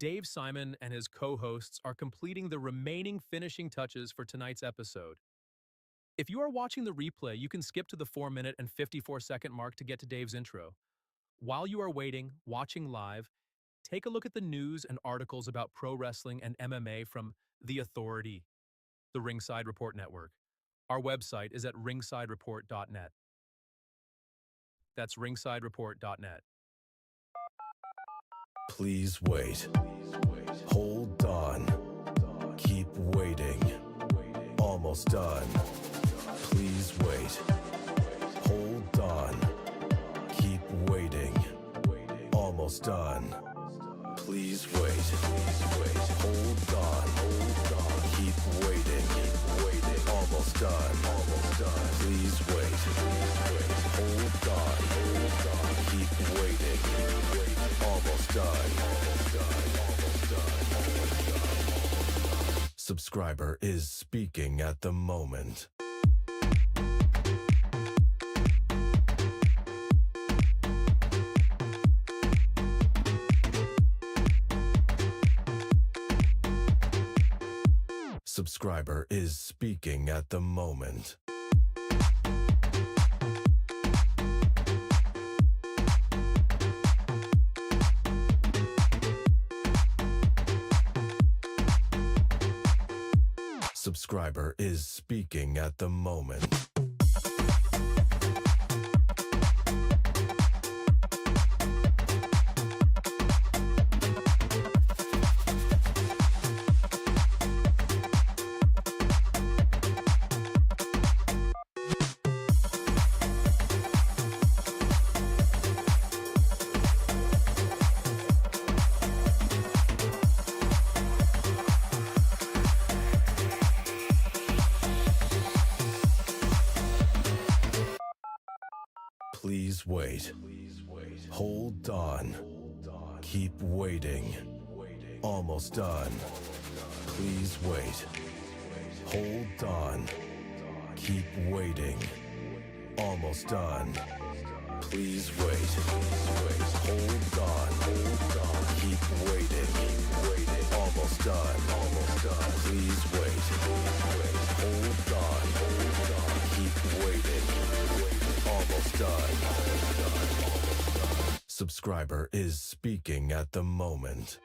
Dave Simon and his co-hosts are completing the remaining finishing touches for tonight's episode. If you are watching the replay, you can skip to the 4-minute and 54-second mark to get to Dave's intro. While you are waiting, watching live, take a look at the news and articles about pro wrestling and MMA from The Authority, the Ringside Report Network. Our website is at ringsidereport.net. That's ringsidereport.net. Please wait. Hold on. Keep waiting. Almost done. Please wait. Hold on. Keep waiting. Almost done. Please wait. Hold on. Keep waiting. Almost done. Please wait. Hold on. Keep waiting. Almost done. Subscriber is speaking at the moment. Subscriber is speaking at the moment. Subscriber is speaking at the moment. Please wait. Hold on. Keep waiting. Almost done. Please wait. Hold on. Keep waiting. Almost done. Please wait. Hold on. Keep waiting. Almost done. Please wait. Hold on. Keep waiting. Almost done. Subscriber is speaking at the moment.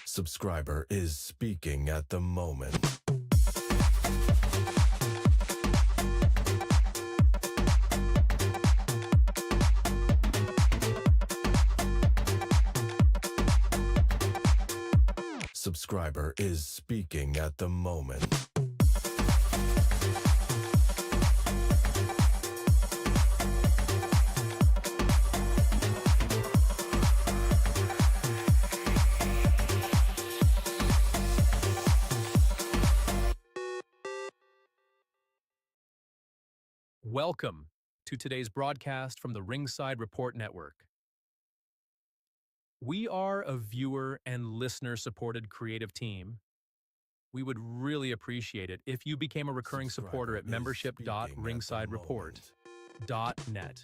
Subscriber is speaking at the moment. Subscriber is speaking at the moment. Welcome to today's broadcast from the Ringside Report Network. We are a viewer and listener-supported creative team. We would really appreciate it if you became a recurring supporter at membership.ringsidereport.net.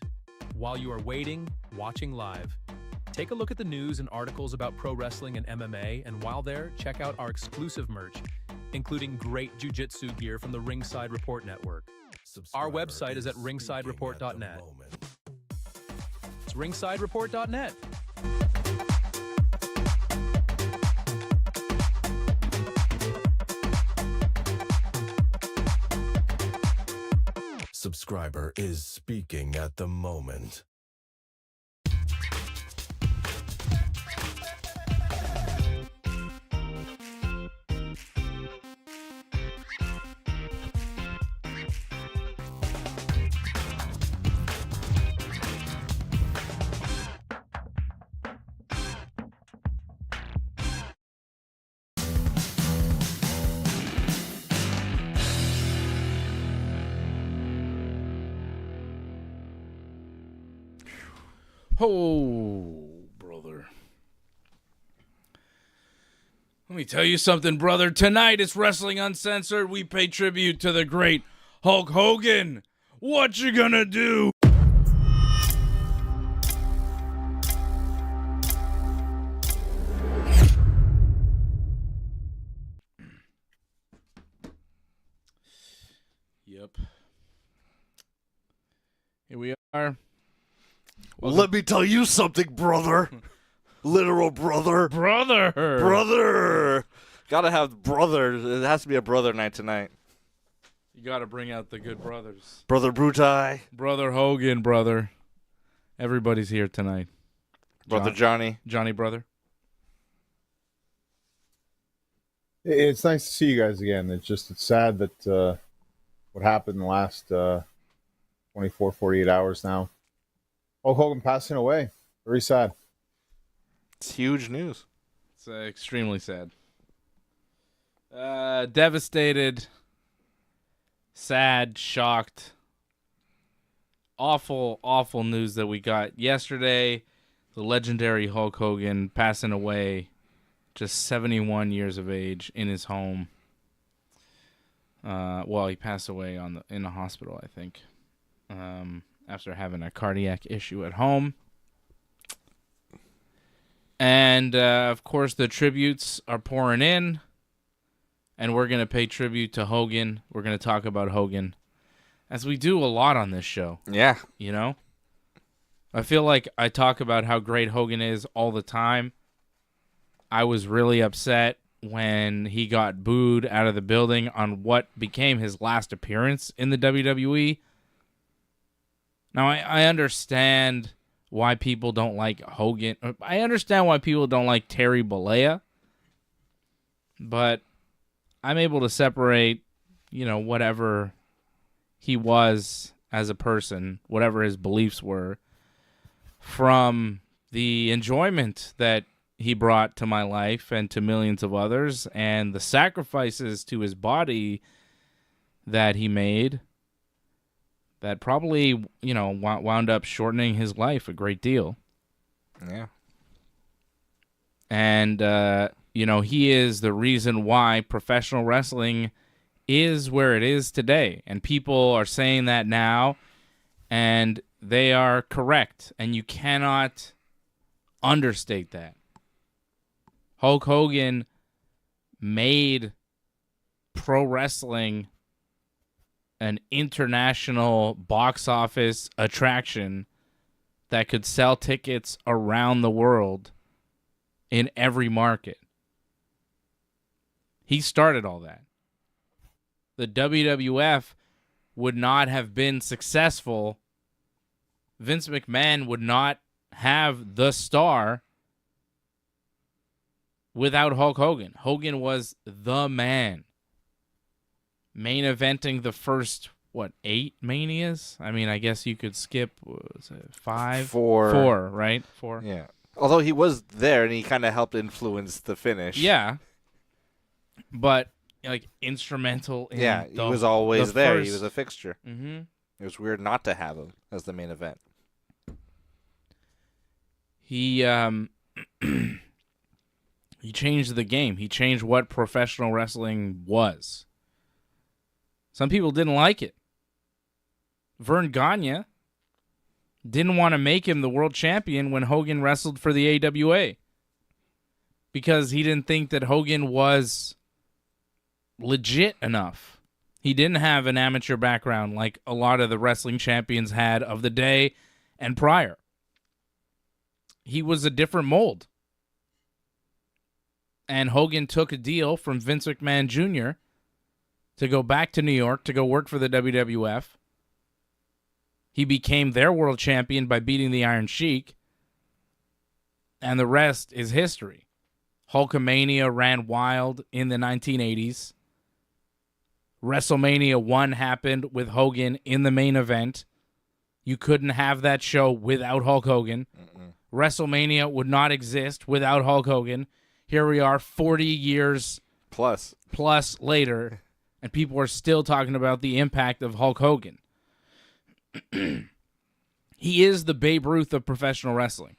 While you are waiting, watching live, take a look at the news and articles about pro wrestling and MMA, and while there, check out our exclusive merch, including great jiu-jitsu gear from the Ringside Report Network. Our website is at ringsidereport.net. It's ringsidereport.net. Subscriber is speaking at the moment. Oh, brother. Let me tell you something, brother. Tonight it's Wrestling Uncensored. We pay tribute to the great Hulk Hogan. What you gonna do? Yep. Here we are. Let me tell you something, brother. Literal brother. Brother. Gotta have brother. It has to be a brother night tonight. You gotta bring out the good brothers. Brother Brutai. Brother Hogan, brother. Everybody's here tonight. Brother Johnny. Johnny, brother. It's nice to see you guys again. It's sad that what happened in the last 24, 48 hours now. Hulk Hogan passing away. Very sad. It's huge news. It's extremely sad. Devastated, sad, shocked. Awful, awful news that we got yesterday. The legendary Hulk Hogan passing away, just 71 years of age, in his home. Well, he passed away in the hospital, I think, after having a cardiac issue at home. And, of course, the tributes are pouring in, and we're going to pay tribute to Hogan. We're going to talk about Hogan, as we do a lot on this show. Yeah. You know? I feel like I talk about how great Hogan is all the time. I was really upset when he got booed out of the building on what became his last appearance in the WWE. Now, I understand why people don't like Hogan. I understand why people don't like Terry Bollea. But I'm able to separate, whatever he was as a person, whatever his beliefs were, from the enjoyment that he brought to my life and to millions of others, and the sacrifices to his body that he made that probably, wound up shortening his life a great deal. Yeah. And, he is the reason why professional wrestling is where it is today. And people are saying that now, and they are correct. And you cannot understate that. Hulk Hogan made pro wrestling an international box office attraction that could sell tickets around the world in every market. He started all that. The WWF would not have been successful. Vince McMahon would not have the star without Hulk Hogan. Hogan was the man. Main eventing the first, 8 Manias? I mean, I guess you could skip, 5? 4. 4, right? 4. Yeah. Although he was there and he kind of helped influence the finish. Yeah. But, instrumental in Yeah, he was always there. First. He was a fixture. Mm-hmm. It was weird not to have him as the main event. He he changed the game. He changed what professional wrestling was. Some people didn't like it. Vern Gagne didn't want to make him the world champion when Hogan wrestled for the AWA because he didn't think that Hogan was legit enough. He didn't have an amateur background like a lot of the wrestling champions had of the day and prior. He was a different mold. And Hogan took a deal from Vince McMahon Jr. to go back to New York to go work for the WWF. He became their world champion by beating the Iron Sheik. And the rest is history. Hulkamania ran wild in the 1980s. WrestleMania 1 happened with Hogan in the main event. You couldn't have that show without Hulk Hogan. WrestleMania would not exist without Hulk Hogan. Here we are 40 years Plus later, and people are still talking about the impact of Hulk Hogan. He is the Babe Ruth of professional wrestling.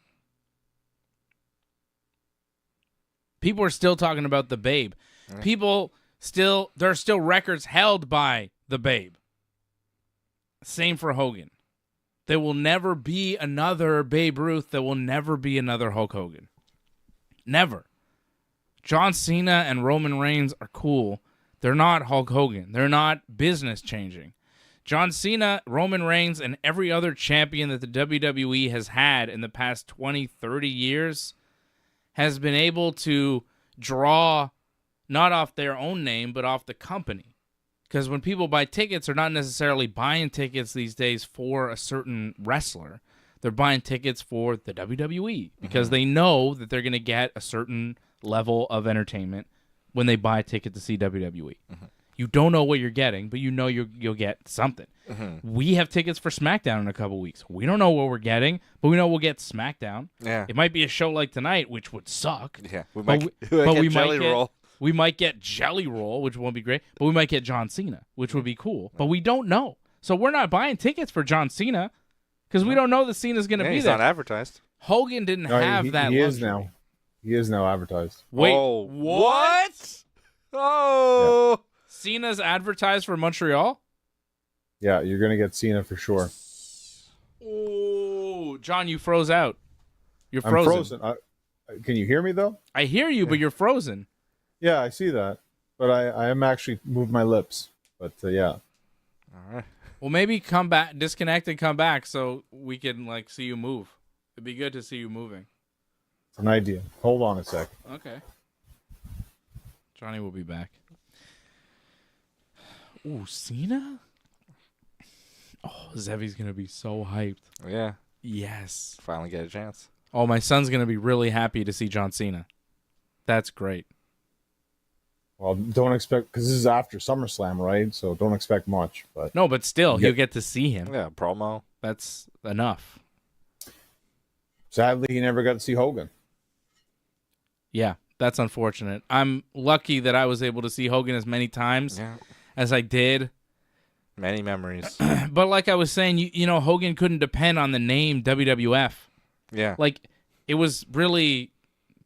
People are still talking about the Babe. There are still records held by the Babe. Same for Hogan. There will never be another Babe Ruth. There will never be another Hulk Hogan. Never. John Cena and Roman Reigns are cool. They're not Hulk Hogan. They're not business changing. John Cena, Roman Reigns, and every other champion that the WWE has had in the past 20, 30 years has been able to draw not off their own name, but off the company. Because when people buy tickets, they're not necessarily buying tickets these days for a certain wrestler. They're buying tickets for the WWE because they know that they're going to get a certain level of entertainment when they buy a ticket to see WWE. You don't know what you're getting, but you know you'll get something. We have tickets for SmackDown in a couple weeks. We don't know what we're getting, but we know we'll get SmackDown. Yeah. It might be a show like tonight, which would suck. Yeah. We But might we get Jelly Roll. We might get Jelly Roll, which won't be great, but we might get John Cena, which would be cool. But we don't know. So we're not buying tickets for John Cena because we don't know that Cena's going to be He's there. not advertised. Hogan didn't have that He luxury. is now. He is now advertised. Wait, Oh, what? Oh. Cena's advertised for Montreal? Yeah, you're gonna get Cena for sure. Oh, John, you froze out. You're I'm frozen. frozen. Can you hear me though? I hear you, but you're frozen. Yeah, I see that. But I am actually moved my lips. But yeah. All right. Well, maybe come back, disconnect and come back so we can see you move. It'd be good to see you moving. It's an idea. Hold on a sec. Okay. Johnny will be back. Ooh, Cena? Oh, Zevy's going to be so hyped. Yeah. Yes. Finally get a chance. Oh, my son's going to be really happy to see John Cena. That's great. Well, don't expect, because this is after SummerSlam, right? So don't expect much. But No, but still, he'll get to see him. Yeah, promo. That's enough. sadly, he never got to see Hogan. Yeah, that's unfortunate. I'm lucky that I was able to see Hogan as many times as I did. Many memories. But like I was saying, you know, Hogan couldn't depend on the name WWF. Yeah. Like, it was really,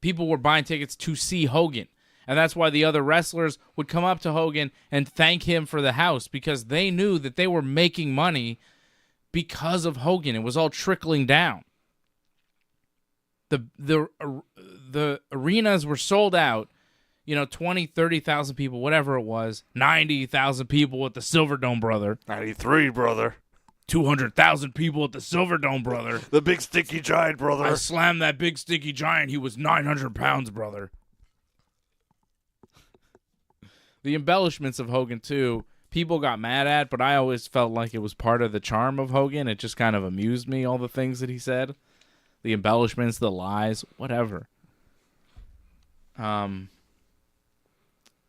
people were buying tickets to see Hogan. And that's why the other wrestlers would come up to Hogan and thank him for the house, because they knew that they were making money because of Hogan. It was all trickling down. The arenas were sold out, 20, 30,000 people, whatever it was, 90,000 people at the Silverdome, brother. 93, brother. 200,000 people at the Silverdome, brother. The big sticky giant, brother. I slammed that big sticky giant. He was 900 pounds, brother. The embellishments of Hogan, too, people got mad at, but I always felt like it was part of the charm of Hogan. It just kind of amused me, all the things that he said. The embellishments, the lies, whatever.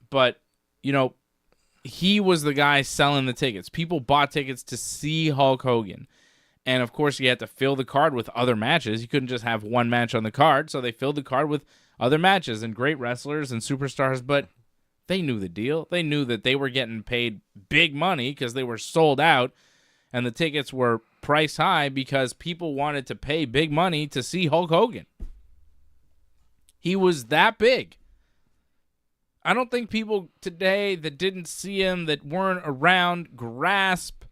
But, he was the guy selling the tickets. People bought tickets to see Hulk Hogan. And, of course, you had to fill the card with other matches. You couldn't just have one match on the card, so they filled the card with other matches and great wrestlers and superstars, but they knew the deal. They knew that they were getting paid big money because they were sold out, and the tickets were price high because people wanted to pay big money to see Hulk Hogan. He was that big. I don't think people today that didn't see him, that weren't around, grasp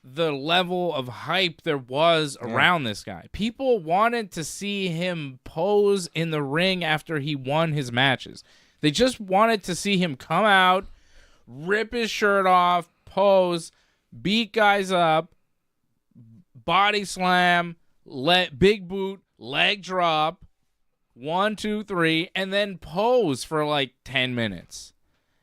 the level of hype there was around this guy. People wanted to see him pose in the ring after he won his matches. They just wanted to see him come out, rip his shirt off, pose, beat guys up, body slam, big boot, leg drop, 1, 2, 3, and then pose for like 10 minutes.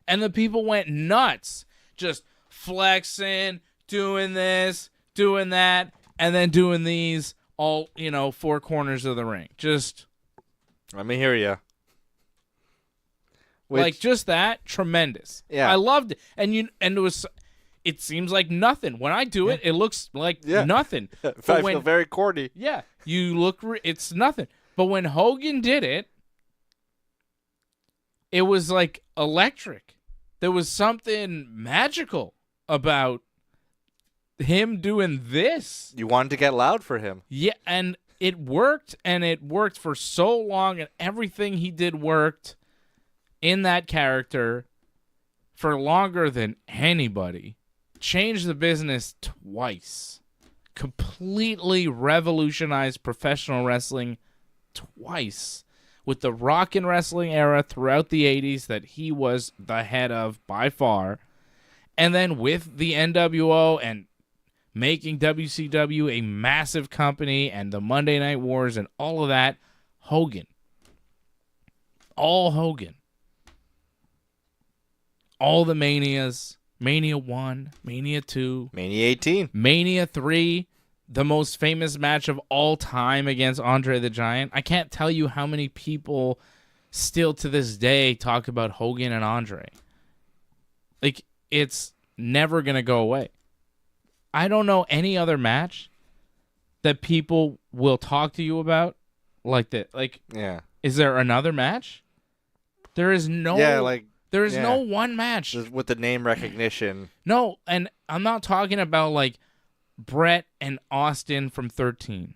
And the people went nuts, just flexing, doing this, doing that, and then doing these all, 4 corners of the ring. Just let me hear you. Like just that, tremendous. Yeah. I loved it. And it seems like nothing. When I do it, it looks like nothing. I But feel very corny. Yeah, you look, it's nothing. But when Hogan did it, it was like electric. There was something magical about him doing this. You wanted to get loud for him. Yeah, and it worked, and it worked for so long, and everything he did worked in that character for longer than anybody. Changed the business twice. Completely revolutionized professional wrestling twice. With the rock and wrestling era throughout the 80s that he was the head of by far. And then with the NWO and making WCW a massive company and the Monday Night Wars and all of that, Hogan. All Hogan. All the Manias. Mania 1, Mania 2. Mania 18. Mania 3, the most famous match of all time against Andre the Giant. I can't tell you how many people still to this day talk about Hogan and Andre. Like, it's never going to go away. I don't know any other match that people will talk to you about like that. Like, Yeah. is there another match? There is no... Yeah, like... There is yeah. no one match. Just with the name recognition. No, and I'm not talking about like Brett and Austin from 13,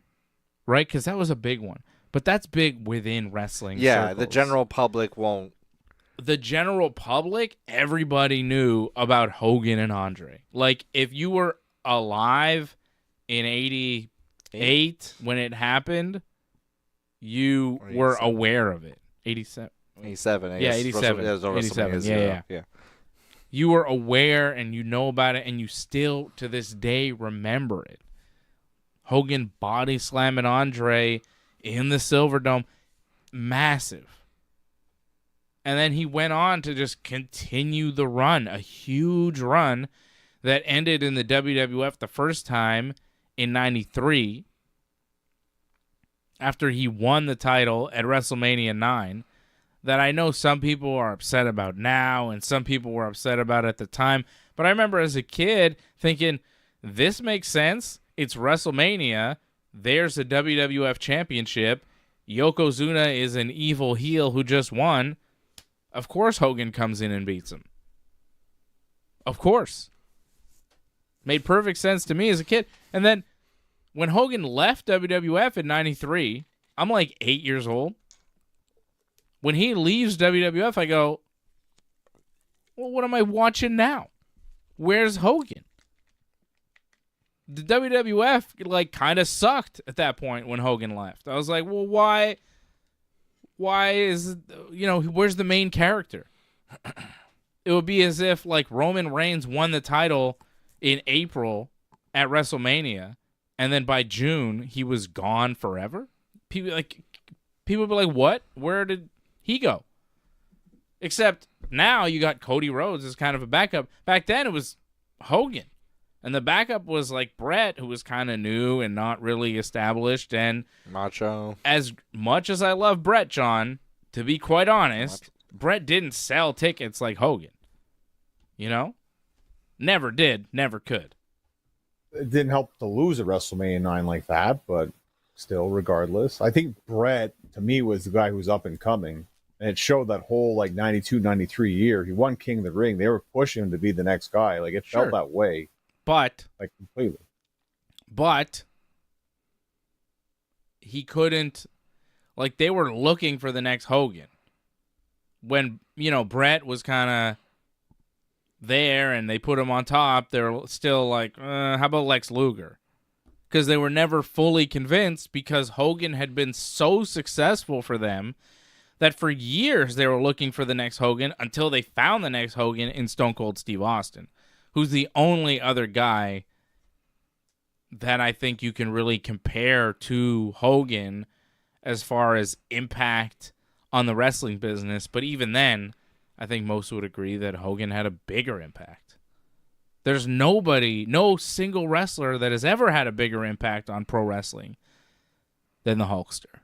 right? Because that was a big one. But that's big within wrestling. Yeah, circles. the general public won't. The general public, everybody knew about Hogan and Andre. Like, if you were alive in 88 when it happened, you were aware of it. 87. 87. I Yeah, guess. 87. It was over 87. some years Yeah. ago. You were aware and you know about it, and you still, to this day, remember it. Hogan body slamming Andre in the Silverdome. Massive. And then he went on to just continue the run, a huge run that ended in the WWF the first time in 93 after he won the title at WrestleMania 9. That I know some people are upset about now and some people were upset about at the time. But I remember as a kid thinking, this makes sense. It's WrestleMania. There's the WWF Championship. Yokozuna is an evil heel who just won. Of course Hogan comes in and beats him. Of course. Made perfect sense to me as a kid. And then when Hogan left WWF in 93, I'm like 8 years old. When he leaves WWF, I go, well, what am I watching now? Where's Hogan? The WWF like kind of sucked at that point when Hogan left. I was like, well, why is, where's the main character? It would be as if like Roman Reigns won the title in April at WrestleMania, and then by June he was gone forever. People would be like, what? Where did he go? Except now you got Cody Rhodes as kind of a backup. Back then it was Hogan. And the backup was like Brett, who was kind of new and not really established. And Macho. As much as I love Brett, John, to be quite honest, Brett didn't sell tickets like Hogan. You know? Never did. Never could. It didn't help to lose at WrestleMania 9 like that, but still, regardless. I think Brett, to me, was the guy who was up and coming. And it showed that whole, 92, 93 year. He won King of the Ring. They were pushing him to be the next guy. Like, it felt that way. But. Completely. But. He couldn't. Like, they were looking for the next Hogan. When, Brett was kind of there and they put him on top, they're still like, how about Lex Luger? Because they were never fully convinced because Hogan had been so successful for them that for years they were looking for the next Hogan until they found the next Hogan in Stone Cold Steve Austin, who's the only other guy that I think you can really compare to Hogan as far as impact on the wrestling business. But even then, I think most would agree that Hogan had a bigger impact. There's no single wrestler that has ever had a bigger impact on pro wrestling than the Hulkster.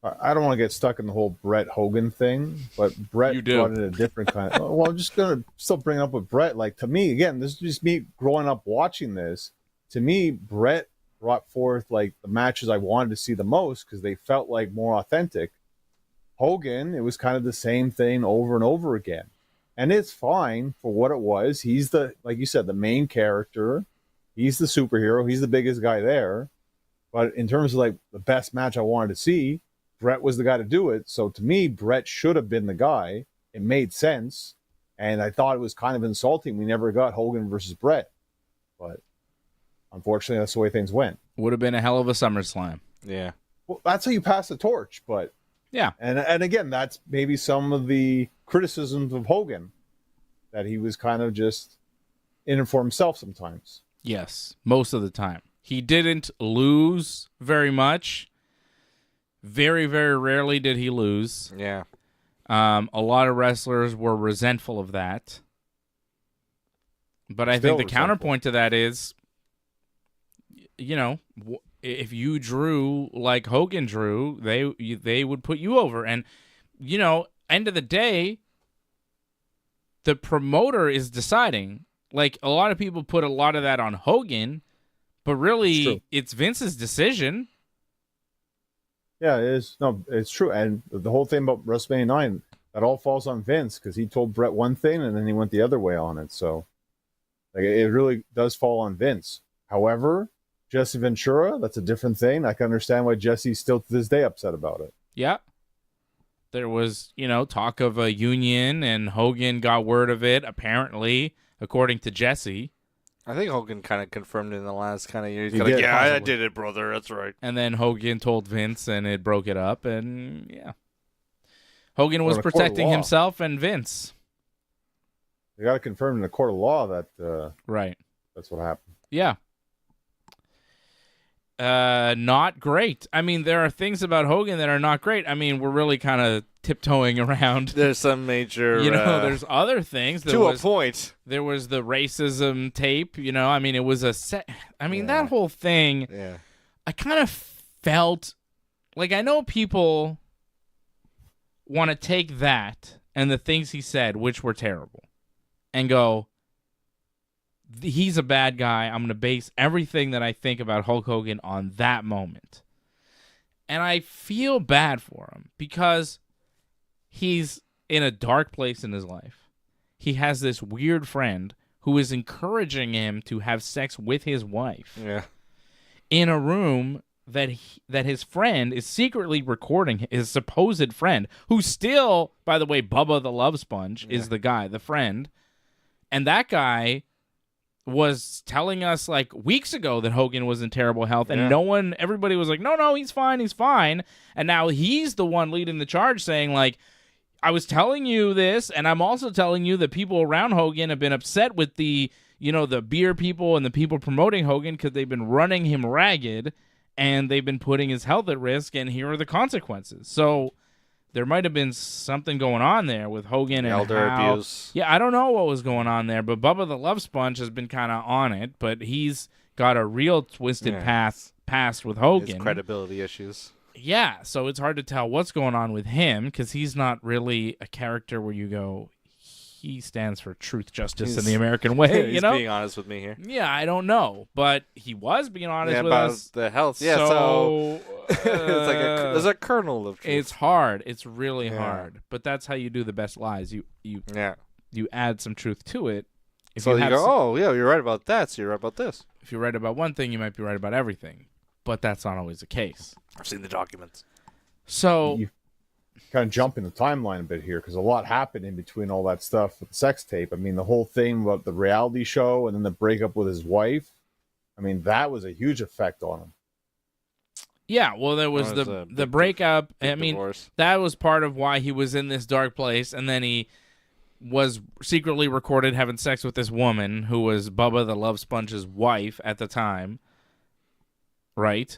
I don't want to get stuck in the whole Brett Hogan thing, but Brett brought in a different kind of... Well, I'm just going to still bring it up with Brett. Like, to me, again, this is just me growing up watching this. To me, Brett brought forth, the matches I wanted to see the most because they felt like more authentic. Hogan, it was kind of the same thing over and over again. And it's fine for what it was. He's like you said, the main character. He's the superhero. He's the biggest guy there. But in terms of like the best match I wanted to see, Brett was the guy to do it. So to me, Brett should have been the guy. It made sense. And I thought it was kind of insulting. We never got Hogan versus Brett. But unfortunately, that's the way things went. Would have been a hell of a SummerSlam. Yeah. Well, that's how you pass the torch. But Yeah. and again, that's maybe some of the criticisms of Hogan, that he was kind of just in it for himself sometimes. Yes, most of the time. He didn't lose very much. Very, very rarely did he lose. Yeah. A lot of wrestlers were resentful of that. But I Still think the resentful. counterpoint to that is, if you drew like Hogan drew, they would put you over. And, end of the day, the promoter is deciding. Like, a lot of people put a lot of that on Hogan, but really, it's Vince's decision. Yeah, it is. No, it's true. And the whole thing about WrestleMania 9, that all falls on Vince, because he told Brett one thing and then he went the other way on it. So like, it really does fall on Vince. However, Jesse Ventura, that's a different thing. I can understand why Jesse's still to this day upset about it. Yeah. There was, talk of a union, and Hogan got word of it, apparently, according to Jesse. I think Hogan kind of confirmed it in the last kind of year. He's He like, did, yeah, I possibly. did it, brother. That's right. And then Hogan told Vince, and it broke it up, and yeah. Hogan was Or in a court of protecting law. himself and Vince. You got to confirm in the court of law that Right. that's what happened. Yeah. Not great. I mean, there are things about Hogan that are not great. I mean, we're really kind of tiptoeing around. There's some major... There's other things. to a point. There was the racism tape, I mean, it was that Yeah. whole thing, Yeah. I kind of felt like, I know people want to take that and the things he said, which were terrible, and go, he's a bad guy. I'm going to base everything that I think about Hulk Hogan on that moment. And I feel bad for him because he's in a dark place in his life. He has this weird friend who is encouraging him to have sex with his wife Yeah. in a room that his friend is secretly recording, his supposed friend, who's still, by the way, Bubba the Love Sponge is the guy, the friend. And that guy was telling us like weeks ago that Hogan was in terrible health, and everybody was like, no, he's fine. And now he's the one leading the charge saying like, I was telling you this, and I'm also telling you that people around Hogan have been upset with the beer people and the people promoting Hogan because they've been running him ragged and they've been putting his health at risk, and here are the consequences. So there might have been something going on there with Hogan and Elder abuse. Yeah, I don't know what was going on there, but Bubba the Love Sponge has been kind of on it, but he's got a real twisted past with Hogan. His credibility issues. Yeah, so it's hard to tell what's going on with him because he's not really a character where you go, he stands for truth, justice, and the American way, He's being honest with me here. Yeah, I don't know, but he was being honest with about us. the health. Yeah, so it's like there's a kernel of truth. It's hard. It's really hard, but that's how you do the best lies. You add some truth to it. If so you have go, oh yeah, you're right about that. So you're right about this. If you're right about one thing, you might be right about everything, but that's not always the case. I've seen the documents. So You kind of jump in the timeline a bit here because a lot happened in between all that stuff with the sex tape. I mean, the whole thing about the reality show and then the breakup with his wife. I mean, that was a huge effect on him. yeah, well, there was the breakup. I mean, divorce. that was part of why he was in this dark place, and then he was secretly recorded having sex with this woman who was Bubba the Love Sponge's wife at the time. Right?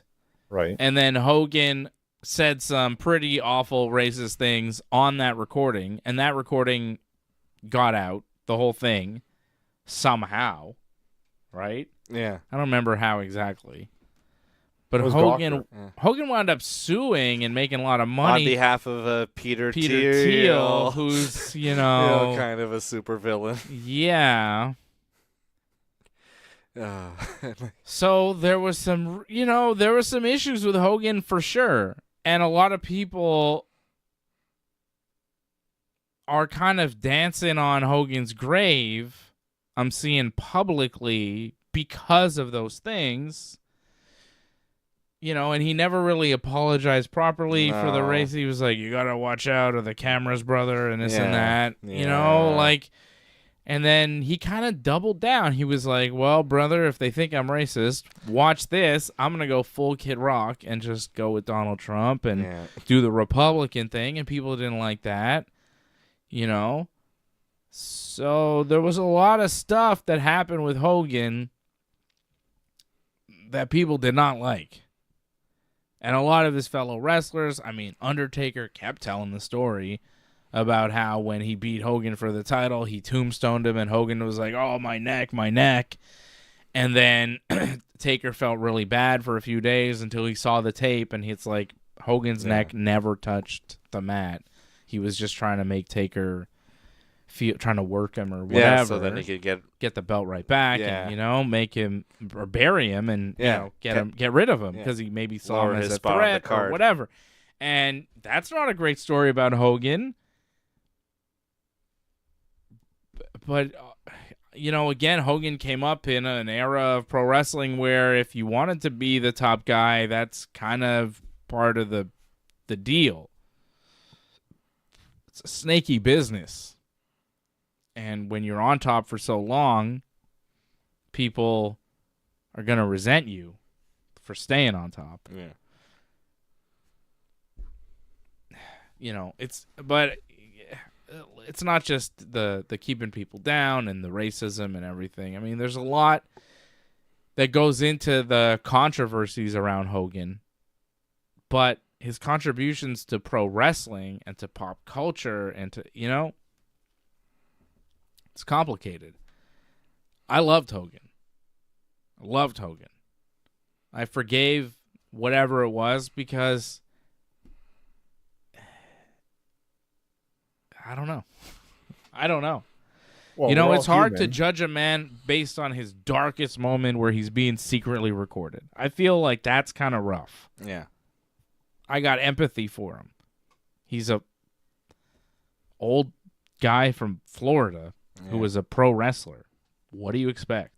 Right. And then Hogan said some pretty awful racist things on that recording, and that recording got out, the whole thing, somehow. Right? Yeah. I don't remember how exactly. But It was Hogan Gawker. Hogan wound up suing and making a lot of money. On behalf of Peter Peter Thiel, who's, kind of a super villain. yeah. So there was some, there was some issues with Hogan for sure. And a lot of people are kind of dancing on Hogan's grave. I'm seeing publicly because of those things. You know, and he never really apologized properly for the race. He was like, you got to watch out of the cameras, brother, and this and that. Yeah. You know, like, and then he kind of doubled down. He was like, well, brother, if they think I'm racist, watch this. I'm going to go full Kid Rock and just go with Donald Trump and do the Republican thing. And people didn't like that, you know. So there was a lot of stuff that happened with Hogan that people did not like. And a lot of his fellow wrestlers, I mean, Undertaker kept telling the story about how when he beat Hogan for the title, he tombstoned him, and Hogan was like, oh, my neck, my neck. And then Taker felt really bad for a few days until he saw the tape, and it's like Hogan's neck never touched the mat. He was just trying to make Taker trying to work him or whatever. Yeah, so then he could get the belt right back and, you know, make him or bury him and, you know, get rid of him because he maybe saw him as a threat or whatever. And that's not a great story about Hogan. But, you know, again, Hogan came up in an era of pro wrestling where if you wanted to be the top guy, that's kind of part of the deal. It's a snaky business. And when you're on top for so long, people are going to resent you for staying on top. Yeah. You know, it's not just the keeping people down and the racism and everything. I mean, there's a lot that goes into the controversies around Hogan. But his contributions to pro wrestling and to pop culture and to, you know, it's complicated. I loved Hogan. I forgave whatever it was because I don't know. Well, you know, we're it's all hard to human. judge a man based on his darkest moment where he's being secretly recorded. I feel like that's kind of rough. Yeah. I got empathy for him. He's a old guy from Florida who was a pro wrestler. What do you expect?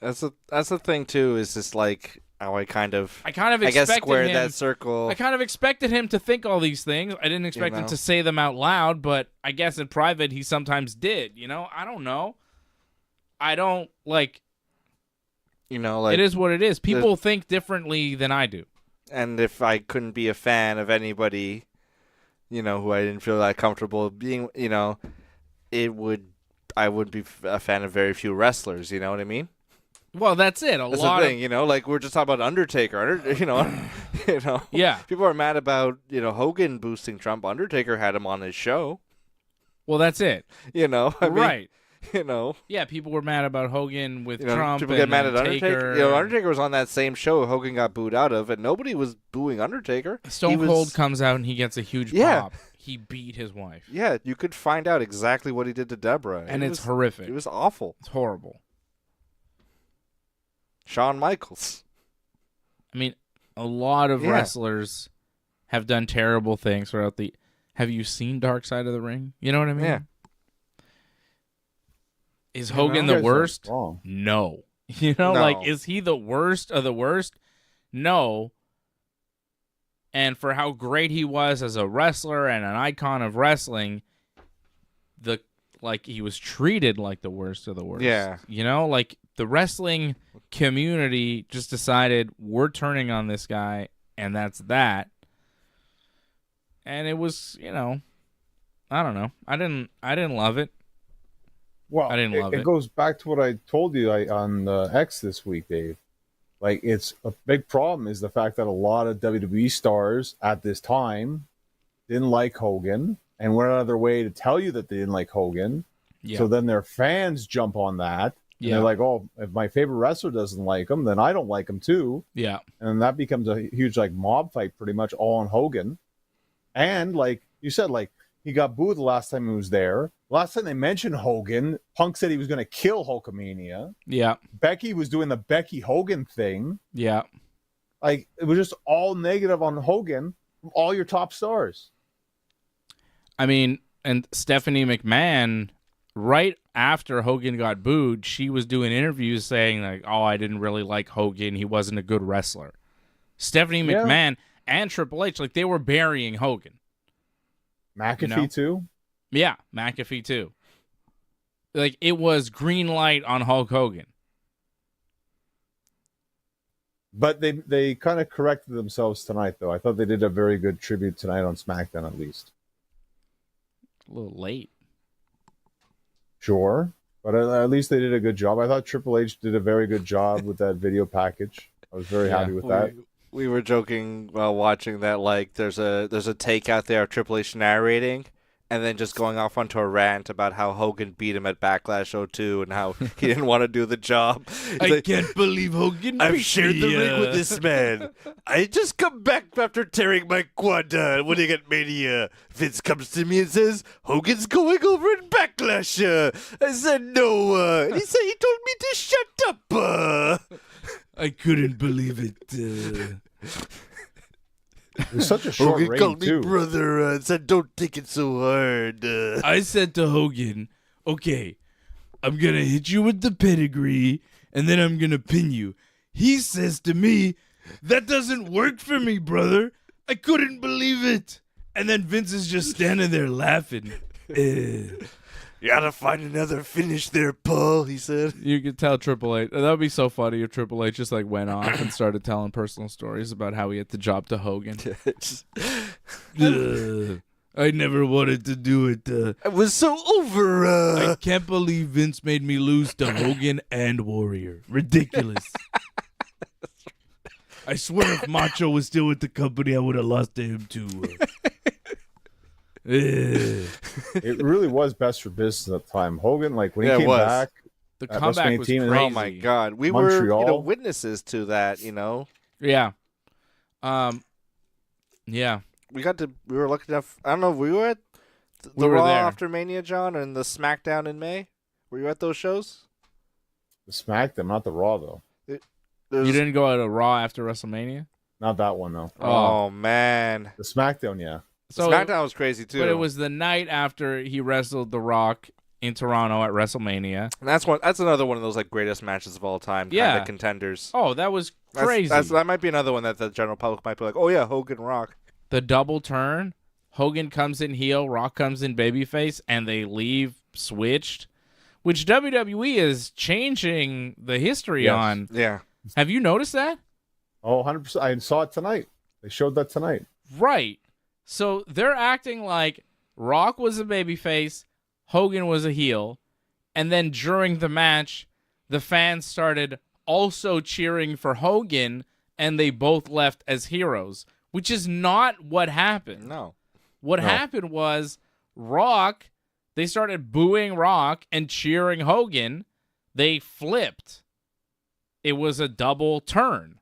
That's the thing too. Is just like how I guess expected squared him, that circle. I kind of expected him to think all these things. I didn't expect him to say them out loud, but I guess in private he sometimes did. You know, I don't know. I don't like. You know, like it is what it is. People think differently than I do. And if I couldn't be a fan of anybody, you know, who I didn't feel that comfortable being, you know, I would be a fan of very few wrestlers. You know what I mean? Well, that's it. That's the thing, you know, like we're just talking about Undertaker. You know, yeah. People are mad about Hogan boosting Trump. Undertaker had him on his show. Well, that's it. You know, I mean, right. You know, yeah, people were mad about Hogan with Trump. People get mad at Taker. Undertaker. You know, Undertaker was on that same show Hogan got booed out of, and nobody was booing Undertaker. Stone Cold comes out and he gets a huge pop. He beat his wife. Yeah, you could find out exactly what he did to Deborah. And it's horrific. It was awful. It's horrible. Shawn Michaels. I mean, a lot of wrestlers have done terrible things throughout the... Have you seen Dark Side of the Ring? You know what I mean? Yeah. Is Hogan the worst? Wrong. No. You know, No. like, is he the worst of the worst? No. And for how great he was as a wrestler and an icon of wrestling, he was treated like the worst of the worst. Yeah. You know, like the wrestling community just decided we're turning on this guy, and that's that. And it was, you know, I don't know. I didn't love it. Well, I didn't love it. It goes back to what I told you on X this week, Dave. Like, it's a big problem is the fact that a lot of WWE stars at this time didn't like Hogan and went out of their way to tell you that they didn't like Hogan. Yeah. So then their fans jump on that. And they're like, oh, if my favorite wrestler doesn't like him, then I don't like him too. Yeah. And that becomes a huge, like, mob fight pretty much all on Hogan. And, like you said, like, he got booed the last time he was there. Last time they mentioned Hogan, Punk said he was going to kill Hulkamania. Yeah. Becky was doing the Becky Hogan thing. Yeah. Like, it was just all negative on Hogan from all your top stars. I mean, and Stephanie McMahon, right after Hogan got booed, she was doing interviews saying like, "Oh, I didn't really like Hogan. He wasn't a good wrestler." Stephanie Yeah. McMahon and Triple H, like they were burying Hogan. McAfee too. Yeah, McAfee too. Like it was green light on Hulk Hogan. But they kind of corrected themselves tonight, though. I thought they did a very good tribute tonight on SmackDown, at least. A little late. Sure, but at least they did a good job. I thought Triple H did a very good job with that video package. I was very happy with that. We were joking while watching that, like, there's a take out there of Triple H narrating, and then just going off onto a rant about how Hogan beat him at Backlash '02 and how he didn't want to do the job. I can't believe Hogan. I've shared the ring with this man. I just come back after tearing my quad winning at Mania. Vince comes to me and says, "Hogan's going over in Backlash." I said, "No." And he said he told me to shut up. I couldn't believe it. It was such a short Hogan reign, called me too. brother and said, "Don't take it so hard." I said to Hogan, "Okay, I'm going to hit you with the pedigree, and then I'm going to pin you." He says to me, "That doesn't work for me, brother. I couldn't believe it." And then Vince is just standing there laughing. You gotta find another finish there, Paul, he said. You could tell Triple H. That would be so funny if Triple H just like went off and started telling personal stories about how he had the job to Hogan. I never wanted to do it. I was so over. I can't believe Vince made me lose to Hogan and Warrior. Ridiculous. I swear if Macho was still with the company, I would have lost to him too. It really was best for business at the time. Hogan, like when he Yeah, it came was. back, The At comeback WrestleMania was team, crazy. Oh my God, we Montreal. were witnesses to that. Yeah. Yeah. We were lucky enough. I don't know. We were at the We were Raw there. after Mania, John, and the SmackDown in May. Were you at those shows? the SmackDown, not the Raw though. You didn't go to Raw after WrestleMania? Not that one though. Oh man, The SmackDown, yeah. So, SmackDown was crazy too. but it was the night after he wrestled The Rock in Toronto at WrestleMania. And that's another one of those like greatest matches of all time. Yeah. Kind of contenders. Oh, that was That's- crazy. that might be another one that the general public might be like, "Oh yeah, Hogan Rock." The double turn. Hogan comes in heel, Rock comes in babyface, and they leave switched, which WWE is changing the history Yes. on. Yeah. Have you noticed that? Oh, 100%. I saw it tonight. They showed that tonight. Right. So they're acting like Rock was a babyface, Hogan was a heel, and then during the match, the fans started also cheering for Hogan, and they both left as heroes, which is not what happened. No. What No. happened was Rock, they started booing Rock and cheering Hogan. They flipped. It was a double turn.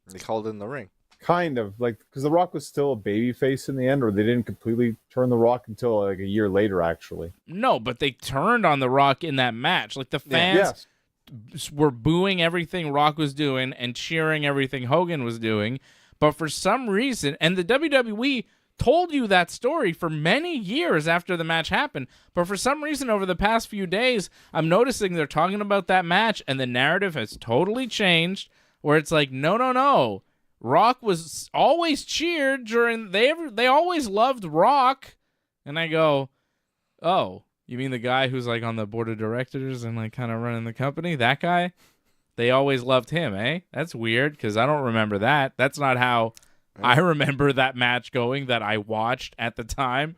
They called in the ring. Kind of like because The Rock was still a babyface in the end, or they didn't completely turn The Rock until like a year later, actually. No, but they turned on The Rock in that match. Like the fans Yes. were booing everything Rock was doing and cheering everything Hogan was doing. But for some reason, and the WWE told you that story for many years after the match happened, but for some reason over the past few days, I'm noticing they're talking about that match and the narrative has totally changed where it's like, no. Rock was always cheered during, they always loved Rock. And I go, oh, you mean the guy who's like on the board of directors and like kind of running the company? That guy? They always loved him, eh? That's weird because I don't remember that. That's not how I remember that match going that I watched at the time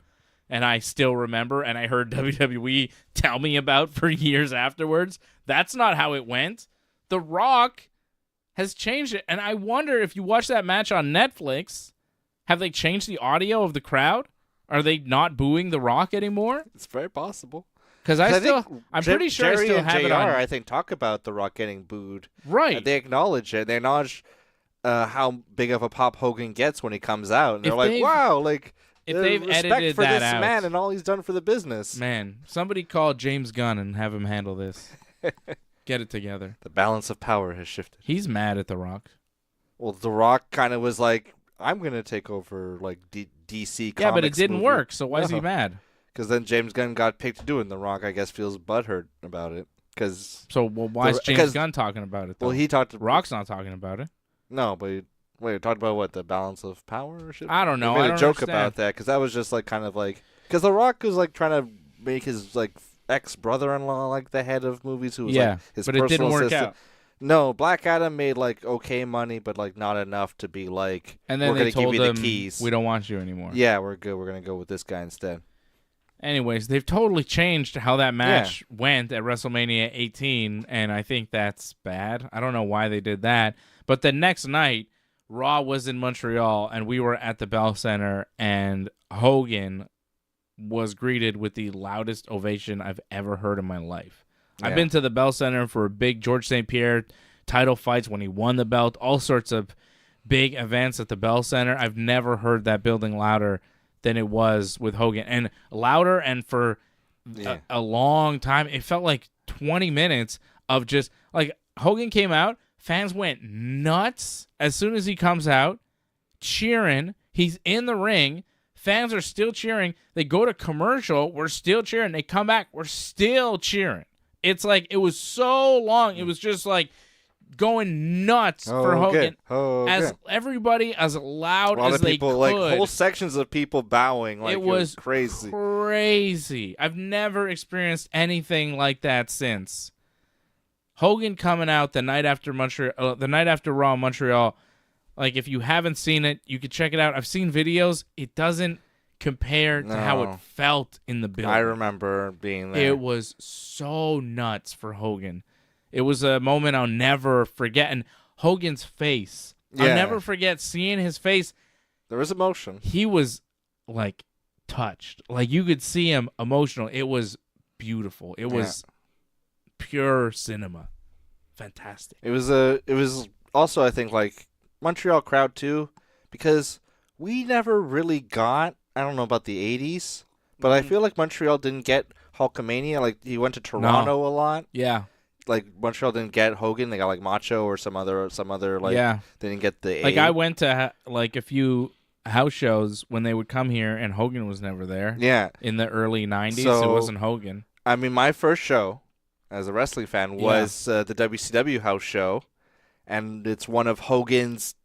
and I still remember and I heard WWE tell me about for years afterwards. That's not how it went. The Rock has changed it. And I wonder if you watch that match on Netflix, have they changed the audio of the crowd? Are they not booing The Rock anymore? It's very possible. Because I'm pretty sure I Jerry still and have JR, it on. I think, talk about The Rock getting booed. Right. They acknowledge it. They acknowledge how big of a pop Hogan gets when he comes out. And they're If like, they've- wow, like, if they've respect edited for that this out. man and all he's done for the business. Man, somebody call James Gunn and have him handle this. Get it together. The balance of power has shifted. He's mad at The Rock. Well, The Rock kind of was like, I'm going to take over, like, DC Comics Yeah, but it didn't movie. work, so why is he No. mad? Because then James Gunn got picked to do it, and The Rock, I guess, feels butthurt about it. Why is James Gunn talking about it, though? Well, he talked to... Rock's not talking about it. No, but he talked about what, the balance of power or shit? I don't know. He made I a don't joke understand. about that, because that was just like kind of like... Because The Rock was like trying to make his like ex-brother-in-law like the head of movies, who was like his but personal it didn't work assistant. out. No, Black Adam made like okay money, but like not enough to be like, And then we're they gonna told give you him, the keys. we don't want you anymore. Yeah, we're good. We're gonna go with this guy instead. Anyways, they've totally changed how that match went at WrestleMania 18, and I think that's bad. I don't know why they did that. But the next night, Raw was in Montreal, and we were at the Bell Center, and Hogan was greeted with the loudest ovation I've ever heard in my life. Yeah. I've been to the Bell Center for big George St. Pierre title fights when he won the belt, all sorts of big events at the Bell Center. I've never heard that building louder than it was with Hogan, and louder, and for a long time. It felt like 20 minutes of just like Hogan came out, fans went nuts as soon as he comes out, cheering. He's in the ring, fans are still cheering. They go to commercial, we're still cheering. They come back, we're still cheering. It's like it was so long. It was just like going nuts for Hogan. As everybody as loud as they could. Like whole sections of people bowing. Like, it was crazy. Crazy. I've never experienced anything like that since. Hogan coming out the night after Raw in Montreal. Like, if you haven't seen it, you could check it out. I've seen videos. It doesn't compare to how it felt in the building. I remember being there. It was so nuts for Hogan. It was a moment I'll never forget. And Hogan's face. Yeah. I'll never forget seeing his face. There was emotion. He was, like, touched. Like, you could see him emotional. It was beautiful. It was pure cinema. Fantastic. It was also, I think, like, Montreal crowd, too, because we never really got, I don't know about the 80s, but I feel like Montreal didn't get Hulkamania. Like, he went to Toronto a lot. Yeah. Like, Montreal didn't get Hogan. They got, like, Macho or some other like, they didn't get the Like, I went to, like, a few house shows when they would come here, and Hogan was never there. Yeah. In the early 90s, So, it wasn't Hogan. I mean, my first show as a wrestling fan was the WCW house show, and it's one of Hogan's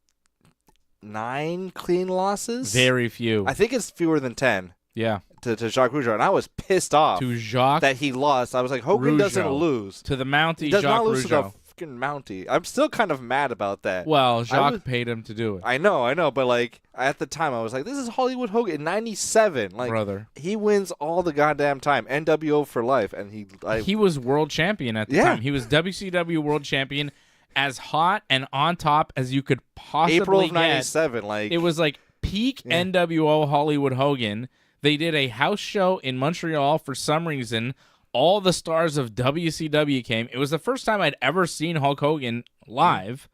9 clean losses. Very few. I think it's fewer than 10. Yeah. To Jacques Rougeau, and I was pissed off To Jacques that he lost. I was like, Hogan doesn't Rougeau. lose. To the Mountie, He does Jacques not lose to the Rougeau. freaking Mountie. I'm still kind of mad about that. Well, Jacques paid him to do it. I know, but like at the time, I was like, this is Hollywood Hogan in '97. Like, Brother. he wins all the goddamn time. NWO for life, and He was world champion at the time. He was WCW world champion, as hot and on top as you could possibly April of get. '97. Like, It was like peak NWO Hollywood Hogan. They did a house show in Montreal for some reason. All the stars of WCW came. It was the first time I'd ever seen Hulk Hogan live,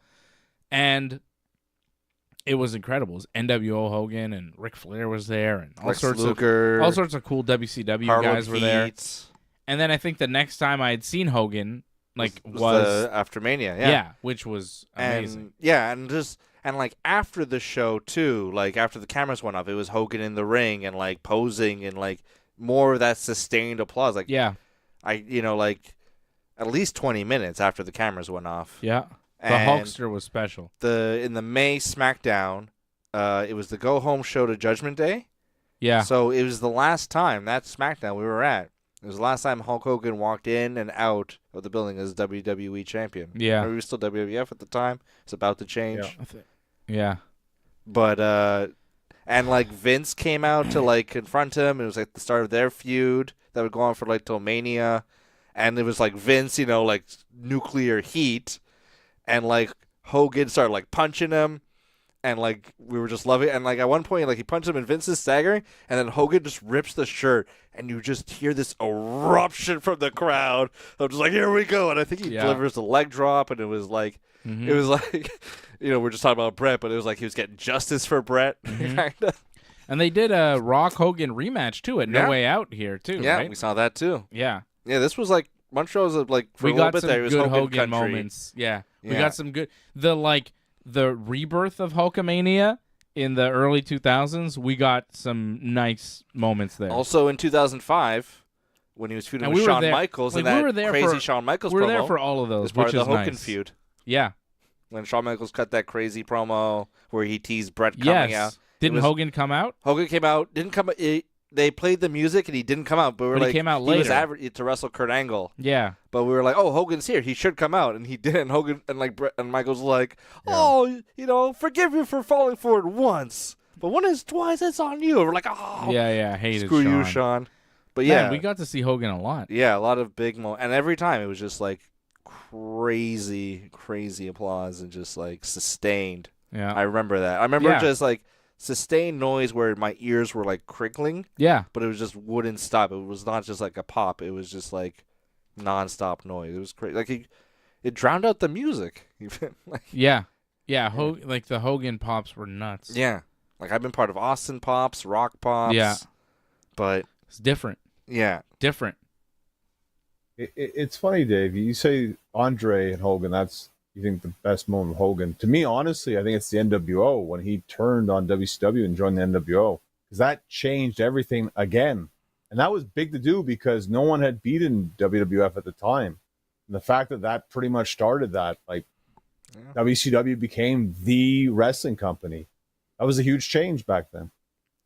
and it was incredible. It was NWO Hogan, and Ric Flair was there, and all sorts of cool WCW guys were there. And then I think the next time I had seen Hogan, like, was after Mania, which was amazing. And like after the show too, like after the cameras went off, it was Hogan in the ring and like posing and like more of that sustained applause. Like, like at least 20 minutes after the cameras went off. Yeah. The And Hulkster was special. in the May SmackDown, it was the go home show to Judgment Day. Yeah. So it was the last time, that SmackDown we were at. It was the last time Hulk Hogan walked in and out of the building as WWE champion. Yeah. Or he was still WWF at the time. It's about to change. Yeah. But and like Vince came out to like confront him. It was like the start of their feud that would go on for like till Mania, and it was like Vince, like nuclear heat, and like Hogan started like punching him, and like we were just loving it. And like at one point, like he punched him and Vince is staggering, and then Hogan just rips the shirt, and you just hear this eruption from the crowd. I'm just like, here we go, and I think he delivers the leg drop, and it was like. Mm-hmm. It was like, we're just talking about Brett, but it was like he was getting justice for Brett. Mm-hmm. Kind of. And they did a Rock Hogan rematch too at No Way Out here too. Yeah, right? we saw that too. Yeah, this was like Montreal was like for we a little got bit some there. It was good Hogan moments. Yeah, we got some good the rebirth of Hulkamania in the early 2000s, we got some nice moments there. Also in 2005, when he was feuding with Shawn Michaels in that crazy Shawn Michaels promo. We were there for all of those, as part which of is the Hogan nice. feud. Yeah. When Shawn Michaels cut that crazy promo where he teased Brett coming out. Didn't Hogan come out? Hogan came out. Didn't come. They played the music and he didn't come out. But we were like, he came out later. later. He was to wrestle Kurt Angle. Yeah. But we were like, oh, Hogan's here. He should come out, and he didn't. Hogan and Brett and Michaels were like, oh, forgive you for falling for it once, but when it's twice, it's on you. We're like, oh, yeah, hated screw Shawn. you, Shawn. But Man, we got to see Hogan a lot. Yeah, a lot of big moments, and every time it was just like crazy applause and just like sustained. Yeah, I remember that. I remember just like sustained noise where my ears were like crinkling. Yeah, but it was just wouldn't stop. It was not just like a pop. It was just like nonstop noise. It was crazy. Like it drowned out the music. yeah. Like the Hogan pops were nuts. Yeah, like I've been part of Austin pops, Rock pops. Yeah, but it's different. Yeah, different. It's funny, Dave. You say Andre and Hogan. That's, you think, the best moment of Hogan. To me, honestly, I think it's the NWO when he turned on WCW and joined the NWO, because that changed everything again. And that was big to do because no one had beaten WWF at the time. And the fact that pretty much started that, like, WCW became the wrestling company. That was a huge change back then.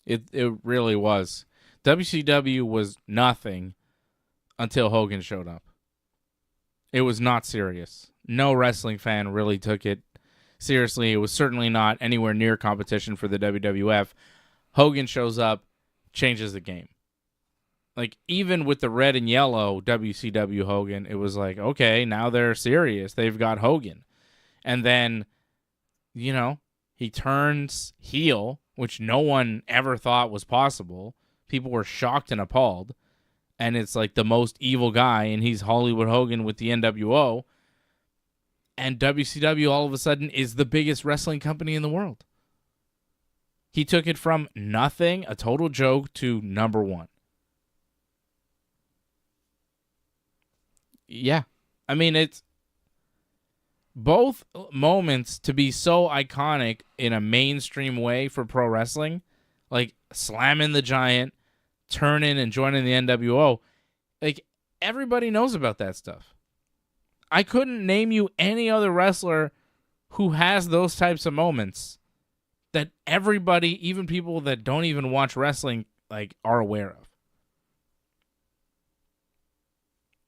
It really was. WCW was nothing until Hogan showed up. It was not serious. No wrestling fan really took it seriously. It was certainly not anywhere near competition for the WWF. Hogan shows up, changes the game. Like, even with the red and yellow WCW Hogan, it was like, okay, now they're serious. They've got Hogan. And then, he turns heel, which no one ever thought was possible. People were shocked and appalled. And it's like the most evil guy, and he's Hollywood Hogan with the NWO. And WCW all of a sudden is the biggest wrestling company in the world. He took it from nothing, a total joke, to number one. Yeah. I mean, it's both moments to be so iconic in a mainstream way for pro wrestling, like slamming the Giant, turning and joining the NWO. Like, everybody knows about that stuff. I couldn't name you any other wrestler who has those types of moments that everybody, even people that don't even watch wrestling, like, are aware of.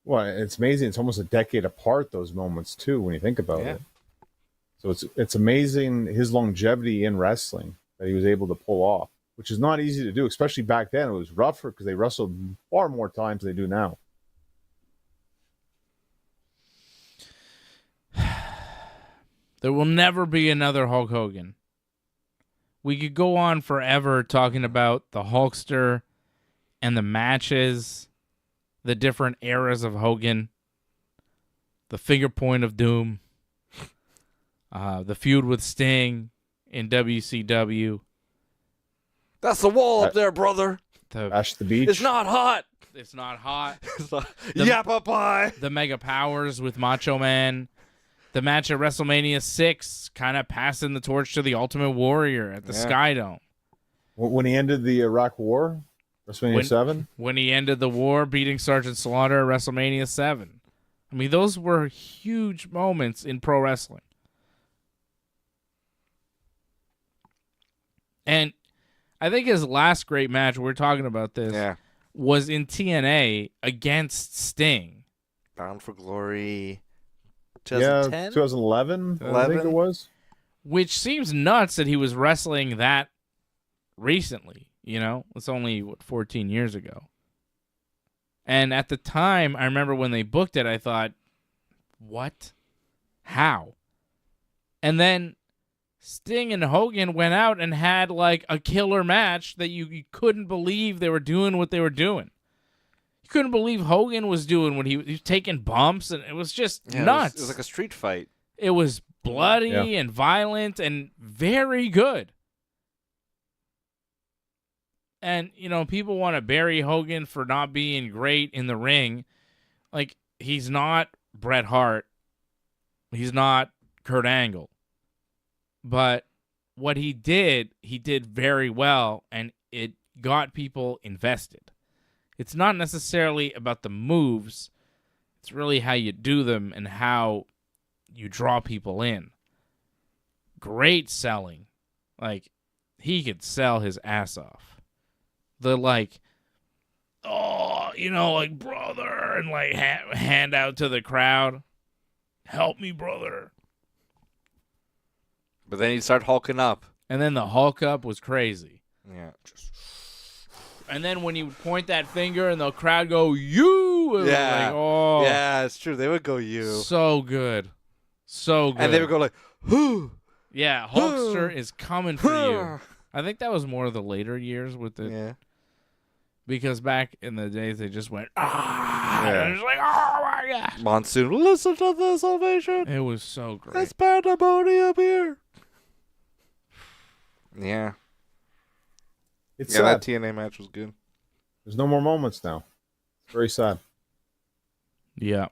Well, it's amazing. It's almost a decade apart, those moments, too, when you think about it. So it's amazing his longevity in wrestling that he was able to pull off, which is not easy to do, especially back then. It was rougher because they wrestled far more times than they do now. There will never be another Hulk Hogan. We could go on forever talking about the Hulkster and the matches, the different eras of Hogan, the finger point of doom, the feud with Sting in WCW. That's the wall up there, brother. Ash the Beach. It's not hot. It's not hot. Yappa pie. The Mega Powers with Macho Man. The match at WrestleMania 6, kind of passing the torch to the Ultimate Warrior at the Skydome. When he ended the Iraq War, WrestleMania 7? When he ended the war, beating Sergeant Slaughter at WrestleMania 7. I mean, those were huge moments in pro wrestling. And I think his last great match, we're talking about this, was in TNA against Sting. Bound for Glory. 2010? Yeah, 2011, I think it was. Which seems nuts that he was wrestling that recently. It's only 14 years ago. And at the time, I remember when they booked it, I thought, what? How? And then Sting and Hogan went out and had like a killer match that you couldn't believe they were doing what they were doing. You couldn't believe Hogan was doing what he was taking bumps, and it was just nuts. It was like a street fight. It was bloody and violent and very good. And, people want to bury Hogan for not being great in the ring. Like, he's not Bret Hart. He's not Kurt Angle. But what he did very well, and it got people invested. It's not necessarily about the moves. It's really how you do them and how you draw people in. Great selling. Like, he could sell his ass off. The, like, oh, like, brother, and, like, hand out to the crowd. Help me, brother. But then he'd start hulking up. And then the Hulk up was crazy. Yeah. And then when you would point that finger and the crowd go, you! It was Yeah. like, oh. Yeah, it's true. They would go, you. So good. So good. And they would go like, whoo. Yeah, Hulkster is coming for you. I think that was more of the later years with it. Yeah. Because back in the days, they just went, Yeah. and it was like, oh my God. Monsoon, listen to this ovation. It was so great. There's pandemonium here. Yeah. It's Yeah, that sad. TNA match was good. There's no more moments now. It's very sad. Yeah.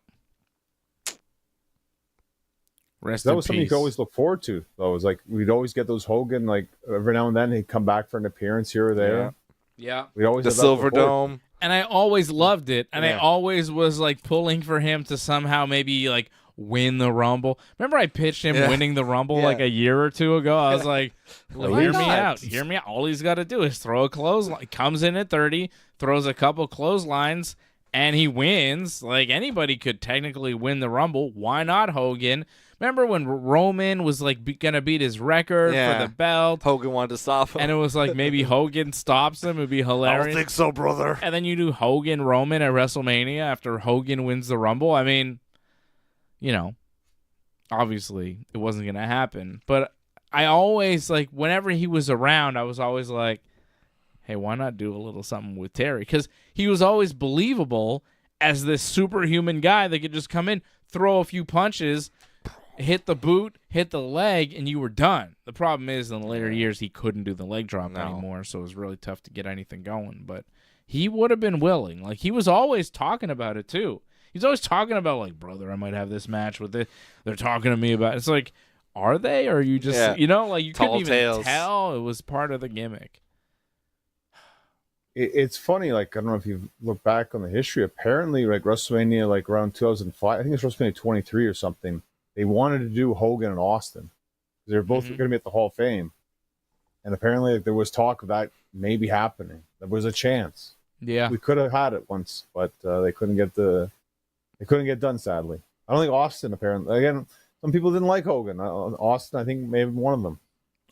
Rest That in was something you peace. could always look forward to, though. It was like we'd always get those Hogan, like every now and then he'd come back for an appearance here or there. Yeah. We'd always The have that to look Silver forward to. Dome. And I always loved it. And I Yeah. always was like pulling for him to somehow maybe like win the Rumble. Remember I pitched him Yeah. winning the Rumble Yeah. like a year or two ago? I was like, well, Why hear me not? out. Hear me out. All he's got to do is throw a clothesline. Comes in at 30, throws a couple clotheslines, and he wins. Like, anybody could technically win the Rumble. Why not Hogan? Remember when Roman was like going to beat his record Yeah. for the belt? Hogan wanted to stop him. And it was like maybe Hogan stops him. It would be I don't hilarious. think so, brother. And then you do Hogan Roman at WrestleMania after Hogan wins the Rumble. I mean, obviously it wasn't going to happen. But I always, like, whenever he was around, I was always like, hey, why not do a little something with Terry? Because he was always believable as this superhuman guy that could just come in, throw a few punches, hit the boot, hit the leg, and you were done. The problem is, in the later years, he couldn't do the leg drop No. anymore, so it was really tough to get anything going. But he would have been willing. Like, he was always talking about it, too. He's always talking about, like, brother, I might have this match with it. They're talking to me about it. It's like, are they? Or are you just, Yeah. like, you Tall couldn't even tales. tell. It was part of the gimmick. It's funny, like, I don't know if you've looked back on the history. Apparently, like, WrestleMania, like, around 2005, I think it's WrestleMania 23 or something, they wanted to do Hogan and Austin. They're both Mhm. going to be at the Hall of Fame. And apparently, like, there was talk of that maybe happening. There was a chance. Yeah. We could have had it once, but they couldn't get done, sadly. I don't think Austin, apparently. Again, some people didn't like Hogan. Austin, I think, may have been one of them.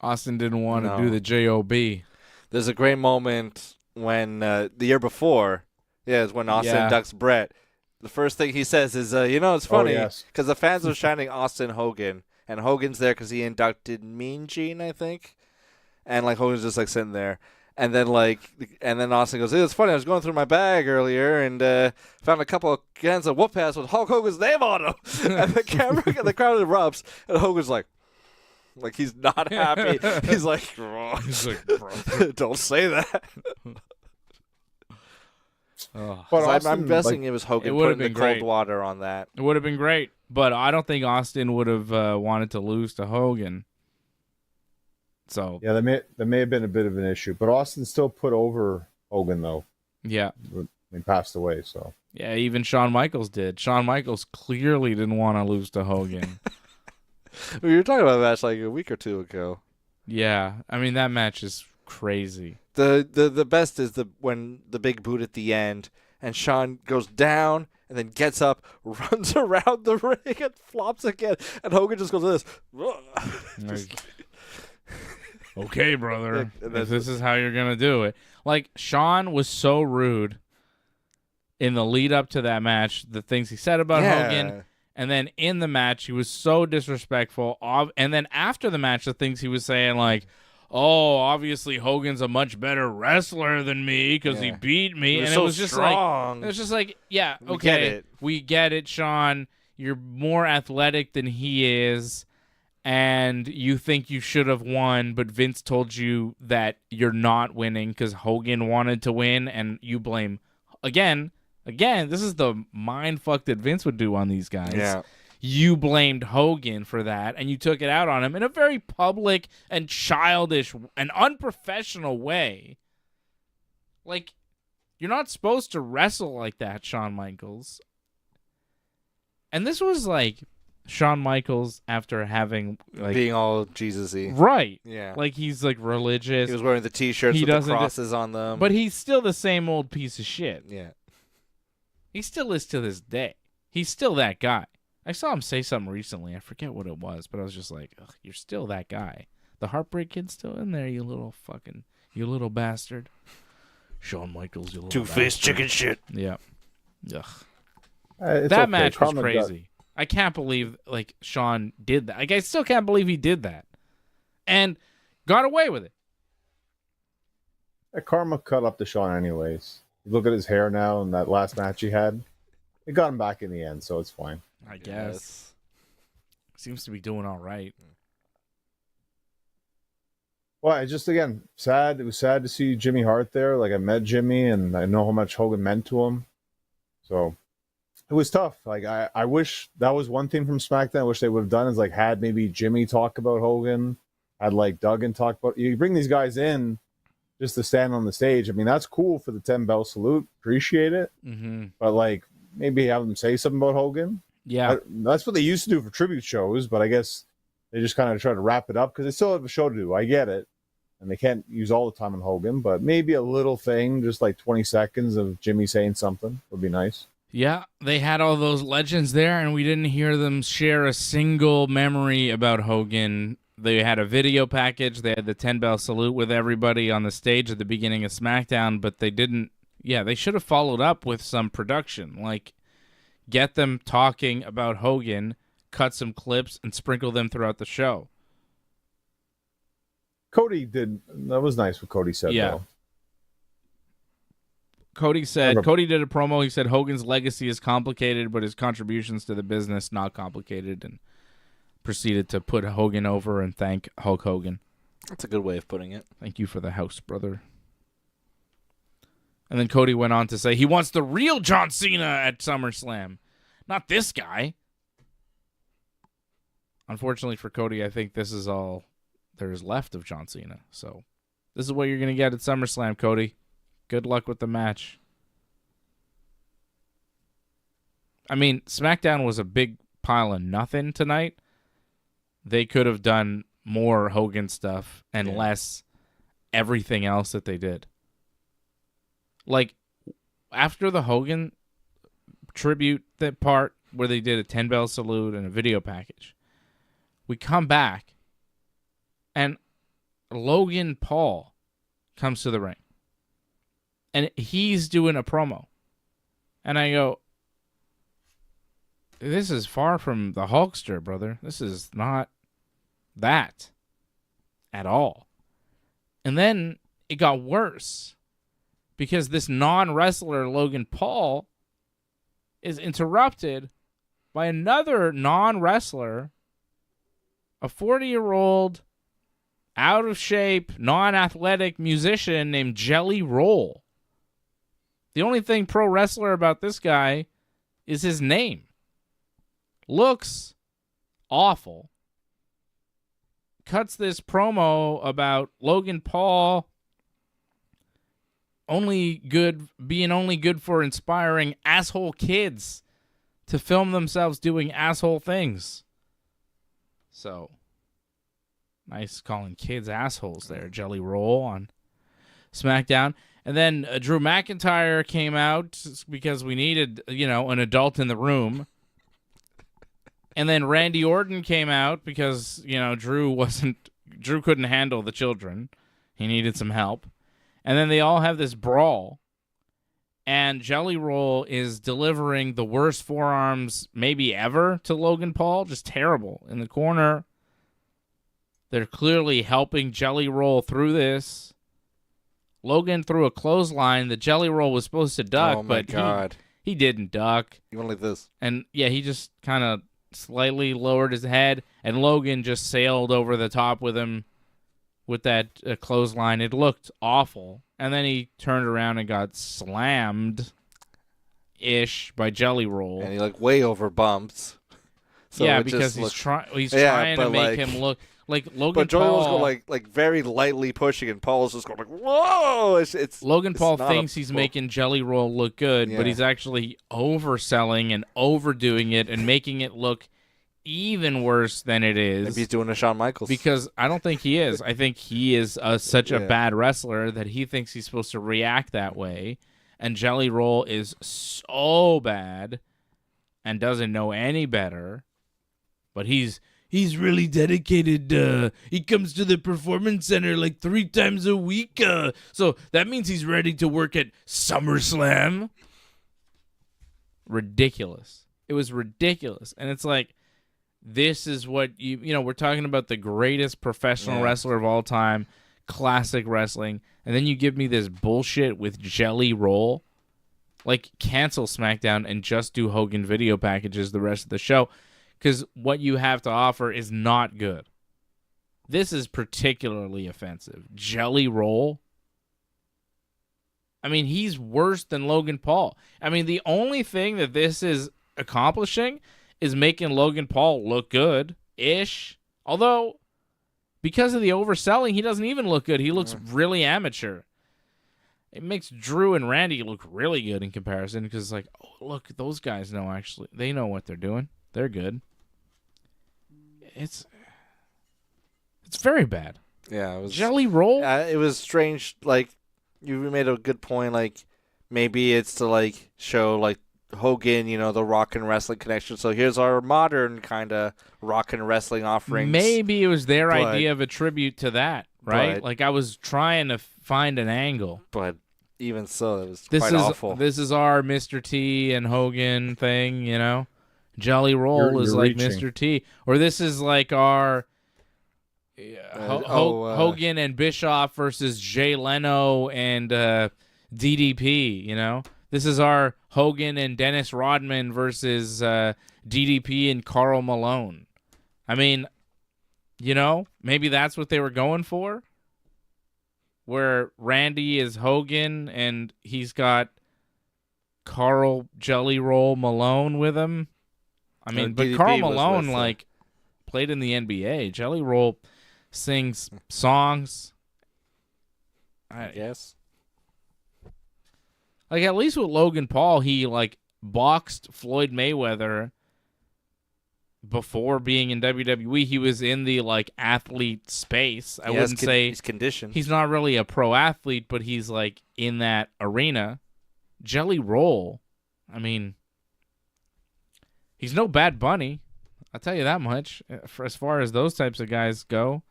Austin didn't want to No. do the JOB. There's a great moment when the year before, is when Austin Yeah. inducts Brett. The first thing he says is, it's funny yes. because the fans are shining Austin Hogan, and Hogan's there because he inducted Mean Gene, I think, and like Hogan's just like sitting there, and then Austin goes, it's funny, I was going through my bag earlier and found a couple of cans of whoop ass with Hulk Hogan's name on them, and the crowd erupts, and Hogan's like he's not happy. He's like, He's like, bro. don't say that. Oh. But I'm Austin, guessing like, it was Hogan It would've putting the been great. cold water on that. It would have been great, but I don't think Austin would have wanted to lose to Hogan. So, yeah, that may have been a bit of an issue. But Austin still put over Hogan, though. yeah. He passed away, so. Yeah, even Shawn Michaels did. Shawn Michaels clearly didn't want to lose to Hogan. We were talking about that match like a week or two ago. Yeah, I mean, that match is crazy. The best is when the big boot at the end, and Shawn goes down and then gets up, runs around the ring, and flops again, and Hogan just goes like this. Like, okay, brother. And If this is how you're going to do it. Like, Shawn was so rude in the lead up to that match, the things he said about Hogan. And then in the match, he was so disrespectful. And then after the match, the things he was saying, like, oh, obviously Hogan's a much better wrestler than me because he Yeah. beat me. He was And so it was just strong. like, it was just like, yeah, We okay, get it. we get it, Sean. You're more athletic than he is, and you think you should have won, but Vince told you that you're not winning because Hogan wanted to win, and you blame again. This is the mind fuck that Vince would do on these guys. Yeah. you blamed Hogan for that, and you took it out on him in a very public and childish and unprofessional way. Like, you're not supposed to wrestle like that, Shawn Michaels. And this was like Shawn Michaels after having like being all Jesus-y. right, Yeah. like he's like religious. He was wearing the T-shirts with the crosses on them. But he's still the same old piece of shit. Yeah. He still is to this day. He's still that guy. I saw him say something recently. I forget what it was, but I was just like, ugh, you're still that guy. The Heartbreak Kid's still in there, you little bastard. Shawn Michaels, you little Two-faced bastard. chicken shit. Yeah. Ugh. It's That okay. match was Karma crazy. I can't believe like Shawn did that. Like, I still can't believe he did that. And got away with it. Karma cut up to Shawn anyways. You look at his hair now and that last match he had. It got him back in the end, so it's fine. I guess. Seems to be doing all right. Well, I just, again, sad. It was sad to see Jimmy Hart there. Like, I met Jimmy, and I know how much Hogan meant to him. So, it was tough. Like, I wish that was one thing from SmackDown I wish they would have done is, like, had maybe Jimmy talk about Hogan, had, like, Duggan talk about... You bring these guys in just to stand on the stage. I mean, that's cool for the 10-bell salute. Appreciate it. Mm-hmm. But, like, maybe have them say something about Hogan. Yeah. That's what they used to do for tribute shows, but I guess they just kind of try to wrap it up because they still have a show to do. I get it. And they can't use all the time on Hogan, but maybe a little thing, just like 20 seconds of Jimmy saying something would be nice. Yeah, they had all those legends there, and we didn't hear them share a single memory about Hogan. They had a video package. They had the 10-bell salute with everybody on the stage at the beginning of SmackDown, but they didn't. Yeah, they should have followed up with some production. Like, get them talking about Hogan, cut some clips, and sprinkle them throughout the show. Cody did. That was nice what Cody said, Yeah. though. Cody did a promo. He said Hogan's legacy is complicated, but his contributions to the business not complicated, and proceeded to put Hogan over and thank Hulk Hogan. That's a good way of putting it. Thank you for the house, brother. And then Cody went on to say he wants the real John Cena at SummerSlam, not this guy. Unfortunately for Cody, I think this is all there is left of John Cena. So this is what you're going to get at SummerSlam, Cody. Good luck with the match. I mean, SmackDown was a big pile of nothing tonight. They could have done more Hogan stuff and less everything else that they did. Like, after the Hogan tribute, that part where they did a 10-bell salute and a video package, we come back, and Logan Paul comes to the ring. And he's doing a promo. And I go, this is far from the Hulkster, brother. This is not that at all. And then it got worse. Because this non-wrestler, Logan Paul, is interrupted by another non-wrestler, a 40-year-old, out-of-shape, non-athletic musician named Jelly Roll. The only thing pro wrestler about this guy is his name. Looks awful. Cuts this promo about Logan Paul being only good for inspiring asshole kids to film themselves doing asshole things. So, nice calling kids assholes there, Jelly Roll on SmackDown. And then Drew McIntyre came out because we needed, an adult in the room. And then Randy Orton came out because, Drew couldn't handle the children. He needed some help. And then they all have this brawl. And Jelly Roll is delivering the worst forearms maybe ever to Logan Paul. Just terrible. In the corner. They're clearly helping Jelly Roll through this. Logan threw a clothesline. The Jelly Roll was supposed to duck, but he didn't duck. You went like this. And, yeah, he just kind of slightly lowered his head. And Logan just sailed over the top with him. With that clothesline, it looked awful. And then he turned around and got slammed-ish by Jelly Roll. And he way over bumps. So yeah, it because just he's looks- trying. He's Yeah, trying to but, make like- him look like Logan But Joey was Paul. going like very lightly pushing, and Paul's just going like, "Whoa!" It's Logan it's Paul not a thinks he's full- making Jelly Roll look good, Yeah. but he's actually overselling and overdoing it and making it look even worse than it is. Maybe he's doing a Shawn Michaels. Because I don't think he is. I think he is such a Yeah. bad wrestler that he thinks he's supposed to react that way. And Jelly Roll is so bad and doesn't know any better. But he's really dedicated. He comes to the performance center like 3 times a week. So that means he's ready to work at SummerSlam. Ridiculous. It was ridiculous. And it's like, this is what we're talking about the greatest professional wrestler of all time, classic wrestling, and then you give me this bullshit with Jelly Roll. Like, cancel SmackDown and just do Hogan video packages the rest of the show, because what you have to offer is not good. This is particularly offensive. Jelly Roll? I mean, he's worse than Logan Paul. I mean, the only thing that this is accomplishing is making Logan Paul look good-ish. Although, because of the overselling, he doesn't even look good. He looks really amateur. It makes Drew and Randy look really good in comparison, because it's like, oh, look, those guys know actually. They know what they're doing. They're good. It's very bad. Yeah, it was Jelly Roll? It was strange. Like, you made a good point. Like, maybe it's to like show like Hogan, the rock and wrestling connection. So here's our modern kind of rock and wrestling offerings. Maybe it was their but- idea of a tribute to that, right? but- Like, I was trying to find an angle. But even so, it was This quite is awful. This is our Mr. T and Hogan thing, Jelly Roll You're is like reaching. Mr. T, or this is like our Hogan and Bischoff versus Jay Leno and DDP. This is our Hogan and Dennis Rodman versus DDP and Karl Malone. I mean, maybe that's what they were going for. Where Randy is Hogan and he's got Carl Jelly Roll Malone with him. I mean, but DDP Karl was Malone with, played in the NBA. Jelly Roll sings songs. I guess. Like, at least with Logan Paul, he boxed Floyd Mayweather before being in WWE. He was in the athlete space. I wouldn't say he's conditioned. he's not really a pro athlete, but he's in that arena. Jelly Roll, I mean, he's no Bad Bunny. I'll tell you that much. As far as those types of guys go,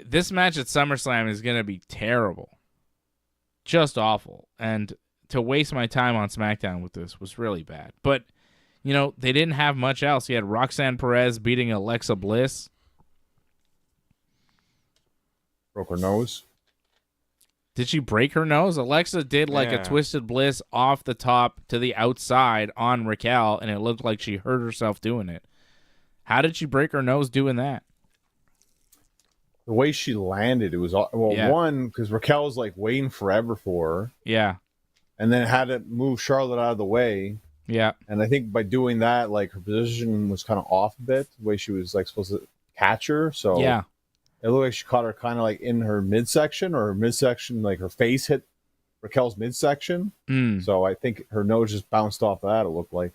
this match at SummerSlam is going to be terrible. Just awful. And to waste my time on SmackDown with this was really bad. But, they didn't have much else. You had Roxanne Perez beating Alexa Bliss. Broke her nose. Did she break her nose? Alexa did a Yeah. Twisted Bliss off the top to the outside on Raquel, and it looked like she hurt herself doing it. How did she break her nose doing that? The way she landed, it was Yeah. one because Raquel was waiting forever for her, Yeah. and then had to move Charlotte out of the way. Yeah. And I think by doing that, her position was kind of off a bit, the way she was supposed to catch her. So Yeah. it looked like she caught her kind of in her midsection, or her midsection, her face hit Raquel's midsection. Mm. So I think her nose just bounced off that. It looked like.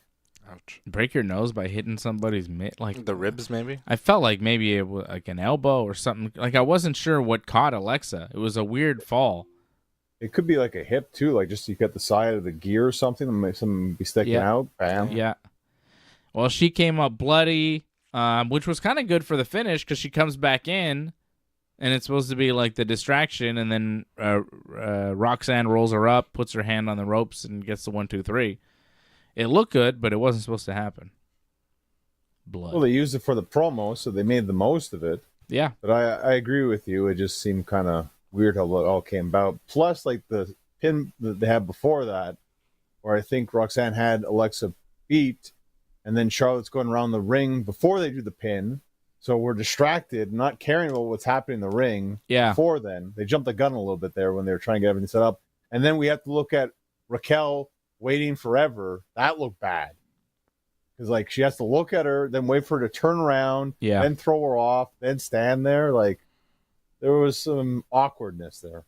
Ouch. Break your nose by hitting somebody's mid. The ribs, maybe? I felt like maybe it was an elbow or something. I wasn't sure what caught Alexa. It was a weird fall. It could be a hip too, just you got the side of the gear or something, and make something be sticking Yeah. out. Bam. Yeah. Well, she came up bloody, which was kind of good for the finish because she comes back in, and it's supposed to be the distraction, and then Roxanne rolls her up, puts her hand on the ropes, and gets the 1, 2, 3. It looked good, but it wasn't supposed to happen. Blood. Well, they used it for the promo, so they made the most of it. Yeah. But I agree with you. It just seemed kind of weird how it all came about. Plus, the pin that they had before that, where I think Roxanne had Alexa beat, and then Charlotte's going around the ring before they do the pin. So we're distracted, not caring about what's happening in the ring. Yeah. Before then, they jumped the gun a little bit there when they were trying to get everything set up. And then we have to look at Raquel waiting forever. That looked bad. because like she has to look at her, then wait for her to turn around, Yeah. then throw her off, then stand there. Like there was some awkwardness there.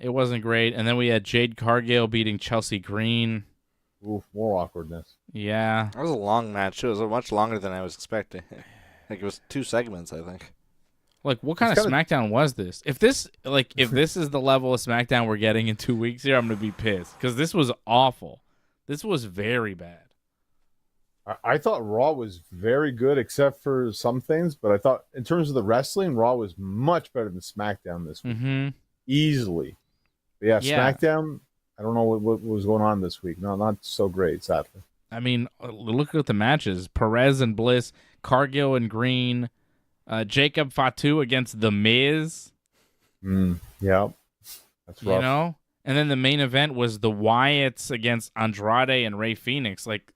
It wasn't great. And then we had Jade Cargill beating Chelsea Green. Ooh, more awkwardness. Yeah. That was a long match. It was much longer than I was expecting. Like it was 2 segments, I think. Like, what kind of SmackDown was this? If this is the level of SmackDown we're getting in 2 weeks here, I'm gonna be pissed because this was awful. This was very bad. I thought Raw was very good, except for some things. But I thought, in terms of the wrestling, Raw was much better than SmackDown this week, easily. But yeah, SmackDown. I don't know what was going on this week. No, not so great, sadly. I mean, look at the matches: Perez and Bliss, Cargill and Green, Jacob Fatu against The Miz. Yeah, that's rough. You know, and then the main event was the Wyatts against Andrade and Rey Fenix. Like,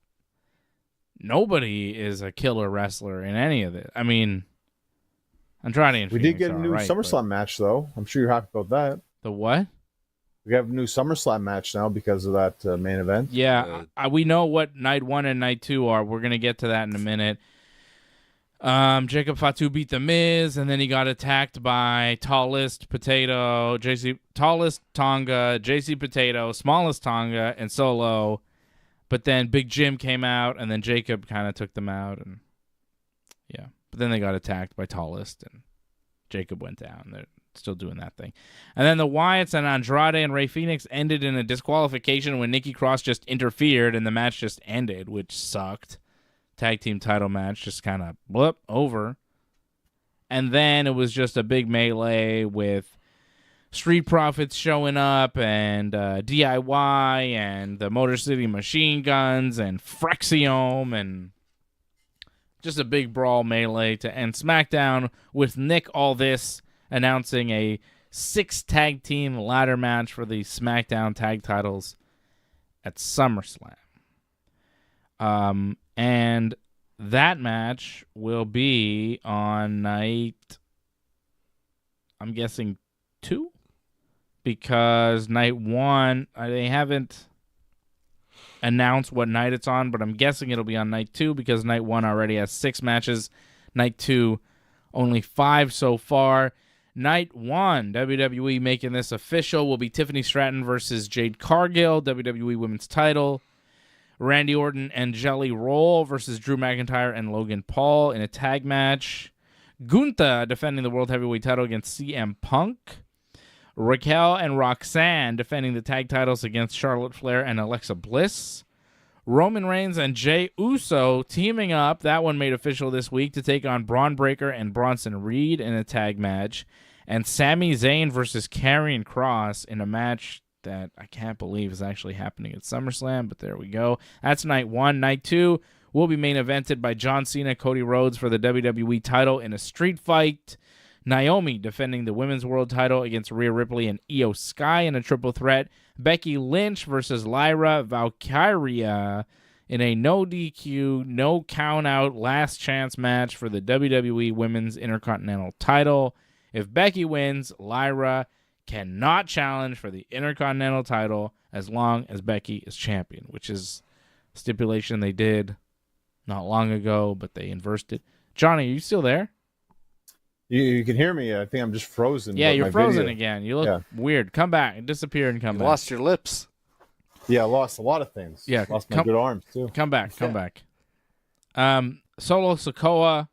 nobody is a killer wrestler in any of it. I mean, Andrade and we Fenix did get a new right, SummerSlam match, though. I'm sure you're happy about that. The what? We have a new SummerSlam match now because of that main event. Yeah, we know what night 1 and night 2 are. We're going to get to that in a minute. Jacob Fatu beat The Miz, and then he got attacked by Tallest Tonga, JC Potato, Smallest Tonga, and Solo. But then Big Jim came out, and then Jacob kind of took them out. And yeah, but then they got attacked by Tallest, and Jacob went down. They're still doing that thing. And then the Wyatts and Andrade and Rey Fenix ended in a disqualification when Nikki Cross just interfered, and the match just ended, which sucked. Tag team title match just kind of over. And then it was just a big melee with Street Profits showing up and DIY and the Motor City Machine Guns and Frexiome and just a big brawl melee to end SmackDown with Nick Aldis announcing a 6 tag team ladder match for the SmackDown tag titles at SummerSlam. And that match will be on night, I'm guessing 2, because night 1, they haven't announced what night it's on, but I'm guessing it'll be on night 2 because night 1 already has 6 matches. Night 2, only 5 so far. Night 1, WWE making this official, will be Tiffany Stratton versus Jade Cargill, WWE Women's title. Randy Orton and Jelly Roll versus Drew McIntyre and Logan Paul in a tag match. Gunther defending the World Heavyweight title against CM Punk. Raquel and Roxanne defending the tag titles against Charlotte Flair and Alexa Bliss. Roman Reigns and Jey Uso teaming up, that one made official this week, to take on Braun Breaker and Bronson Reed in a tag match. And Sami Zayn versus Karrion Kross in a match that I can't believe is actually happening at SummerSlam, but there we go. That's night 1. Night 2 will be main evented by John Cena, Cody Rhodes for the WWE title in a street fight. Naomi defending the Women's World title against Rhea Ripley and Io Sky in a triple threat. Becky Lynch versus Lyra Valkyria in a no DQ, no count-out last chance match for the WWE Women's Intercontinental title. If Becky wins, Lyra cannot challenge for the Intercontinental title as long as Becky is champion, which is a stipulation they did not long ago, but they inversed it. Johnny, are you still there? You can hear me. I think I'm just frozen. Yeah, but you're my frozen video- again. You look weird. Come back. Disappear and come You back. lost your lips. Yeah, I lost a lot of things. Yeah, lost my good arms too. Come back. Come back. Solo Sikoa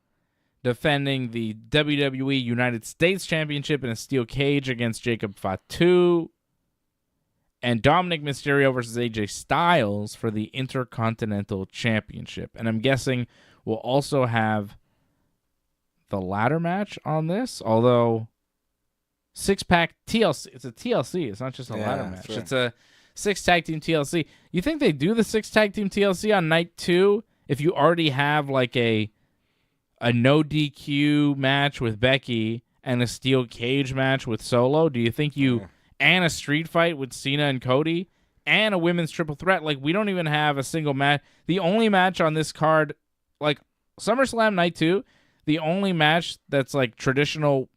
defending the WWE United States Championship in a steel cage against Jacob Fatu. And Dominic Mysterio versus AJ Styles for the Intercontinental Championship. And I'm guessing we'll also have the ladder match on this, although 6-pack TLC. It's a TLC. It's not just a ladder match. Right. It's a 6 tag team TLC. You think they do the 6 tag team TLC on night 2 if you already have like a no DQ match with Becky and a steel cage match with Solo? Do you think you and a street fight with Cena and Cody and a women's triple threat? Like, we don't even have a single match. The only match on this card, like SummerSlam night 2, the only match that's like traditional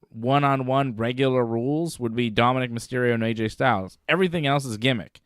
one-on-one regular rules would be Dominic Mysterio and AJ Styles. Everything else is gimmick.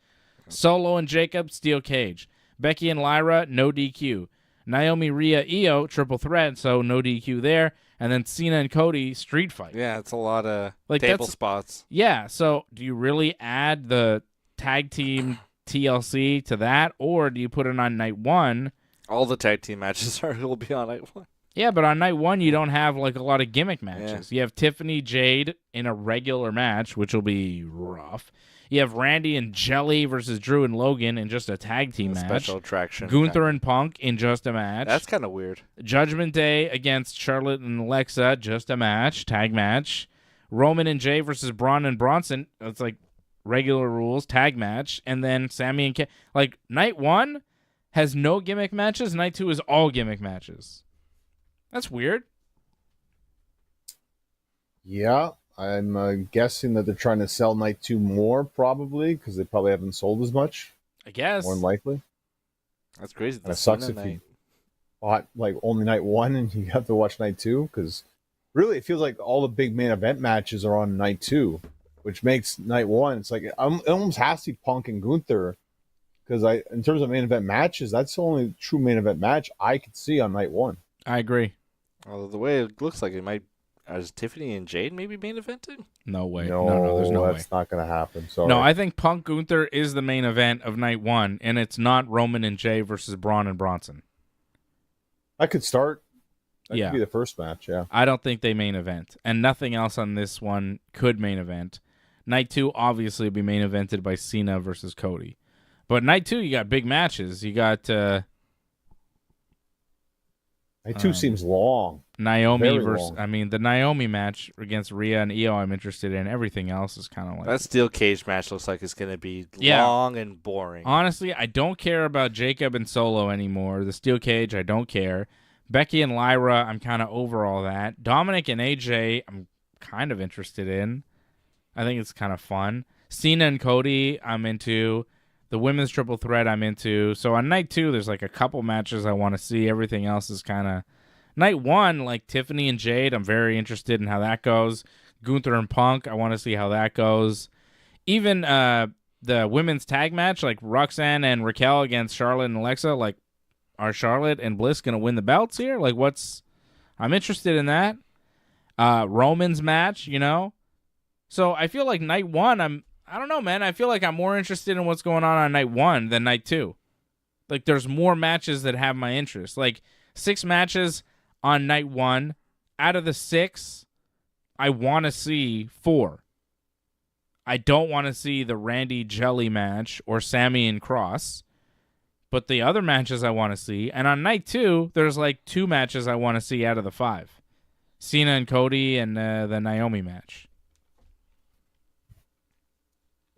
Solo and Jacob, steel cage. Becky and Lyra, no DQ. Naomi, Rhea, Io, triple threat, so no DQ there. And then Cena and Cody, street fight. Yeah, it's a lot of Like, table that's- spots. Yeah, so do you really add the tag team TLC to that, or do you put it on night one? All the tag team matches will be on night one. Yeah, but on night one, you don't have like a lot of gimmick matches. You have Tiffany Jade in a regular match, which will be rough. You have Randy and Jelly versus Drew and Logan in just a tag team match. Special attraction. Gunther and Punk in just a match. That's kind of weird. Judgment Day against Charlotte and Alexa, just a match, tag match. Roman and Jay versus Braun and Bronson. It's like regular rules, tag match. And then Sammy and like night one has no gimmick matches. Night two is all gimmick matches. That's weird. Yeah, I'm guessing that they're trying to sell night 2 more, probably, because they probably haven't sold as much, I guess. more than likely. That's crazy. And it sucks Cena if you night. bought like only night 1 and you have to watch night 2, because really it feels like all the big main event matches are on night 2, which makes night 1. It's like it almost has to be Punk and Gunther, because in terms of main event matches, that's the only true main event match I could see on night 1. I agree. Well, the way it looks like it might. Is Tiffany and Jade maybe main eventing? No way. No, there's no way. That's not going to happen. Sorry. No, I think Punk Gunther is the main event of night one, and it's not Roman and Jay versus Braun and Bronson. I could start. That Yeah. could be the first match, yeah. I don't think they main event, and nothing else on this one could main event. Night two obviously will be main evented by Cena versus Cody, but night two you got big matches. You got Night 2 seems long. Naomi Very versus. long. I mean, the Naomi match against Rhea and Io, I'm interested in. Everything else is kind of like That steel cage match looks like it's going to be Yeah. long and boring. Honestly, I don't care about Jacob and Solo anymore. The steel cage, I don't care. Becky and Lyra, I'm kind of over all that. Dominic and AJ, I'm kind of interested in. I think it's kind of fun. Cena and Cody, I'm into. The women's triple threat, I'm into. So on night two, there's like a couple matches I want to see. Everything else is kind of... Night one, like Tiffany and Jade, I'm very interested in how that goes. Gunther and Punk, I want to see how that goes. Even the women's tag match, like Roxanne and Raquel against Charlotte and Alexa, like, are Charlotte and Bliss going to win the belts here? Like, I'm interested in that. Roman's match, you know? So I feel like night one, I don't know, man. I feel like I'm more interested in what's going on night one than night two. Like, there's more matches that have my interest. Like, 6 matches on night one. Out of the 6, I want to see 4. I don't want to see the Randy Jelly match or Sammy and Cross. But the other matches I want to see. And on night 2, there's like 2 matches I want to see out of the 5. Cena and Cody and the Naomi match.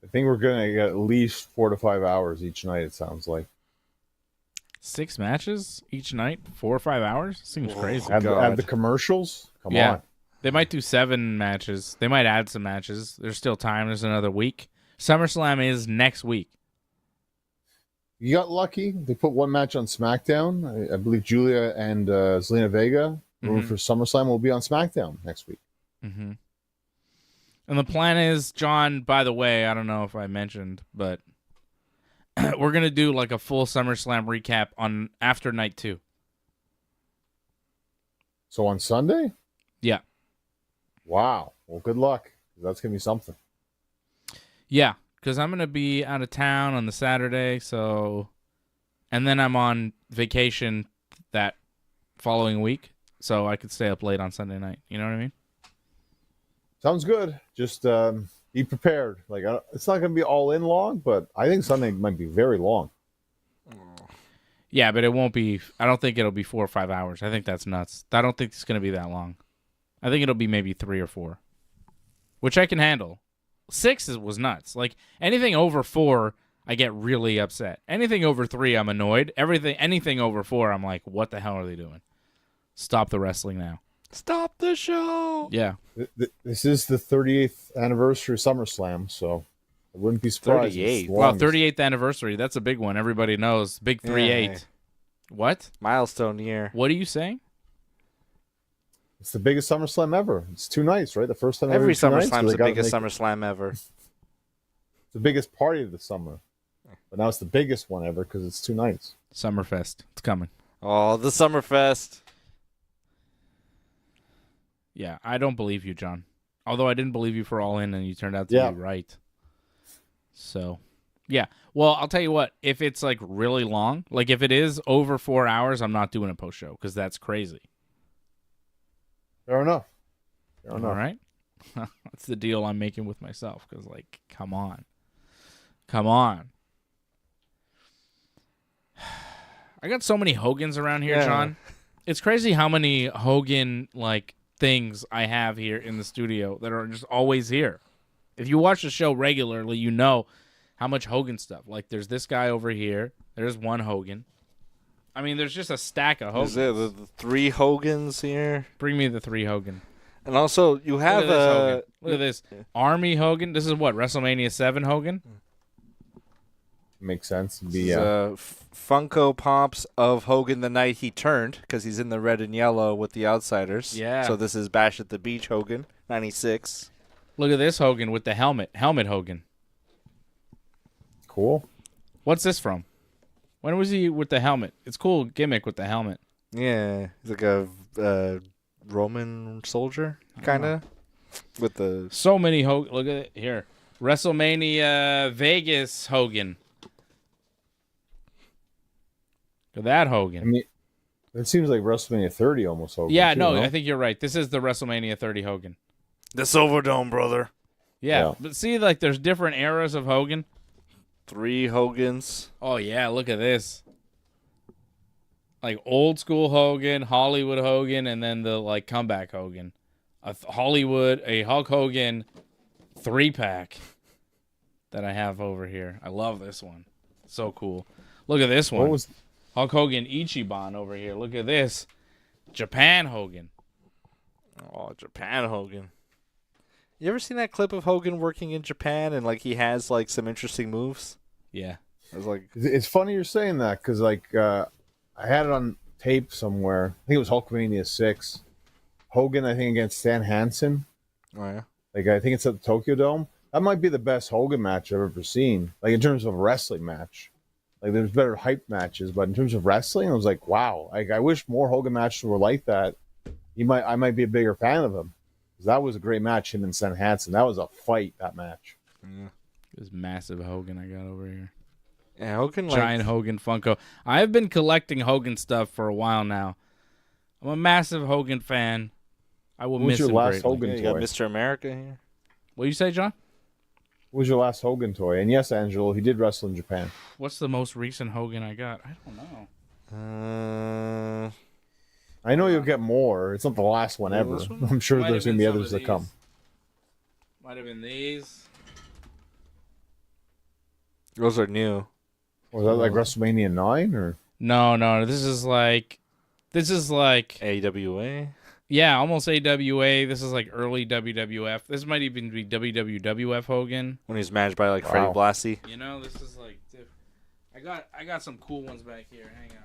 I think we're going to get at least 4 to 5 hours each night, it sounds like. 6 matches each night, 4 or 5 hours? Seems crazy. Add the commercials? Come Yeah. on. They might do 7 matches. They might add some matches. There's still time. There's another week. SummerSlam is next week. You got lucky. They put one match on SmackDown. I believe Julia and Zelina Vega, room for SummerSlam, will be on SmackDown next week. Mm-hmm. And the plan is, John, by the way, I don't know if I mentioned, but we're going to do like a full SummerSlam recap on after night 2. So on Sunday? Yeah. Wow. Well, good luck. That's going to be something. Yeah, because I'm going to be out of town on the Saturday, so... And then I'm on vacation that following week, so I could stay up late on Sunday night. You know what I mean? Sounds good. Just be prepared. Like it's not going to be all in long, but I think Sunday might be very long. Yeah, but it won't be... I don't think it'll be 4 or 5 hours. I think that's nuts. I don't think it's going to be that long. I think it'll be maybe 3 or 4, which I can handle. 6 was nuts. Like, anything over 4, I get really upset. Anything over 3, I'm annoyed. Anything over 4, I'm like, what the hell are they doing? Stop the wrestling now. Stop the show. Yeah. This is the 38th anniversary of SummerSlam, so I wouldn't be surprised. 38. Wow, 38th anniversary. That's a big one. Everybody knows. Big 3-8. Yeah. What? Milestone year. What are you saying? It's the biggest SummerSlam ever. It's 2 nights, right? The first time Every SummerSlam's SummerSlam's the biggest SummerSlam ever. It's the biggest party of the summer. But now it's the biggest one ever because it's 2 nights. Summerfest. It's coming. Oh, the Summerfest. Yeah, I don't believe you, John. Although I didn't believe you for All In, and you turned out to be right. So, yeah. Well, I'll tell you what. If it's like really long, like if it is over 4 hours, I'm not doing a post show because that's crazy. Fair enough. All right. That's the deal I'm making with myself because, like, come on. I got so many Hogans around here, John. It's crazy how many Hogan, like, things I have here in the studio that are just always here. If you watch the show regularly, you know how much Hogan stuff. Like, there's this guy over here. There's one Hogan. I mean, there's just a stack of Hogans. Is there the 3 Hogans here? Bring me the 3 Hogan. And also, you have Look at this. Army Hogan. This is what, WrestleMania 7 Hogan? Makes sense. Funko Pops of Hogan the night he turned, because he's in the red and yellow with the Outsiders. Yeah. So this is Bash at the Beach Hogan, 96. Look at this Hogan with the helmet. Helmet Hogan. Cool. What's this from? When was he with the helmet? It's cool gimmick with the helmet. Yeah, he's like a Roman soldier, kind of, with the... So many Hogan. Look at it here. WrestleMania Vegas Hogan. Look at that Hogan. I mean, it seems like WrestleMania 30 almost Hogan. Yeah, too, no, I think you're right. This is the WrestleMania 30 Hogan. The Silverdome, brother. Yeah, but see, like, there's different eras of Hogan. 3 Hogans. Oh, yeah, look at this. Like, old school Hogan, Hollywood Hogan, and then the, like, comeback Hogan. A Hulk Hogan 3-pack that I have over here. I love this one. So cool. Look at this one. Hulk Hogan Ichiban over here. Look at this. Japan Hogan. Oh, Japan Hogan. You ever seen that clip of Hogan working in Japan and, like, he has, like, some interesting moves? Yeah. I was like... It's funny you're saying that because, like, I had it on tape somewhere. I think it was Hulkamania 6. Hogan, I think, against Stan Hansen. Oh, yeah? Like, I think it's at the Tokyo Dome. That might be the best Hogan match I've ever seen. Like, in terms of a wrestling match. Like, there's better hype matches, but in terms of wrestling, I was like, wow. Like, I wish more Hogan matches were like that. I might be a bigger fan of him. Because that was a great match, him and Stan Hansen. That was a fight, that match. Yeah. This massive Hogan I got over here. Yeah, Hogan, like... Giant Hogan Funko. I've been collecting Hogan stuff for a while now. I'm a massive Hogan fan. I will miss him your last greatly. Hogan You toy? got Mr. America here. What do you say, John? What was your last Hogan toy? And yes, Angelo, he did wrestle in Japan. What's the most recent Hogan I got? I don't know. I know you'll get more. It's not the last one ever. I'm sure Might there's have going to been be some others of that come. these. Might have been these. Those are new. Was that like WrestleMania 9 or? No. This is like AWA. yeah, almost AWA. This is like early WWF. This might even be WWF Hogan. When he's managed by, like, Freddie Blassie. You know, this is like I got some cool ones back here. Hang on.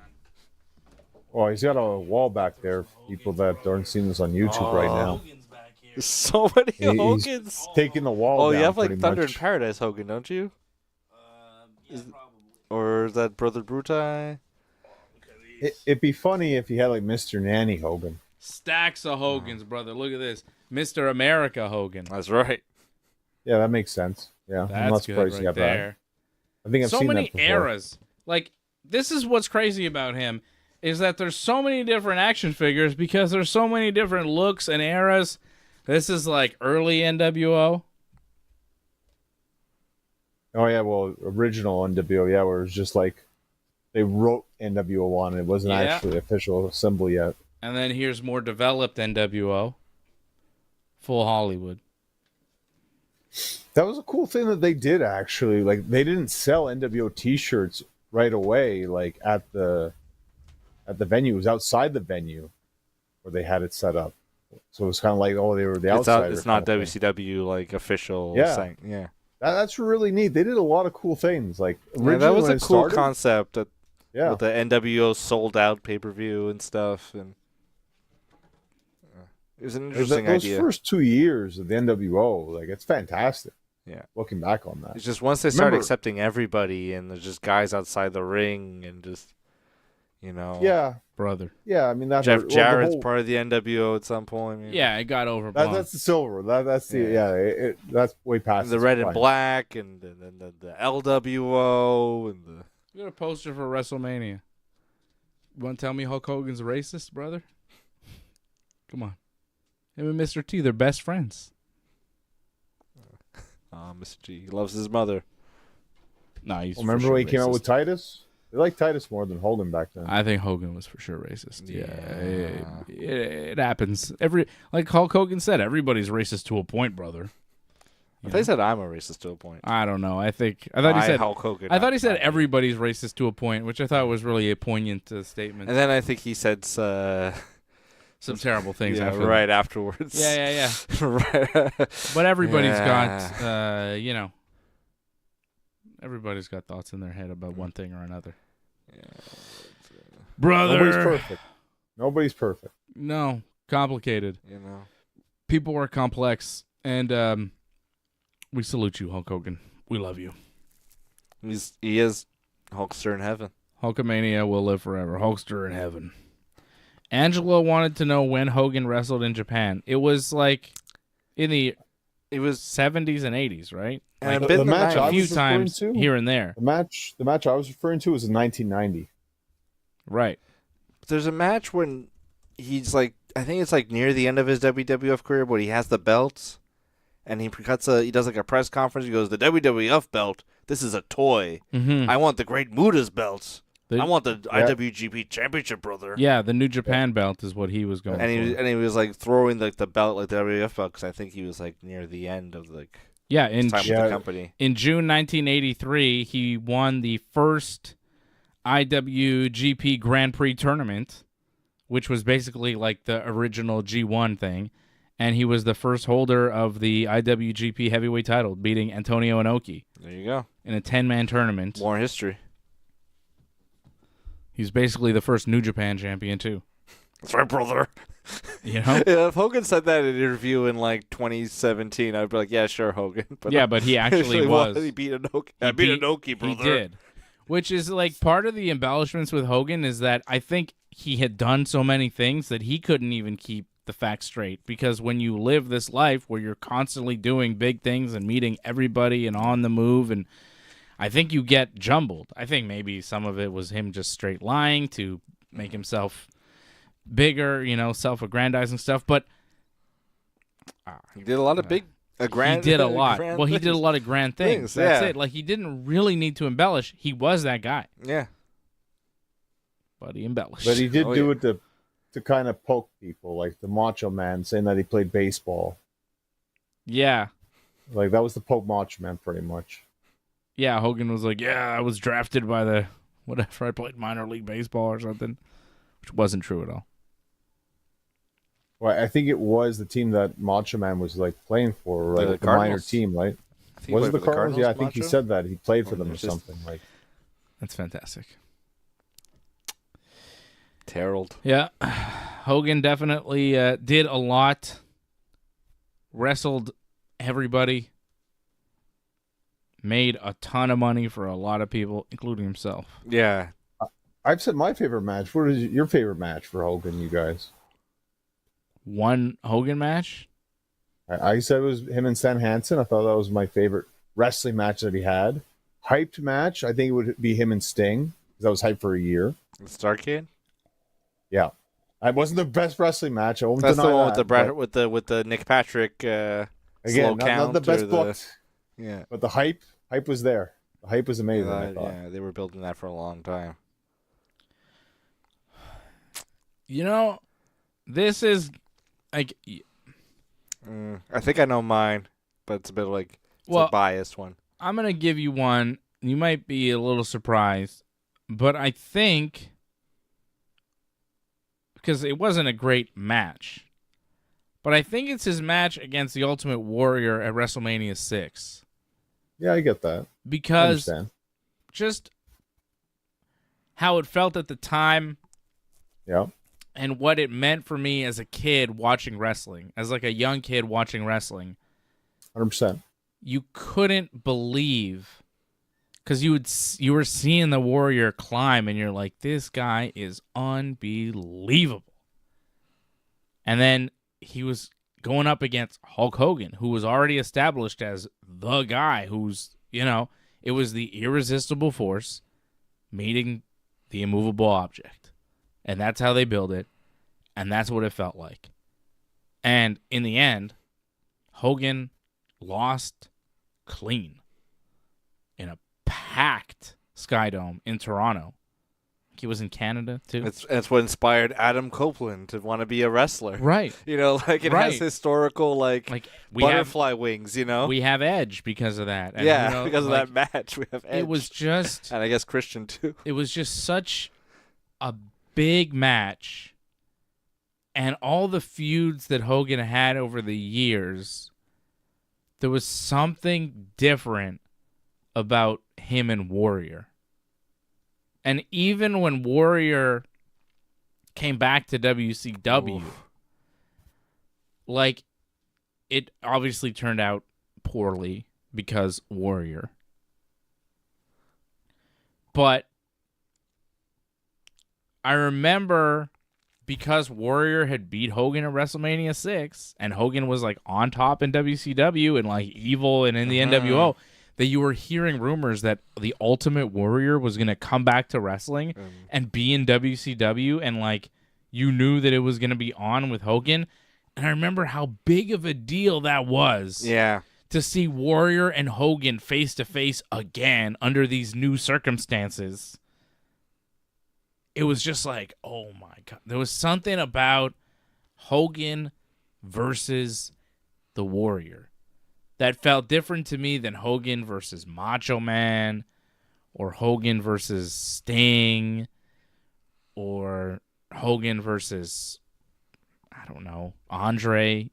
Oh, he's got a wall back there. People that aren't seeing this on YouTube right now. Hogan's back here. So many He's Hogans. taking the wall Oh, down. you have, like, pretty Thunder much. in Paradise Hogan, don't you? Yeah, probably. Or is that Brother Brutai? It'd be funny if he had like Mr. Nanny Hogan. Stacks of Hogans, brother. Look at this. Mr. America Hogan. That's right. Yeah, that makes sense. Yeah, I'm not That's good surprised you right got that. there. I think I've So seen many that before. eras. Like, this is what's crazy about him, is that there's so many different action figures because there's so many different looks and eras. This is like early NWO. Oh yeah, well, original NWO, yeah, where it was just like they wrote NWO on it. It wasn't Yeah. actually official symbol yet. And then here's more developed NWO. Full Hollywood. That was a cool thing that they did actually. Like they didn't sell NWO T-shirts right away, like at the venue. It was outside the venue where they had it set up. So it was kind of like, oh, they were the outsider. It's not kind of thing. WCW, like, official. Yeah. Yeah. That's really neat. They did a lot of cool things. Like Yeah, originally that was when a it cool started, concept with Yeah, the NWO sold out pay-per-view and stuff. And it was an interesting those idea. first 2 years of the NWO, like it's fantastic. Yeah. Looking back on that. It's just once they start Remember- accepting everybody and there's just guys outside the ring and just, Yeah, brother. yeah. I mean, that Jeff hurt. Jarrett's whole, part of the NWO at some point. Yeah, it got overblown. that's the silver. That's the that's way past And the its red and prime. black and the LWO and the. You got a poster for WrestleMania. You want to tell me Hulk Hogan's a racist, brother? Come on. Him and Mr. T, they're best friends. Mr. G. He loves his mother. No, he's Remember when he came out with Titus? They liked Titus more than Hogan back then. I think Hogan was for sure racist. Yeah, Yeah. it happens. Like Hulk Hogan said, everybody's racist to a point, brother. I thought he said I'm a racist to a point. I don't know. I thought he said Hulk Hogan. I thought he said not me. everybody's racist to a point, which I thought was really a poignant statement. And then I think he said Some terrible things. yeah, after that. right afterwards. Yeah. Right. But everybody's Yeah. got, everybody's got thoughts in their head about one thing or another. Brother. Nobody's perfect. Nobody's perfect. No, complicated. People are complex, and we salute you, Hulk Hogan. We love you. He is Hulkster in heaven. Hulkamania will live forever. Hulkster in heaven. Angela wanted to know when Hogan wrestled in Japan. It was like in the It was 70s and 80s, right? and Like, a bit the in the match I a few was referring times to- here and there. The match I was referring to was in 1990. Right. There's a match when he's like, I think it's like near the end of his WWF career, but he has the belts, and he does like a press conference. He goes, "The WWF belt, this is a toy. Mm-hmm. I want the Great Muta's belts. I want the IWGP Championship, brother." Yeah, the New Japan belt is what he was going And he was like throwing like the belt like the WWF belt because I think he was like near the end of like Yeah, his time with Yeah. the company. in June 1983, he won the first IWGP Grand Prix tournament, which was basically like the original G1 thing, and he was the first holder of the IWGP Heavyweight title, beating Antonio Inoki There you go. in a 10-man tournament. More history. He's basically the first New Japan champion too. That's right, brother. You know? Yeah, if Hogan said that in an interview in like 2017, I'd be like, yeah, sure, Hogan. But Yeah, but he actually was. He beat Inoki. He I beat beat- Inoki, brother. He did. Which is like part of the embellishments with Hogan is that I think he had done so many things that he couldn't even keep the facts straight. Because when you live this life where you're constantly doing big things and meeting everybody and on the move, and I think you get jumbled. I think maybe some of it was him just straight lying to make himself bigger, self-aggrandizing stuff. But He did a lot of he did a lot. grand Well, he did a things. lot of grand things. Things, That's yeah. it. Like, he didn't really need to embellish. He was that guy. Yeah. But he embellished. But he did Oh, do yeah. it to kind of poke people, like the Macho Man saying that he played baseball. Yeah. Like that was the poke Macho Man, pretty much. Yeah, Hogan was like, yeah, I was drafted by the whatever. I played minor league baseball or something, which wasn't true at all. Well, I think it was the team that Macho Man was like playing for, right? The Like the minor Cardinals. team, right? I think he Was it played the for Cardinals? Yeah, I think he Macho? said that he played for Or them or it's just- something. Like That's fantastic. Terrelled. Yeah, Hogan definitely did a lot. Wrestled everybody. Made a ton of money for a lot of people, including himself. Yeah. I've said my favorite match. What is your favorite match for Hogan, you guys? One Hogan match? I said it was him and Stan Hansen. I thought that was my favorite wrestling match that he had. Hyped match, I think it would be him and Sting, because that was hyped for a year. Starcade. Yeah. It wasn't the best wrestling match. I won't That's the deny one that, with the with the Nick Patrick slow again, not count the best or booked, Yeah. but the hype was there. The hype was amazing, I thought. Yeah, they were building that for a long time. This is like, I think I know mine, but it's a bit like a biased one. I'm going to give you one. You might be a little surprised, but I think, because it wasn't a great match, but I think it's his match against the Ultimate Warrior at WrestleMania 6. Yeah, I get that. I Because understand. just how it felt at the time Yeah. and what it meant for me as a kid watching wrestling, as like a young kid watching wrestling. 100%. you couldn't believe, because you were seeing the Warrior climb, and you're like, this guy is unbelievable. And then he was going up against Hulk Hogan, who was already established as the guy who's, it was the irresistible force meeting the immovable object. And that's how they build it. And that's what it felt like. And in the end, Hogan lost clean in a packed Skydome in Toronto. He was in Canada, too. It's what inspired Adam Copeland to want to be a wrestler. Right. It has historical, butterfly wings, We have Edge because of that. And, because of that match, we have Edge. It was just... And I guess Christian, too. It was just such a big match. And all the feuds that Hogan had over the years, there was something different about him and Warrior. And even when Warrior came back to WCW, it obviously turned out poorly because Warrior. But I remember, because Warrior had beat Hogan at WrestleMania 6, and Hogan was on top in WCW and evil and in the NWO, that you were hearing rumors that the Ultimate Warrior was going to come back to wrestling and be in WCW, and you knew that it was going to be on with Hogan. And I remember how big of a deal that was. Yeah. To see Warrior and Hogan face to face again under these new circumstances. It was just oh my God. There was something about Hogan versus the Warrior that felt different to me than Hogan versus Macho Man, or Hogan versus Sting, or Hogan versus, I don't know, Andre,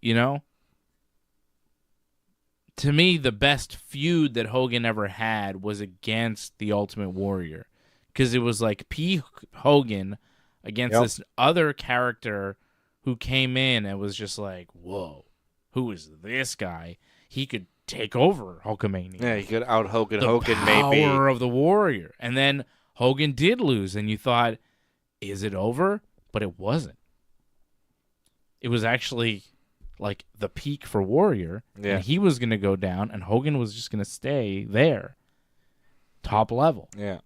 To me, the best feud that Hogan ever had was against the Ultimate Warrior. Because it was P. Hogan against this other character who came in and was just whoa, who is this guy? He could take over Hulkamania. Yeah, he could out Hogan the maybe. Power of the Warrior. And then Hogan did lose, and you thought, is it over? But it wasn't. It was actually the peak for Warrior. Yeah. And he was going to go down, and Hogan was just going to stay there. Top level. Yeah.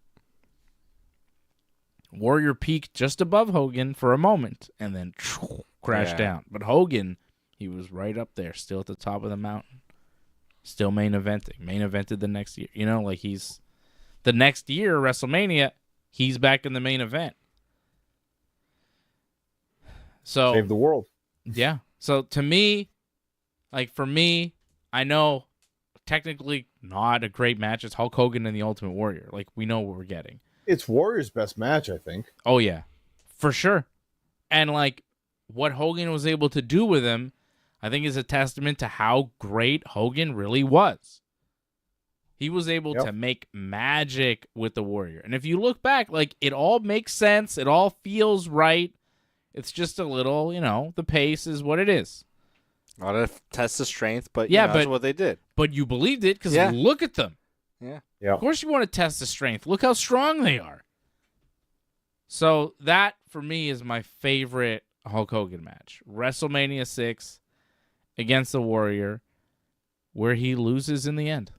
Warrior peaked just above Hogan for a moment, and then crashed down. But Hogan, he was right up there, still at the top of the mountain. Still main evented the next year. He's the next year, WrestleMania, he's back in the main event. So Save the world. Yeah. So to me, for me, I know technically not a great match. It's Hulk Hogan and the Ultimate Warrior. We know what we're getting. It's Warrior's best match, I think. Oh yeah, for sure. And what Hogan was able to do with him, I think, is a testament to how great Hogan really was. He was able to make magic with the Warrior. And if you look back, it all makes sense. It all feels right. It's just a little, the pace is what it is. Not a test of strength, but that's what they did. But you believed it because look at them. Yeah. Of course you want to test the strength. Look how strong they are. So that, for me, is my favorite Hulk Hogan match. WrestleMania 6 against the Warrior, where he loses in the end.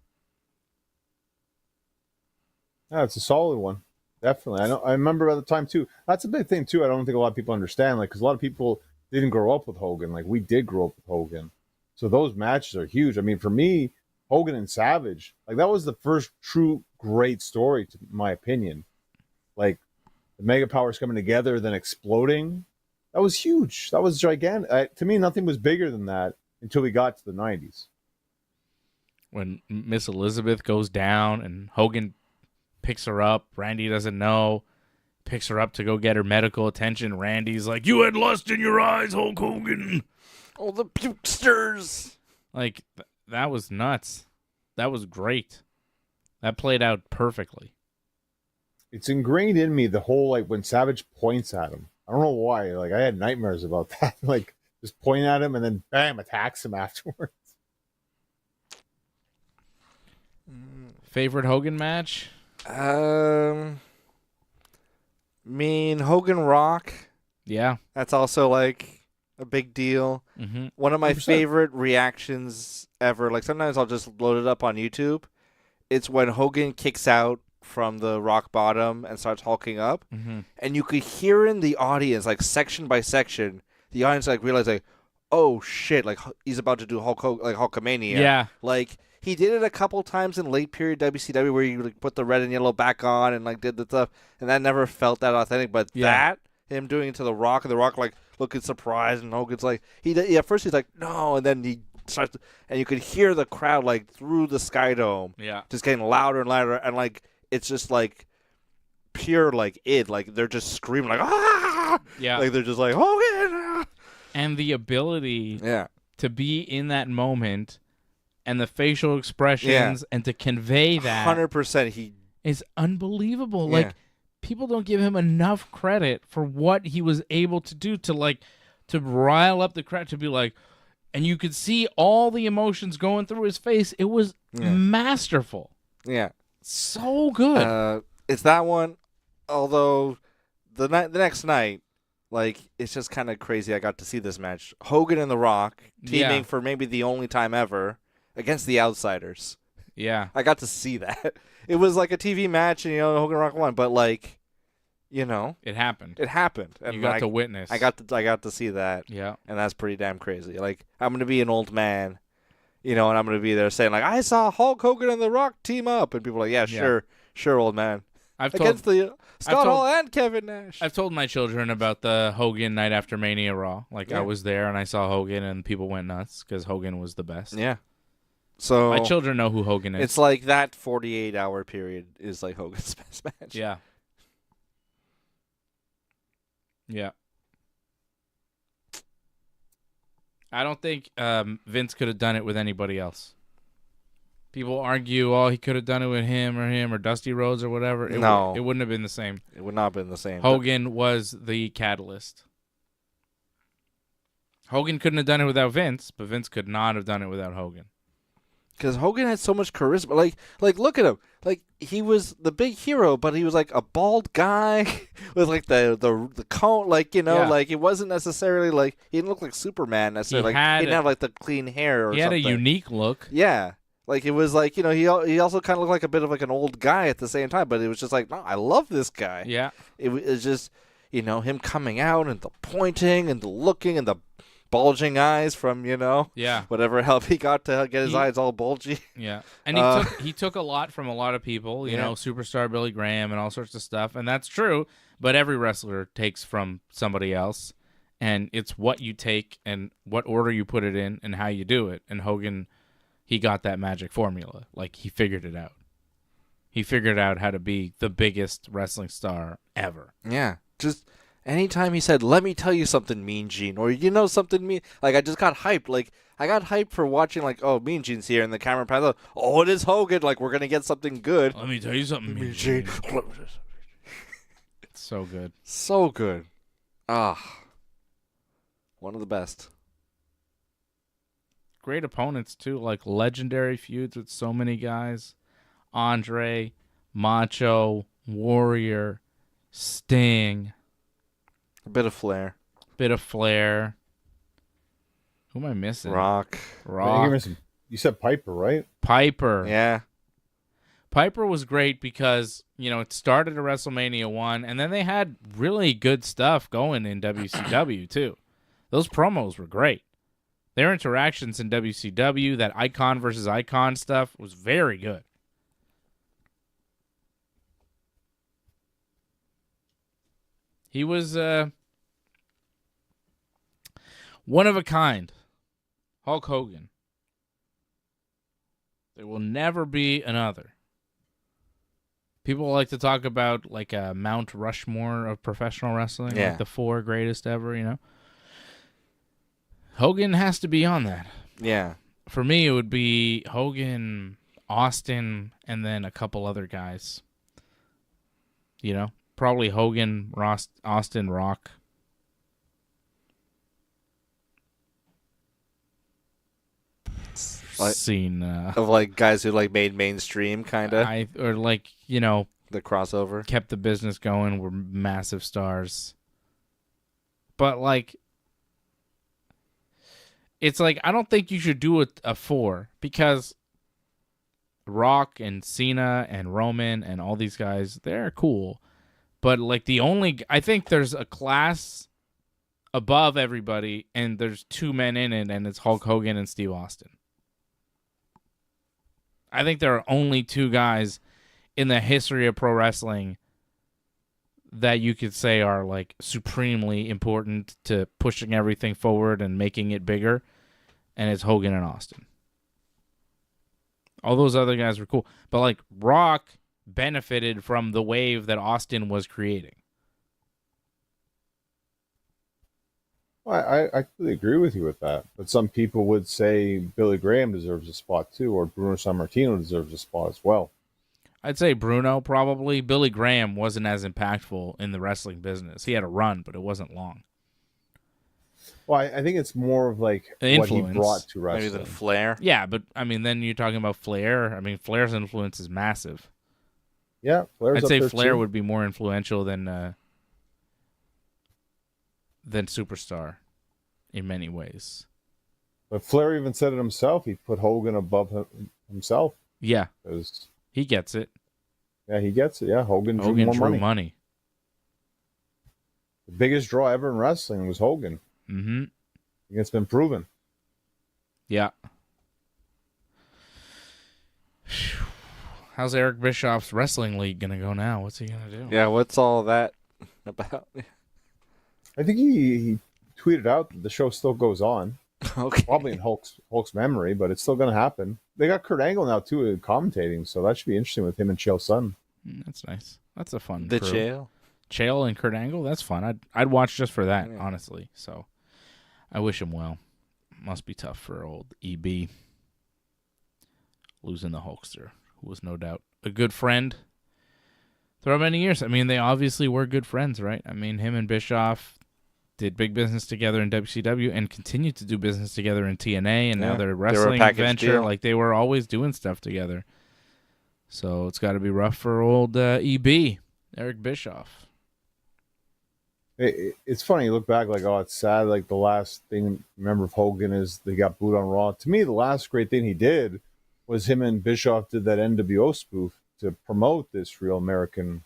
Yeah, it's a solid one. Definitely. I remember at the time, too. That's a big thing, too. I don't think a lot of people understand. Because a lot of people didn't grow up with Hogan. We did grow up with Hogan. So those matches are huge. I mean, for me, Hogan and Savage, that was the first true great story, to my opinion. The Mega Powers coming together, then exploding. That was huge. That was gigantic. To me, nothing was bigger than that until we got to the 90s. When Miss Elizabeth goes down and Hogan picks her up, Randy doesn't know, picks her up to go get her medical attention. Randy's like, "You had lust in your eyes, Hulk Hogan." Oh, the pukesters. That was nuts. That was great. That played out perfectly. It's ingrained in me, the whole, when Savage points at him. I don't know why. I had nightmares about that. Just point at him and then, bam, attacks him afterwards. Favorite Hogan match? Hogan Rock. Yeah. That's also like a big deal. Mm-hmm. One of my 100%. favorite reactions ever. Like sometimes I'll just load it up on YouTube. It's when Hogan kicks out from the rock bottom and starts hulking up, and you could hear in the audience, like section by section, the audience like realize like, oh shit, like he's about to do Hulkamania. Yeah. Like he did it a couple times in late period WCW where you like put the red and yellow back on and like did the stuff, and that never felt that authentic. But that him doing it to the Rock, and the Rock like looking surprised, and Hogan's like at first he's like no, and then he starts, and you could hear the crowd like through the Sky Dome, just getting louder and louder, and like it's just like pure like they're just screaming like ah, like they're just like Hogan, ah! And the ability to be in that moment and the facial expressions and to convey that 100%, he is unbelievable. Like people don't give him enough credit for what he was able to do to rile up the crowd, to be like, and you could see all the emotions going through his face. It was masterful. Yeah. So good. It's that one, although the next night, like, it's just kind of crazy I got to see this match. Hogan and The Rock teaming for maybe the only time ever against the Outsiders. Yeah. I got to see that. It was like a TV match, and, Hogan and Rock won, but, like, it happened. It happened. And you got to witness. I got to see that. Yeah. And that's pretty damn crazy. Like, I'm going to be an old man, and I'm going to be there saying, like, I saw Hulk Hogan and The Rock team up. And people are like, sure, old man. Against the Scott Hall and Kevin Nash. I've told my children about the Hogan Night After Mania Raw. Like, I was there, and I saw Hogan, and people went nuts because Hogan was the best. Yeah. So my children know who Hogan is. It's like that 48-hour period is like Hogan's best match. Yeah. Yeah. I don't think Vince could have done it with anybody else. People argue, he could have done it with him or Dusty Rhodes or whatever. It wouldn't have been the same. It would not have been the same. Hogan was the catalyst. Hogan couldn't have done it without Vince, but Vince could not have done it without Hogan. Because Hogan had so much charisma. Like look at him. Like, he was the big hero, but he was like a bald guy with like the cone. Like, like it wasn't necessarily like he didn't look like Superman necessarily. He didn't have like the clean hair. He had a unique look. Yeah. Like, it was like, he also kind of looked like a bit of like an old guy at the same time, but it was just like, no, I love this guy. Yeah. It was just, him coming out and the pointing and the looking and the bulging eyes from, whatever help he got to get his eyes all bulgy. Yeah. And he took a lot from a lot of people, Superstar Billy Graham and all sorts of stuff. And that's true. But every wrestler takes from somebody else. And it's what you take and what order you put it in and how you do it. And Hogan, he got that magic formula. Like, he figured it out. He figured out how to be the biggest wrestling star ever. Yeah. Just anytime he said, let me tell you something, Mean Gene, or something mean, like, I just got hyped. Like, I got hyped for watching, like, oh, Mean Gene's here, and the camera pans out, oh, it is Hogan, like, we're going to get something good. Let me tell you something, Mean Gene. It's so good. So good. One of the best. Great opponents, too, like legendary feuds with so many guys. Andre, Macho, Warrior, Sting. A bit of flair. Who am I missing? Rock. You said Piper, right? Piper. Yeah. Piper was great because, it started at WrestleMania 1, and then they had really good stuff going in WCW, too. Those promos were great. Their interactions in WCW, that icon versus icon stuff, was very good. He was one of a kind. Hulk Hogan. There will never be another. People like to talk about like a Mount Rushmore of professional wrestling, like the 4 greatest ever, Hogan has to be on that. Yeah. For me, it would be Hogan, Austin, and then a couple other guys. Probably Hogan, Austin, Rock. seen of like guys who like made mainstream kind of or like, you know, the crossover. kept the business going, were massive stars. But like, it's like, I don't think you should do a 4 because Rock and Cena and Roman and all these guys, they're cool. But like I think there's a class above everybody and there's 2 men in it, and it's Hulk Hogan and Steve Austin. I think there are only 2 guys in the history of pro wrestling that you could say are like supremely important to pushing everything forward and making it bigger, and it's Hogan and Austin. All those other guys were cool, but like Rock benefited from the wave that Austin was creating. Well, I completely agree with you with that. But some people would say Billy Graham deserves a spot too, or Bruno Sammartino deserves a spot as well. I'd say Bruno probably. Billy Graham wasn't as impactful in the wrestling business. He had a run, but it wasn't long. Well, I think it's more of like what he brought to wrestling. Maybe the Flair. Yeah, but I mean, then you're talking about Flair. I mean, Flair's influence is massive. Yeah, Flair's I'd up say there Flair too. would be more influential than Superstar in many ways. But Flair even said it himself. He put Hogan above himself. Yeah, 'Cause, he gets it. yeah, he gets it. Yeah, Hogan drew more Drew money. money. The biggest draw ever in wrestling was Hogan. Mm-hmm. I think it's been proven. Yeah. How's Eric Bischoff's wrestling league gonna go now? What's he gonna do? Yeah, what's all that about? I think he tweeted out that the show still goes on. Okay. Probably in Hulk's memory, but it's still going to happen. They got Kurt Angle now too commentating, so that should be interesting with him and Chael Sonnen. That's nice. That's a fun The crew. jail. Chael and Kurt Angle. That's fun. I'd watch just for that, Yeah. honestly. So I wish him well. Must be tough for old EB losing the Hulkster, who was no doubt a good friend throughout many years. I mean, they obviously were good friends, right? I mean, him and Bischoff did big business together in WCW and continued to do business together in TNA, and now Yeah. they're They were a wrestling package venture. deal. Like, they were always doing stuff together. So it's got to be rough for old EB, Eric Bischoff. It's funny, you look back like, oh, it's sad. Like the last thing I remember of Hogan is they got booed on Raw. To me, the last great thing he did was him and Bischoff did that NWO spoof to promote this real American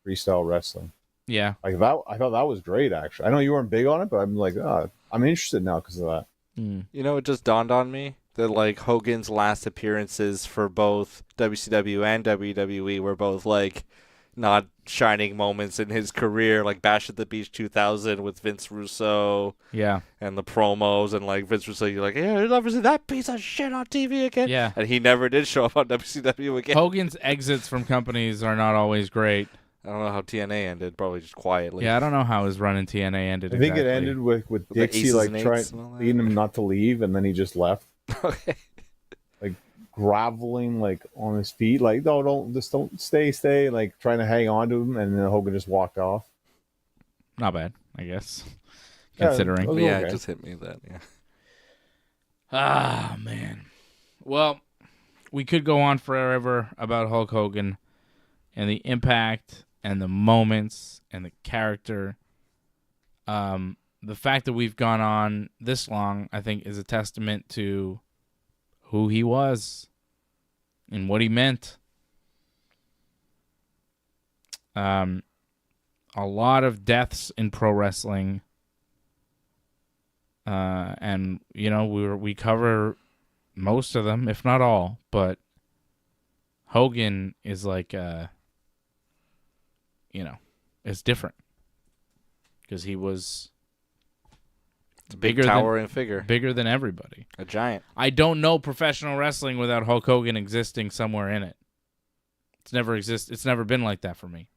freestyle wrestling. Yeah. Like that, I thought that was great. Actually, I know you weren't big on it, but I'm like, I'm interested now because of that. Mm. You know, it just dawned on me that like Hogan's last appearances for both WCW and WWE were both like not shining moments in his career, like Bash at the Beach 2000 with Vince Russo. Yeah. And the promos, and like Vince Russo, you're like, yeah, there's obviously that piece of shit on TV again. Yeah. And he never did show up on WCW again. Hogan's exits from companies are not always great. I don't know how TNA ended, probably just quietly. Yeah, I don't know how his run in TNA ended. I think exactly. it ended with the Dixie aces like and trying eights and all that. leading him not to leave, and then he just left, Okay. like groveling like on his feet, like no, don't stay, like trying to hang on to him, and then Hogan just walked off. Not bad, I guess. Yeah, Considering. it was Yeah, okay. it just hit me that, yeah. Ah, man. Well, we could go on forever about Hulk Hogan and the impact and the moments and the character. The fact that we've gone on this long, I think, is a testament to who he was and what he meant. A lot of deaths in pro wrestling. And you know, we cover most of them, if not all, but Hogan is like, you know, it's different because he was It's a big bigger towering figure. bigger than everybody. A giant. I don't know professional wrestling without Hulk Hogan existing somewhere in it. It's never been like that for me,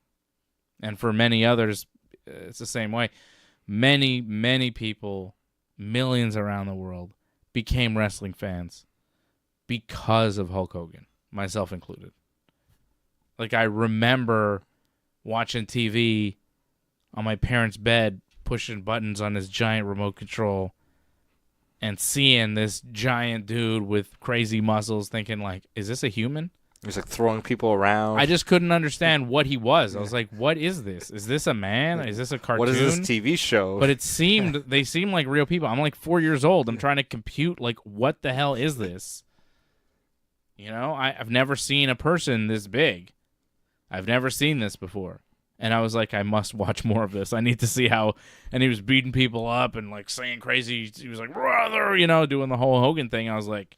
and for many others, it's the same way. Many people, millions around the world, became wrestling fans because of Hulk Hogan, myself included. Like, I remember watching TV on my parents' bed, pushing buttons on his giant remote control, and seeing this giant dude with crazy muscles, thinking like, is this a human? He's like throwing people around. I just couldn't understand what he was. I was like, what is this? Is this a man? Is this a cartoon? What is this TV show? But they seemed like real people. I'm like 4 years old. I'm trying to compute, like, what the hell is this? You know, I've never seen a person this big. I've never seen this before. And I was like, I must watch more of this. I need to see how. And he was beating people up and like saying crazy. He was like, brother, you know, doing the whole Hogan thing. I was like,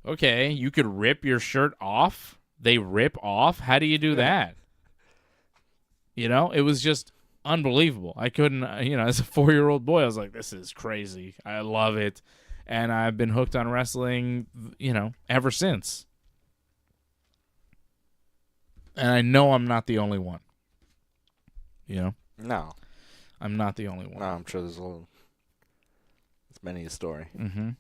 okay, you could rip your shirt off. They rip off. How do you do that? You know, it was just unbelievable. I couldn't, you know, as a 4-year-old boy, I was like, this is crazy. I love it. And I've been hooked on wrestling, you know, ever since. And I know I'm not the only one. You know? No. I'm not the only one. No, I'm sure there's many a story. Mm-hmm.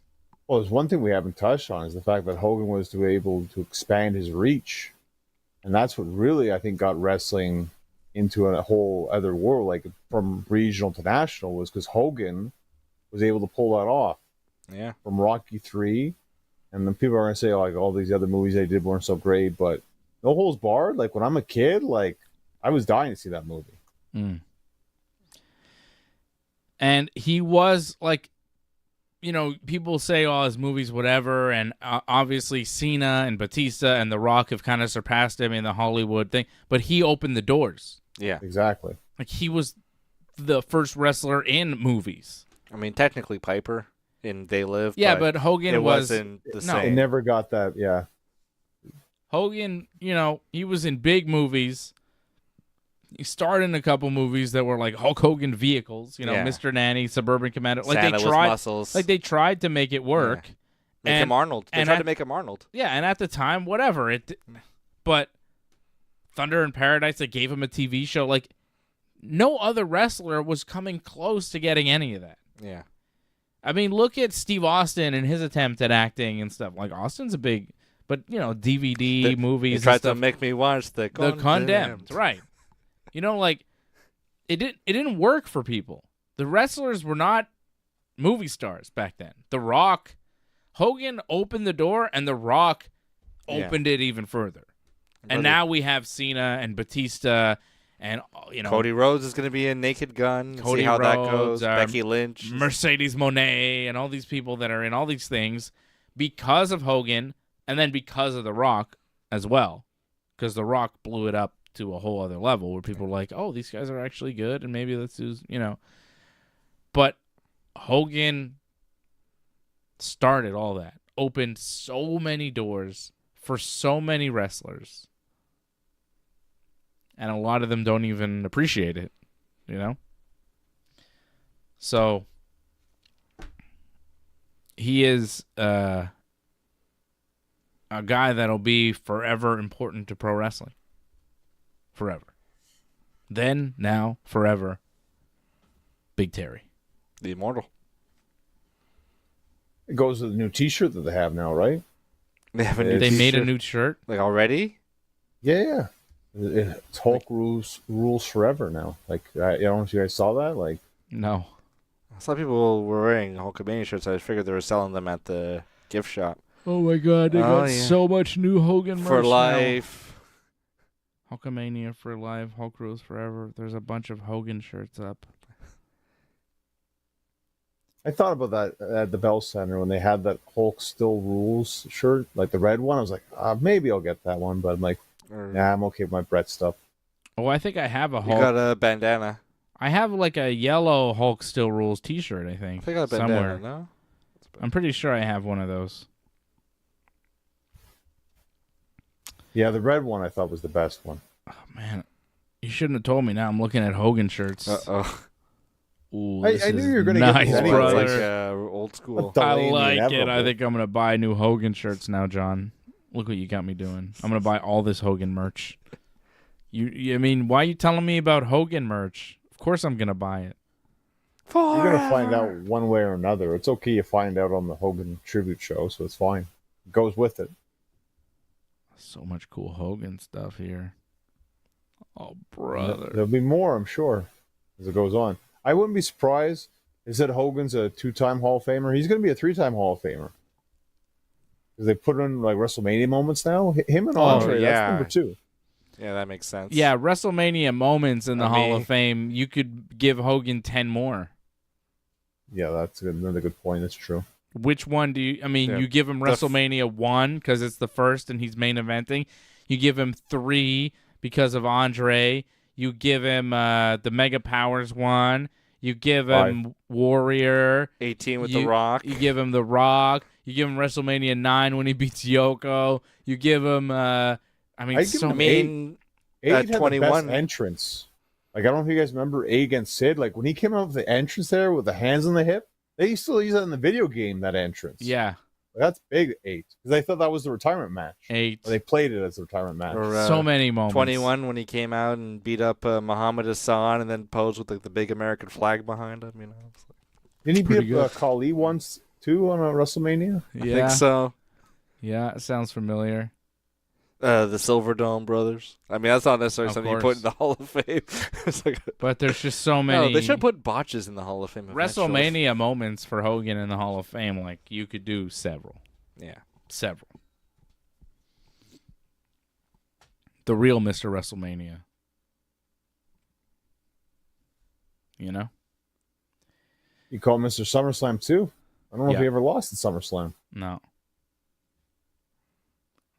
Well, there's one thing we haven't touched on is the fact that Hogan was able to expand his reach. And that's what really, I think, got wrestling into a whole other world, like from regional to national, was because Hogan was able to pull that off. Yeah. From Rocky 3. And then people are going to say, like, all these other movies they did weren't so great. But No Holds Barred, like, when I'm a kid, like, I was dying to see that movie. Mm. And he was like, you know, people say, oh, his movies, whatever, and obviously Cena and Batista and The Rock have kind of surpassed him in the Hollywood thing, but he opened the doors. Yeah. Exactly. Like, he was the first wrestler in movies. I mean, technically Piper in They Live. Yeah, but Hogan wasn't the It same. never got that, yeah. Hogan, you know, he was in big movies. He starred in a couple movies that were like Hulk Hogan vehicles, you know, Yeah. Mr. Nanny, Suburban Commando. Like Santa they with tried, muscles. like they tried to make it work. Make him Arnold. They and tried at- to make him Arnold. Yeah, and at the time, whatever but Thunder in Paradise, they gave him a TV show. Like, no other wrestler was coming close to getting any of that. Yeah. I mean, look at Steve Austin and his attempt at acting and stuff. Like, Austin's a big, but you know, DVD movies. He and tried stuff. to make me watch the Condemned, right? You know, like it didn't work for people. The wrestlers were not movie stars back then. The Rock, Hogan opened the door, and The Rock opened it even further. And now we have Cena and Batista, and you know, Cody Rhodes is going to be in Naked Gun. Cody See how that Rhodes, goes. Becky Lynch, Mercedes Moné, and all these people that are in all these things because of Hogan, and then because of The Rock as well, because The Rock blew it up to a whole other level where people were like, oh, these guys are actually good, and maybe let's do, you know. But Hogan started all that, opened so many doors for so many wrestlers, and a lot of them don't even appreciate it, you know. So he is a guy that'll be forever important to pro wrestling. Forever. Then, now, forever. Big Terry. the Immortal. It goes with the new T-shirt that they have now, right? They have a new They made a t-shirt? new shirt. like already. Yeah. It's Hulk rules forever now. Like, I don't know if you guys saw that. Like, No. Some people were wearing Hulkamania shirts. I figured they were selling them at the gift shop Oh my God! They Oh, got yeah. so much new Hogan for merch now. life. Hulkamania for life. Hulk rules forever. There's a bunch of Hogan shirts up. I thought about that at the Bell Center when they had that Hulk Still Rules shirt, like the red one. I was like, maybe I'll get that one, but I'm like, nah, I'm okay with my Brett stuff. Oh, I think I have a You Hulk. got a bandana. I have like a yellow Hulk Still Rules T-shirt. I think I think I got a bandana. somewhere. No. I'm pretty sure I have one of those. Yeah, the red one I thought was the best one. Oh man, you shouldn't have told me. Now I'm looking at Hogan shirts. Oh. Ooh, I this knew is you were gonna get nice, this It's anyway. brother. like old school. The I Delaney like it. I inevitable. think I'm gonna buy new Hogan shirts now, John. Look what you got me doing. I'm gonna buy all this Hogan merch. I mean, why are you telling me about Hogan merch? Of course I'm gonna buy it. You're gonna find out one way or another. It's okay you find out on the Hogan tribute show, so it's fine. It goes with it. So much cool Hogan stuff here. Oh, brother. There'll be more, I'm sure, as it goes on. I wouldn't be surprised They said Hogan's a 2-time Hall of Famer. He's going to be a 3-time Hall of Famer. Because they put in like WrestleMania moments now. Him and Andre, yeah. that's number 2. Yeah, that makes sense. Yeah, WrestleMania moments in the Hall of Fame, you could give Hogan 10 more. Yeah, that's another good point. That's true. Which one do you... I mean, you give him WrestleMania 1 because it's the first and he's main eventing. You give him 3 because of Andre. You give him the Mega Powers 1. You give him 5. Warrior. 18 with The Rock. You give him The Rock. You give him WrestleMania 9 when he beats Yoko. You give him... Eight had 21 the best entrance. Like, I don't know if you guys remember A against Sid. Like, when he came out with the entrance there with the hands on the hip, they still use that in the video game, that entrance. Yeah. That's big, 8. Because I thought that was the retirement match. 8. Or they played it as the retirement match. Or, so many moments. 21 when he came out and beat up Muhammad Hassan and then posed with like the big American flag behind him. You know, Didn't he beat up Khali once too on a WrestleMania? I think so. Yeah, it sounds familiar. The Silverdome brothers. I mean, that's not necessarily something you put in the Hall of Fame. But there's just so many. No, they should put botches in the Hall of Fame. WrestleMania moments for Hogan in the Hall of Fame. Like, you could do several. Yeah. Several. The real Mr. WrestleMania. You know? You call Mr. SummerSlam too? I don't know if he ever lost at SummerSlam. No.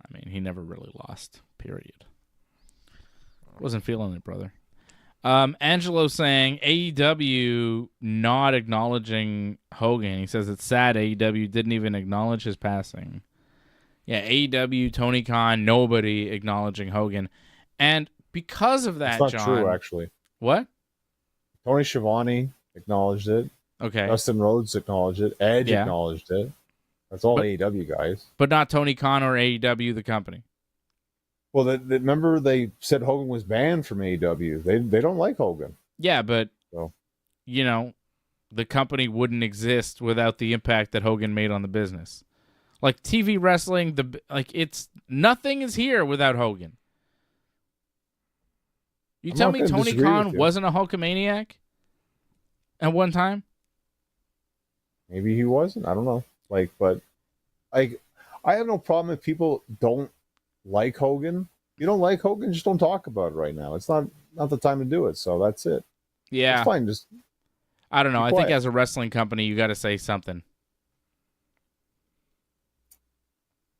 I mean, he never really lost, period. Wasn't feeling it, brother. Angelo saying AEW not acknowledging Hogan. He says it's sad AEW didn't even acknowledge his passing. Yeah, AEW, Tony Khan, nobody acknowledging Hogan. And because of that, It's not John... true, actually. What? Tony Schiavone acknowledged it. Okay. Dustin Rhodes acknowledged it. Edge acknowledged it. That's all AEW guys. But not Tony Khan or AEW, the company. Well, remember they said Hogan was banned from AEW. They don't like Hogan. Yeah, but, so, you know, the company wouldn't exist without the impact that Hogan made on the business. Like TV wrestling, nothing is here without Hogan. You tell me Tony Khan wasn't a Hulkamaniac at one time? Maybe he wasn't. I don't know. But I have no problem if people don't like Hogan. You don't like Hogan, just don't talk about it right now. It's not the time to do it. So that's it. Yeah, it's fine. Just I don't know. I think as a wrestling company, you got to say something.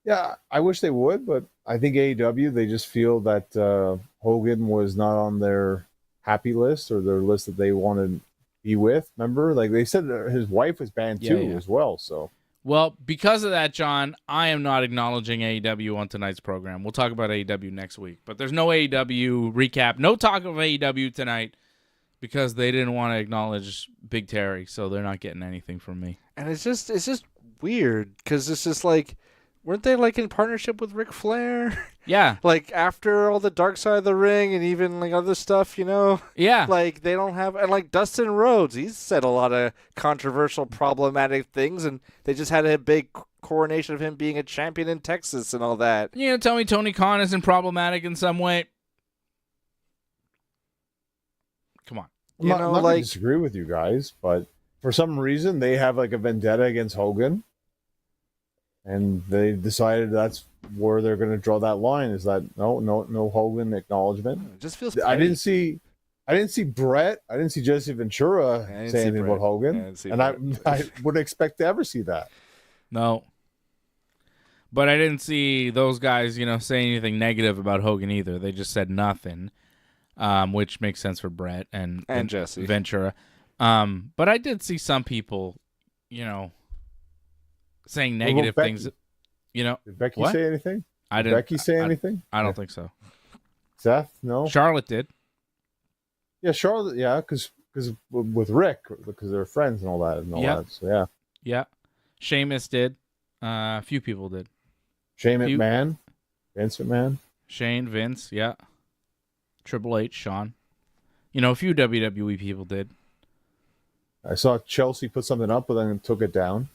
Yeah, I wish they would, but I think AEW, they just feel that Hogan was not on their happy list or their list that they wanted to be with. Remember, like they said, his wife was banned too as well. So. Well, because of that, John, I am not acknowledging AEW on tonight's program. We'll talk about AEW next week. But there's no AEW recap, no talk of AEW tonight because they didn't want to acknowledge Big Terry, so they're not getting anything from me. And it's just weird because it's just like, weren't they like in partnership with Ric Flair? Yeah. Like after all the Dark Side of the Ring and even like other stuff, you know? Yeah. Like they don't have, and like Dustin Rhodes, he's said a lot of controversial, problematic things, and they just had a big coronation of him being a champion in Texas and all that. You know, tell me Tony Khan isn't problematic in some way? Come on. I'm not going to disagree with you guys, but for some reason they have like a vendetta against Hogan. And they decided that's where they're going to draw that line. Is that no Hogan acknowledgement? It just feels. I didn't see Brett. I didn't see Jesse Ventura say anything about Hogan, I wouldn't expect to ever see that. No, but I didn't see those guys, say anything negative about Hogan either. They just said nothing, which makes sense for Brett and Jesse Ventura. But I did see some people, saying negative things. Did Becky say anything? Did Becky say anything? I don't think so. Seth, no. Charlotte did. Yeah, Charlotte. Yeah, because with Rick, because they're friends and all that that. So yeah. Sheamus did. A few people did. Shane McMahon, Vince McMahon, Shane, Vince, yeah. Triple H, Shawn. A few WWE people did. I saw Chelsea put something up, but then took it down.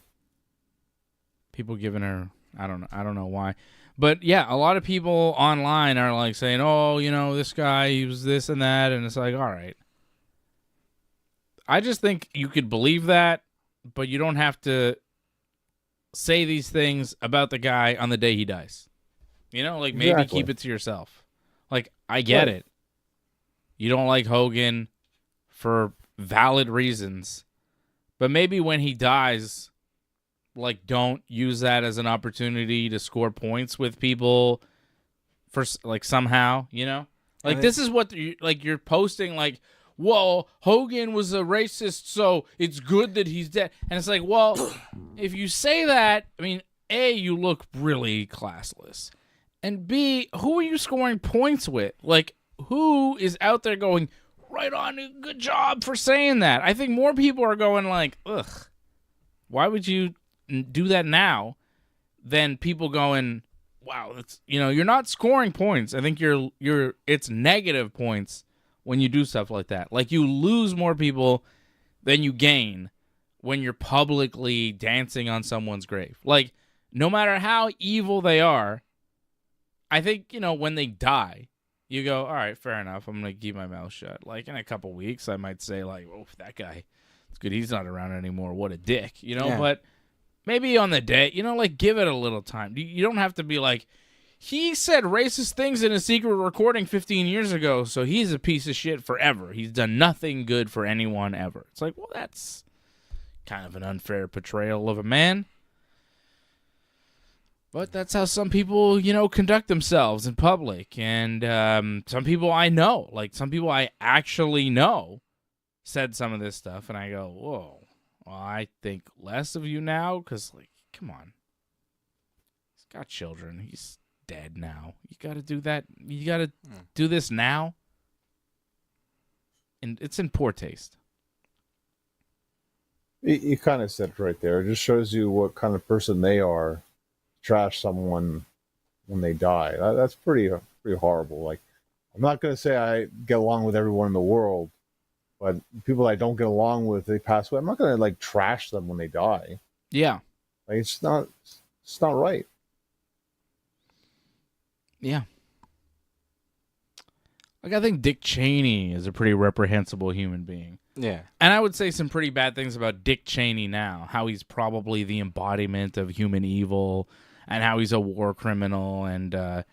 People giving her, I don't know why. But yeah, a lot of people online are like saying, oh, this guy, he was this and that. And it's like, all right. I just think you could believe that, but you don't have to say these things about the guy on the day he dies. You know, like maybe Exactly. keep it to yourself. Like, I get it. You don't like Hogan for valid reasons, but maybe when he dies, like, don't use that as an opportunity to score points with people for, like, somehow, you know? Like, this is what, you're posting, like, whoa, Hogan was a racist, so it's good that he's dead. And it's like, well, if you say that, I mean, A, you look really classless. And B, who are you scoring points with? Like, who is out there going, right on, good job for saying that? I think more people are going like, ugh, why would you do that now than people going, wow, that's, you're not scoring points. I think it's negative points when you do stuff like that. Like, you lose more people than you gain when you're publicly dancing on someone's grave. Like, no matter how evil they are, I think, when they die, you go, all right, fair enough. I'm going to keep my mouth shut. Like, in a couple weeks, I might say, like, oh, that guy, it's good he's not around anymore. What a dick, Yeah. But maybe on the day, like, give it a little time. You don't have to be like, he said racist things in a secret recording 15 years ago, so he's a piece of shit forever. He's done nothing good for anyone ever. It's like, well, that's kind of an unfair portrayal of a man. But that's how some people, conduct themselves in public. And some people I know, like some people I actually know, said some of this stuff. And I go, whoa, well, I think less of you now. Because, like, come on. He's got children. He's dead now. You got to do that. You got to do this now. And it's in poor taste. You kind of said it right there. It just shows you what kind of person they are. Trash someone when they die. That's pretty horrible. Like, I'm not going to say I get along with everyone in the world, but people I don't get along with, they pass away. I'm not going to like trash them when they die. Yeah. Like, it's not right. Yeah. Like, I think Dick Cheney is a pretty reprehensible human being. Yeah. And I would say some pretty bad things about Dick Cheney now, how he's probably the embodiment of human evil and how he's a war criminal and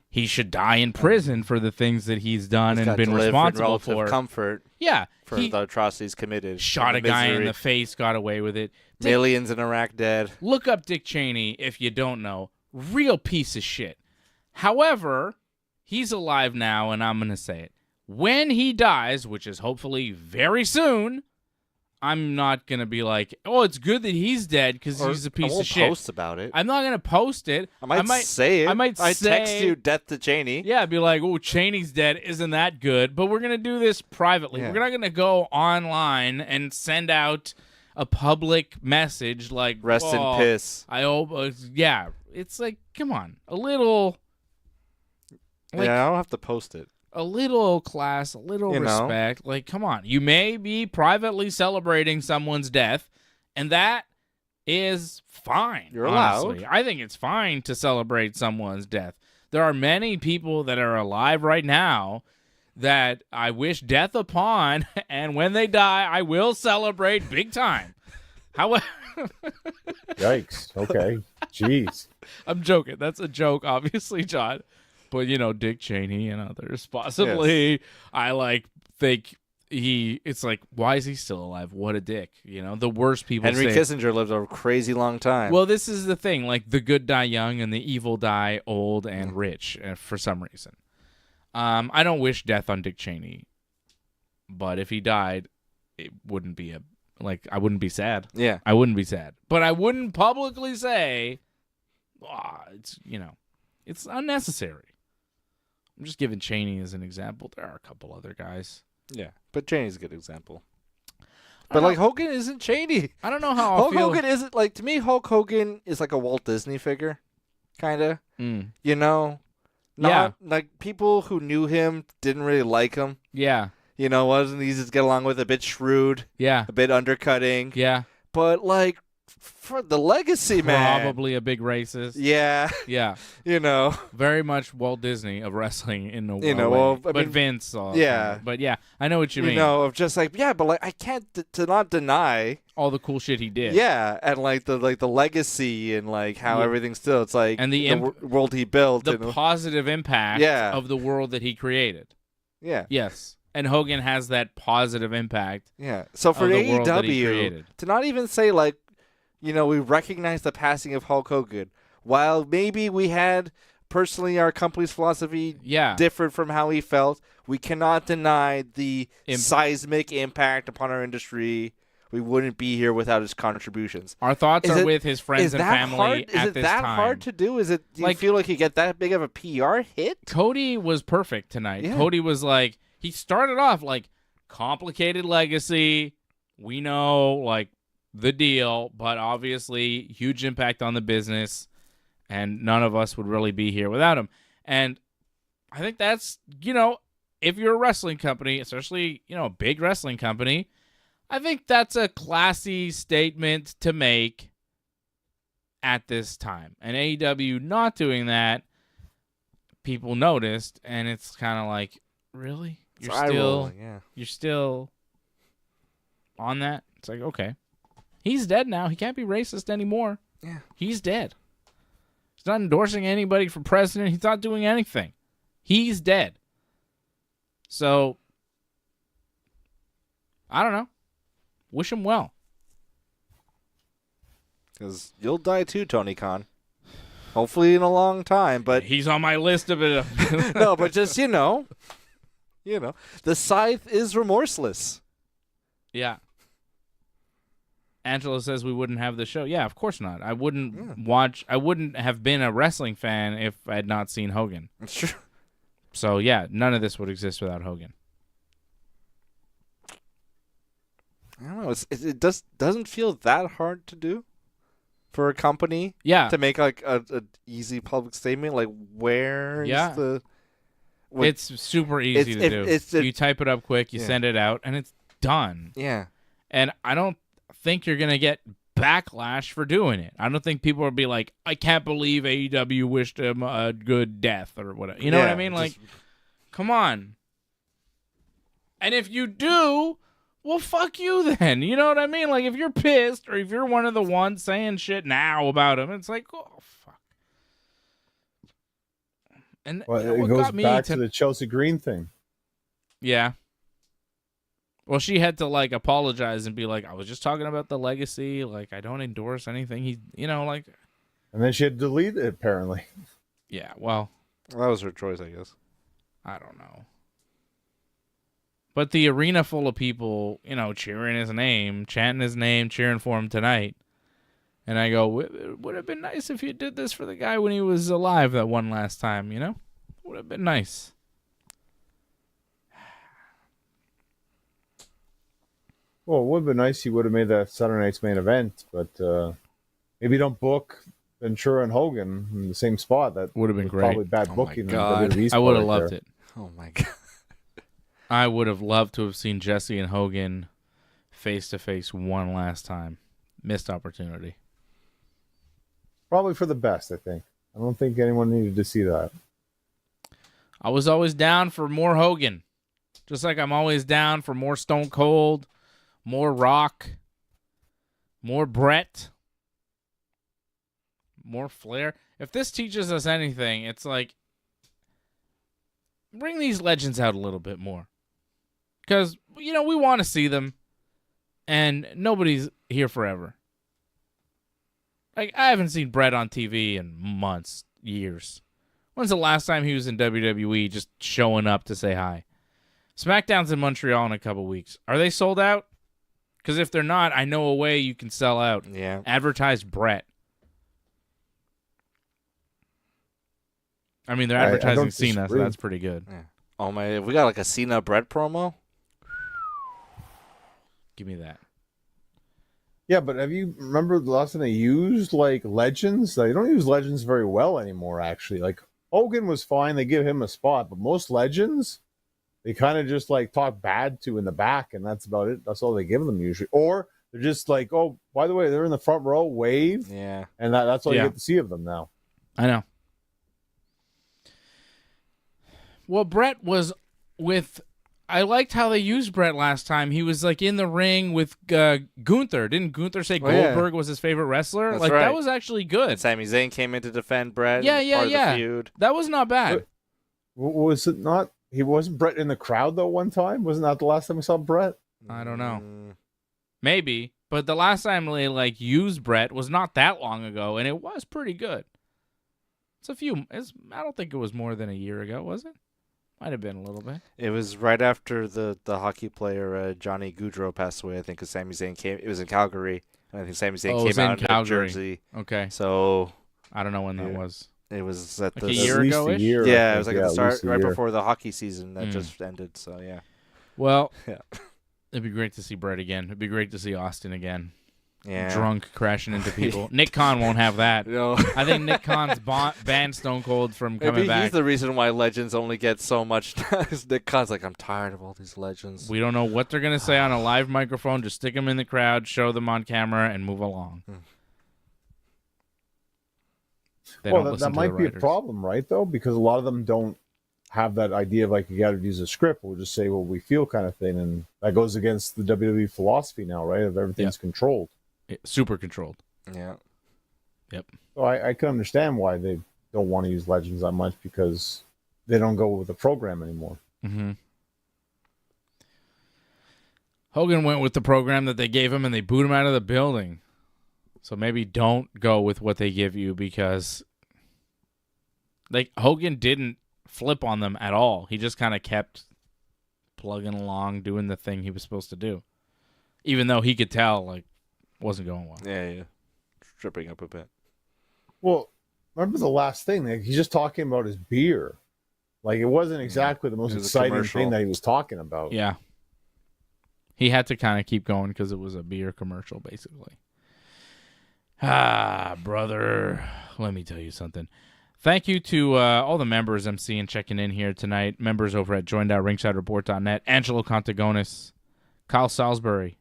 he should die in prison for the things that he's done He's and got been to live in responsible relative for. comfort Yeah. for the atrocities committed. Shot a and the guy in misery. the face, got away with it. Millions in Iraq dead. Look up Dick Cheney if you don't know. Real piece of shit. However, he's alive now, and I'm going to say it. When he dies, which is hopefully very soon, I'm not going to be like, oh, it's good that he's dead because he's a piece of shit. Post about it. I'm not going to post it. I might say it. I might say, text you death to Cheney. Yeah, I'd be like, oh, Cheney's dead. Isn't that good? But we're going to do this privately. Yeah. We're not going to go online and send out a public message like, Rest in oh, piss. I hope, yeah. It's like, come on. A little, like, yeah, I don't have to post it. a little class, a little respect. Like, come on. You may be privately celebrating someone's death, and that is fine. You're honestly. allowed. I think it's fine to celebrate someone's death. There are many people that are alive right now that I wish death upon, and when they die, I will celebrate big time. However, Yikes. Okay. Jeez. I'm joking. That's a joke, obviously, John. But, Dick Cheney and others, possibly, Yes. I, think it's like, why is he still alive? What a dick. The worst people Henry say. Kissinger lived a crazy long time. Well, this is the thing. Like, the good die young and the evil die old and rich for some reason. I don't wish death on Dick Cheney. But if he died, it wouldn't be I wouldn't be sad. yeah. I wouldn't be sad. But I wouldn't publicly say, it's unnecessary. I'm just giving Cheney as an example. There are a couple other guys. Yeah. But Cheney's a good example. But, Hogan isn't Cheney. I don't know how I Hulk feel. Hogan isn't, to me, Hulk Hogan is like a Walt Disney figure, kind of. Mm. Not, people who knew him didn't really like him. Yeah. Wasn't easy to get along with, a bit shrewd, Yeah. a bit undercutting. Yeah. But, for the legacy, man. Probably a big racist. Yeah. Yeah. Very much Walt Disney of wrestling in a way. Well, I but mean, Vince. Yeah. But yeah, I know what you mean. Of just like, yeah, but like I can't to not deny all the cool shit he did. Yeah, and like the legacy and like how everything still. It's like and the world he built, the positive impact of the world that he created. Yeah. Yes. And Hogan has that positive impact. Yeah. So for AEW to not even say like, we recognize the passing of Hulk Hogan, while maybe we had personally our company's philosophy different from how he felt, we cannot deny the seismic impact upon our industry. We wouldn't be here without his contributions. Our thoughts are with his friends and family at this time. Is it that hard to do? Do you feel like you get that big of a PR hit? Cody was perfect tonight. Yeah. Cody was like, he started off like complicated legacy. We know like the deal, but obviously huge impact on the business, and none of us would really be here without him. And I think that's, if you're a wrestling company, especially, a big wrestling company, I think that's a classy statement to make at this time. And AEW not doing that, people noticed, and it's kind of like, really? You're still on that? It's like, okay. He's dead now. He can't be racist anymore. Yeah. He's dead. He's not endorsing anybody for president. He's not doing anything. He's dead. So, I don't know. Wish him well. Because you'll die too, Tony Khan. Hopefully in a long time, but... He's on my list of it. No, but just, the scythe is remorseless. Yeah. Angela says we wouldn't have the show. Yeah, of course not. I wouldn't I wouldn't have been a wrestling fan if I had not seen Hogan. That's true. So, yeah, none of this would exist without Hogan. I don't know. It doesn't feel that hard to do for a company to make like a easy public statement. Like, where is the... It's super easy to do. You type it up quick, you send it out, and it's done. Yeah. And I don't think you're going to get backlash for doing it. I don't think people will be like, I can't believe AEW wished him a good death or whatever. You know what I mean? Like, come on. And if you do, well, fuck you then. You know what I mean? Like, if you're pissed or if you're one of the ones saying shit now about him, it's like, oh, fuck. And it goes back to the Chelsea Green thing. Yeah. Well, she had to, like, apologize and be like, I was just talking about the legacy. Like, I don't endorse anything. And then she had to delete it, apparently. Yeah, well. That was her choice, I guess. I don't know. But the arena full of people, cheering his name, chanting his name, cheering for him tonight. And I go, it would have been nice if you did this for the guy when he was alive that one last time, Would have been nice. Well, it would have been nice he would have made that Saturday night's main event, but maybe don't book Ventura and Hogan in the same spot. That would have been great. Probably bad booking. I would have loved it. Oh my god. I would have loved to have seen Jesse and Hogan face to face one last time. Missed opportunity. Probably for the best, I think. I don't think anyone needed to see that. I was always down for more Hogan. Just like I'm always down for more Stone Cold, more Rock, more Brett, more Flair. If this teaches us anything, it's like, bring these legends out a little bit more. Because, we want to see them, and nobody's here forever. Like, I haven't seen Brett on TV in months, years. When's the last time he was in WWE just showing up to say hi? SmackDown's in Montreal in a couple weeks. Are they sold out? Because if they're not, I know a way you can sell out. Yeah. Advertise Brett. I mean, they're advertising Cena, so that's pretty good. Yeah. Oh my! We got like a Cena Brett promo. Give me that. Yeah, but remember the last time they used like legends? They don't use legends very well anymore. Actually, like Hogan was fine; they give him a spot, but most legends, they kind of just like talk bad to in the back, and that's about it. That's all they give them usually, or They're just like, oh, by the way, they're in the front row, wave, Yeah. and that's all Yeah. you get to see of them now. I know. Well, Brett was with. I liked how they used Brett last time. He was like in the ring with Gunther. Didn't Gunther say Oh, yeah. Goldberg was his favorite wrestler? That's like right. that was actually good. And Sami Zayn came in to defend Brett. Yeah, and yeah, part of yeah. the feud. That was not bad. Was it not? He wasn't Brett in the crowd though. One time, wasn't that the last time we saw Brett? I don't know. Maybe, but the last time they like used Brett was not that long ago, and it was pretty good. I don't think it was more than a year ago, was it? Might have been a little bit. It was right after the hockey player Johnny Gaudreau passed away. I think because Sami Zayn came. It was in Calgary, and I think Sami Zayn it was came in out in Calgary. Jersey. Okay, So I don't know when that Yeah. was. it was at Like the a year At least ago-ish? a year. Yeah, I it was think. like at the at start, least a right year. before the hockey season that just ended. So yeah. Well, Yeah. it'd be great to see Brett again. It'd be great to see Austin again. Yeah. Drunk, crashing into people. Nick Khan won't have that. No. I think Nick Khan's banned Stone Cold from coming Maybe back. he's the reason why legends only get so much. Nick Khan's like, I'm tired of all these legends. We don't know what they're going to say on a live microphone. Just stick them in the crowd, show them on camera, and move along. They don't Well, listen that to the might be a writers. problem, right? Though, because a lot of them don't have that idea of like you got to use a script. We'll just say what we feel, kind of thing, and that goes against the WWE philosophy now, right? Of everything's controlled. Super controlled. Yeah. So I can understand why they don't want to use legends that much because they don't go with the program anymore. Mm-hmm. Hogan went with the program that they gave him, and they booed him out of the building. So maybe don't go with what they give you because Hogan didn't flip on them at all. He just kind of kept plugging along, doing the thing he was supposed to do. Even though he could tell, like, wasn't going well. Yeah. Tripping up a bit. Well, remember the last thing? Like, he's just talking about his beer. Like it wasn't exactly the most It was a exciting commercial. thing that he was talking about. Yeah. He had to kind of keep going because it was a beer commercial, basically. Ah, brother. Let me tell you something. Thank you to all the members I'm seeing checking in here tonight. Members over at join.ringsidereport.net. Angelo Contagonis. Kyle Salisbury.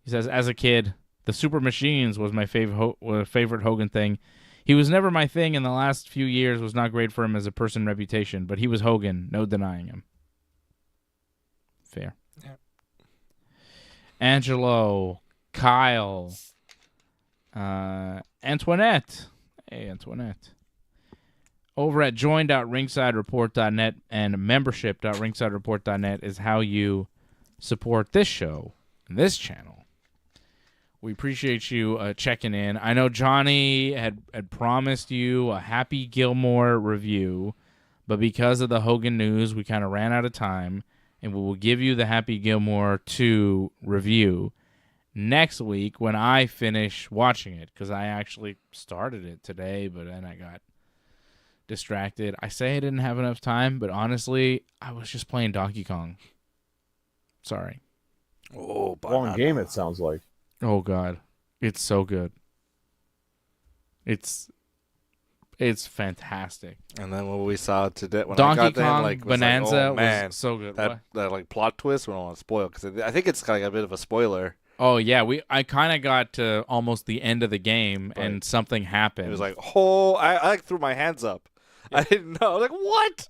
He says, as a kid, the Super Machines was my favorite Hogan thing. He was never my thing, and the last few years was not great for him as a person reputation, but he was Hogan, no denying him. Fair. Yeah. Angelo, Kyle, Antoinette. Hey, Antoinette. Over at join.ringsidereport.net and membership.ringsidereport.net is how you support this show and this channel. We appreciate you checking in. I know Johnny had promised you a Happy Gilmore review, but because of the Hogan news, we kind of ran out of time, and we will give you the Happy Gilmore 2 review next week when I finish watching it, because I actually started it today, but then I got distracted. I say I didn't have enough time, but honestly, I was just playing Donkey Kong. Sorry. Oh, Long game, it sounds like. Oh God, it's so good. It's fantastic. And then what we saw today, when Donkey I got there, Kong like, was Bonanza like, oh, man, was so good. that like plot twist. We don't want to spoil because I think it's like a bit of a spoiler. Oh yeah, I kind of got to almost the end of the game and something happened. It was like, oh, I like threw my hands up. Yeah. I didn't know. I was like, what?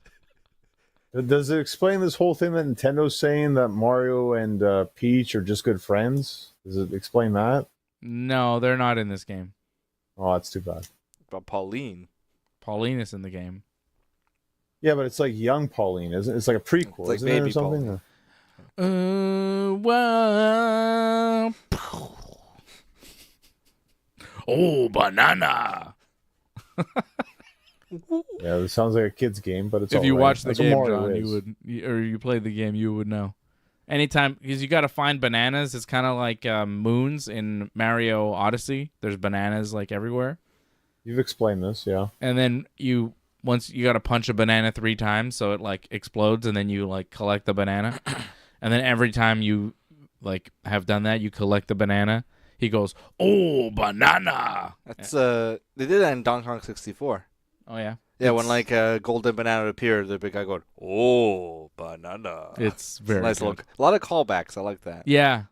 Does it explain this whole thing that Nintendo's saying that Mario and Peach are just good friends? Does it explain that? No, they're not in this game. Oh, that's too bad. But Pauline is in the game. Yeah, but it's like young Pauline, isn't it? It's like a prequel, It's like isn't it, or baby something? Well, oh, banana. Yeah, it sounds like a kid's game, but it's If all you right. watch the That's what game, Mario John, is. or you played the game, you would know. Anytime, because you got to find bananas. It's kind of like moons in Mario Odyssey. There's bananas like everywhere. You've explained this, yeah. And then once you got to punch a banana 3 times, so it like explodes, and then you like collect the banana. And then every time you like have done that, you collect the banana. He goes, "Oh, banana!" That's they did that in Donkey Kong 64. Oh yeah, Yeah, when like a golden banana appeared, the big guy going, "Oh, banana!" it's very nice good. look. A lot of callbacks. I like that. Yeah,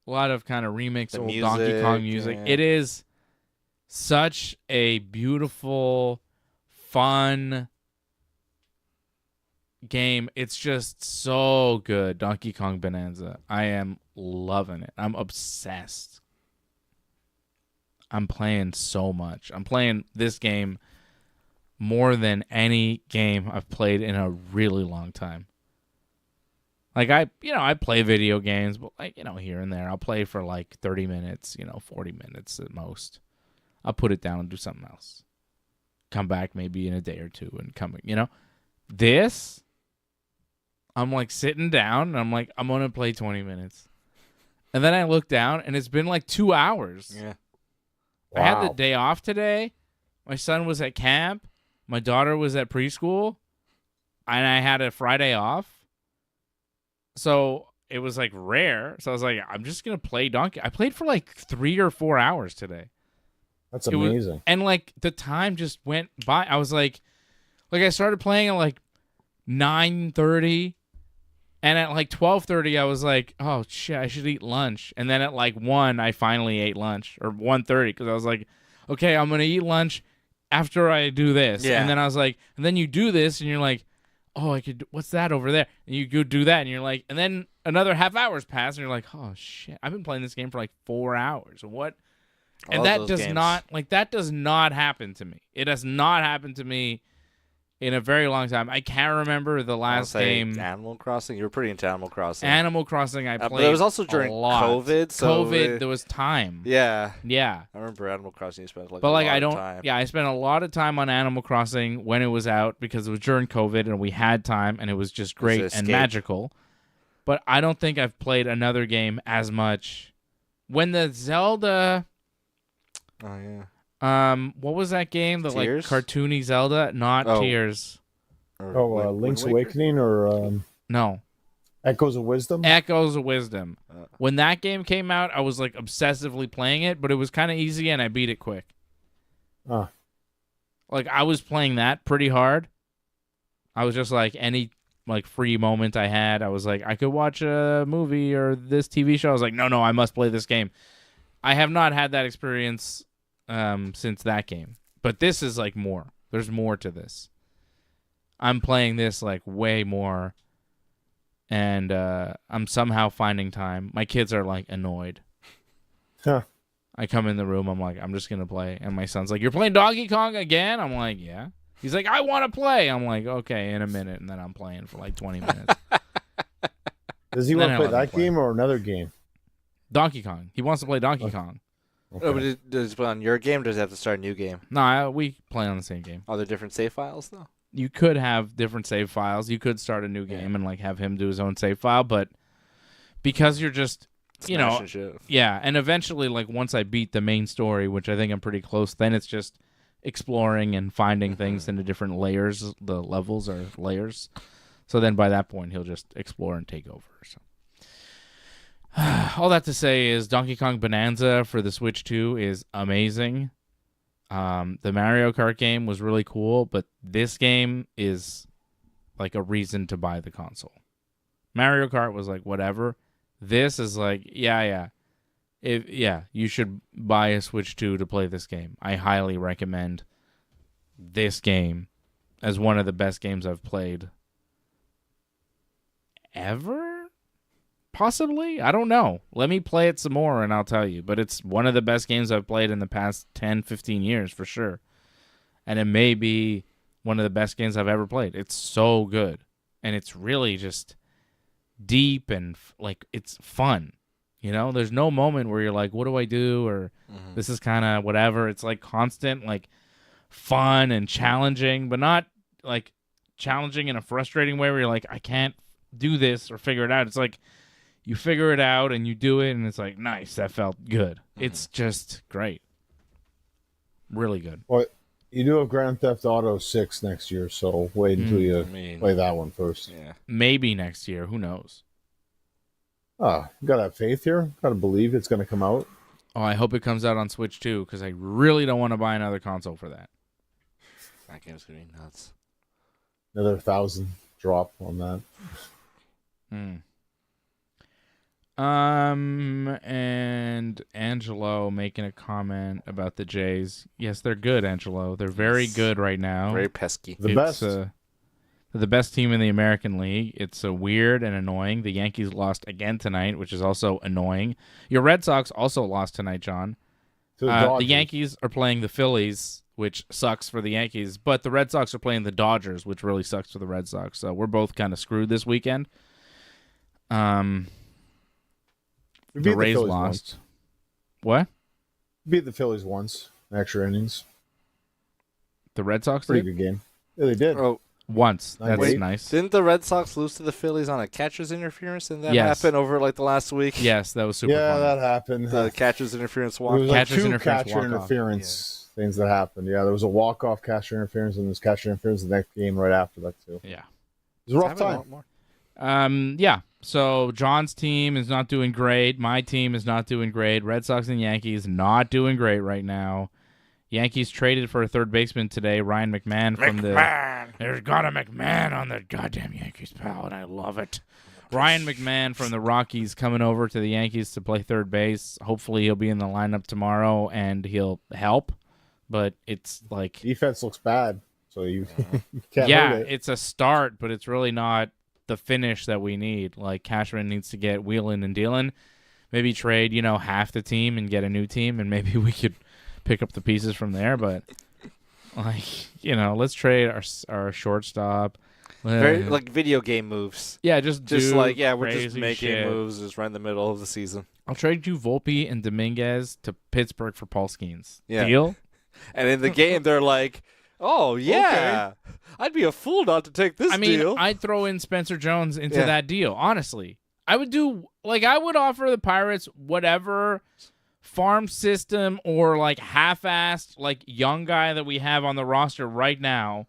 A lot of kind of remix The old Donkey Kong music, music. yeah. It is such a beautiful, fun game. It's just so good. Donkey Kong Bonanza. I am loving it. I'm obsessed. I'm playing so much. I'm playing this game more than any game I've played in a really long time. Like I play video games, but like, here and there. I'll play for like 30 minutes, 40 minutes at most. I'll put it down and do something else. Come back maybe in a day or two and This, I'm like sitting down and I'm like, I'm going to play 20 minutes. And then I look down and it's been like 2 hours. Yeah. I had the day off today. My son was at camp. My daughter was at preschool. And I had a Friday off. So it was like rare. So I was like, I'm just going to play Donkey. I played for like 3 or 4 hours today. That's amazing. And like the time just went by. I was like I started playing at like 9:30. And at like 12:30, I was like, oh, shit, I should eat lunch. And then at like 1, I finally ate lunch. Or 1:30, because I was like, okay, I'm going to eat lunch after I do this. Yeah. And then I was like, and then you do this, and you're like, oh, what's that over there? And you go do that, and you're like, and then another half hour's pass, and you're like, oh, shit, I've been playing this game for like 4 hours. What? And that does not happen to me. It has not happened to me in a very long time. I can't remember the last game. Animal Crossing? You were pretty into Animal Crossing. Animal Crossing I played but it was also during a lot. COVID. So there was time. Yeah. Yeah. I remember Animal Crossing you spent But a like lot I of don't time. yeah, I spent a lot of time on Animal Crossing when it was out because it was during COVID and we had time and it was just great and escape. magical. But I don't think I've played another game as much. When the Zelda Oh, yeah. what was that game? The Tears? like cartoony Zelda? Not Oh. Tears. Link's Wind Waker? Awakening or No. Echoes of Wisdom? Echoes of Wisdom. Uh. When that game came out, I was like obsessively playing it, but it was kind of easy and I beat it quick. Ah. Like I was playing that pretty hard. I was just like any like free moment I had, I was like I could watch a movie or this TV show. I was like, no, I must play this game. I have not had that experience since that game. But this is like more. There's more to this. I'm playing this like way more. And I'm somehow finding time. My kids are like annoyed. Huh. I come in the room, I'm like, I'm just going to play. And my son's like, you're playing Donkey Kong again? I'm like, yeah. He's like, I want to play. I'm like, okay, in a minute. And then I'm playing for like 20 minutes. Does he Then want I to play let him that play. game or another game? Donkey Kong. He wants to play Donkey Kong. Okay. Oh, but does it play on your game or does it have to start a new game? No, we play on the same game. Are there different save files, though? You could have different save files. You could start a new game and like have him do his own save file. But because you're just, Smashing shit. yeah. And eventually, like once I beat the main story, which I think I'm pretty close, then it's just exploring and finding things in the different layers. The levels are layers. So then by that point, he'll just explore and take over. So all that to say is Donkey Kong Bonanza for the Switch 2 is amazing. The Mario Kart game was really cool, but this game is like a reason to buy the console. Mario Kart was like whatever. This is like, yeah. You should buy a Switch 2 to play this game. I highly recommend this game as one of the best games I've played ever? Possibly? I don't know. Let me play it some more and I'll tell you. But it's one of the best games I've played in the past 10, 15 years for sure. And it may be one of the best games I've ever played. It's so good. And it's really just deep and like it's fun. There's no moment where you're like, what do I do? Or this is kind of whatever. It's like constant, like fun and challenging, but not like challenging in a frustrating way where you're like, I can't do this or figure it out. It's like, you figure it out and you do it, and it's like, nice, that felt good. It's just great. Really good. Well, you do have Grand Theft Auto 6 next year, so wait until you play that one first. Yeah. Maybe next year. Who knows? You gotta have faith here. Gotta believe it's gonna come out. Oh, I hope it comes out on Switch too, because I really don't want to buy another console for that. That game's going to be nuts. Another 1,000 drop on that. And Angelo making a comment about the Jays. Yes, they're good, Angelo. They're very good right now. Very pesky. The best. They're the best team in the American League. It's weird and annoying. The Yankees lost again tonight, which is also annoying. Your Red Sox also lost tonight, John. To The Yankees are playing the Phillies, which sucks for the Yankees, but the Red Sox are playing the Dodgers, which really sucks for the Red Sox. So we're both kind of screwed this weekend. We beat The the Rays Phillies lost. once. What? Beat the Phillies once. Extra innings. The Red Sox Pretty did? good game. Yeah, they did. Oh, Once. That's Wait. nice. didn't the Red Sox lose to the Phillies on a catcher's interference? Didn't that Yes. happen over like the last week? Yes, that was super yeah, fun. that happened. The catcher's interference There walk. was like Catcher's two interference catcher walk-off. interference things that happened. Yeah, there was a walk-off catcher interference, and there's catcher interference in the next game right after that too. Yeah. It was a rough time. Yeah. So John's team is not doing great. My team is not doing great. Red Sox and Yankees not doing great right now. Yankees traded for a third baseman today, Ryan McMahon from the. There's got a McMahon on the goddamn Yankees, pal, and I love it. Ryan McMahon from the Rockies coming over to the Yankees to play third base. Hopefully he'll be in the lineup tomorrow and he'll help. But it's like Defense looks bad, so you, you can't yeah, hurt it. it's a start, but it's really not the finish that we need. Like Cashman needs to get wheeling and dealing. Maybe trade, half the team and get a new team, and maybe we could pick up the pieces from there. But let's trade our shortstop. Very like video game moves. Yeah, just Just do like we're just crazy making shit. moves just right in the middle of the season. I'll trade you Volpe and Dominguez to Pittsburgh for Paul Skeens. Yeah. Deal? And in the game, they're like, "Oh yeah, I'd be a fool not to take this deal." I'd throw in Spencer Jones into that deal. Honestly, I would I would offer the Pirates whatever farm system or like half-assed like young guy that we have on the roster right now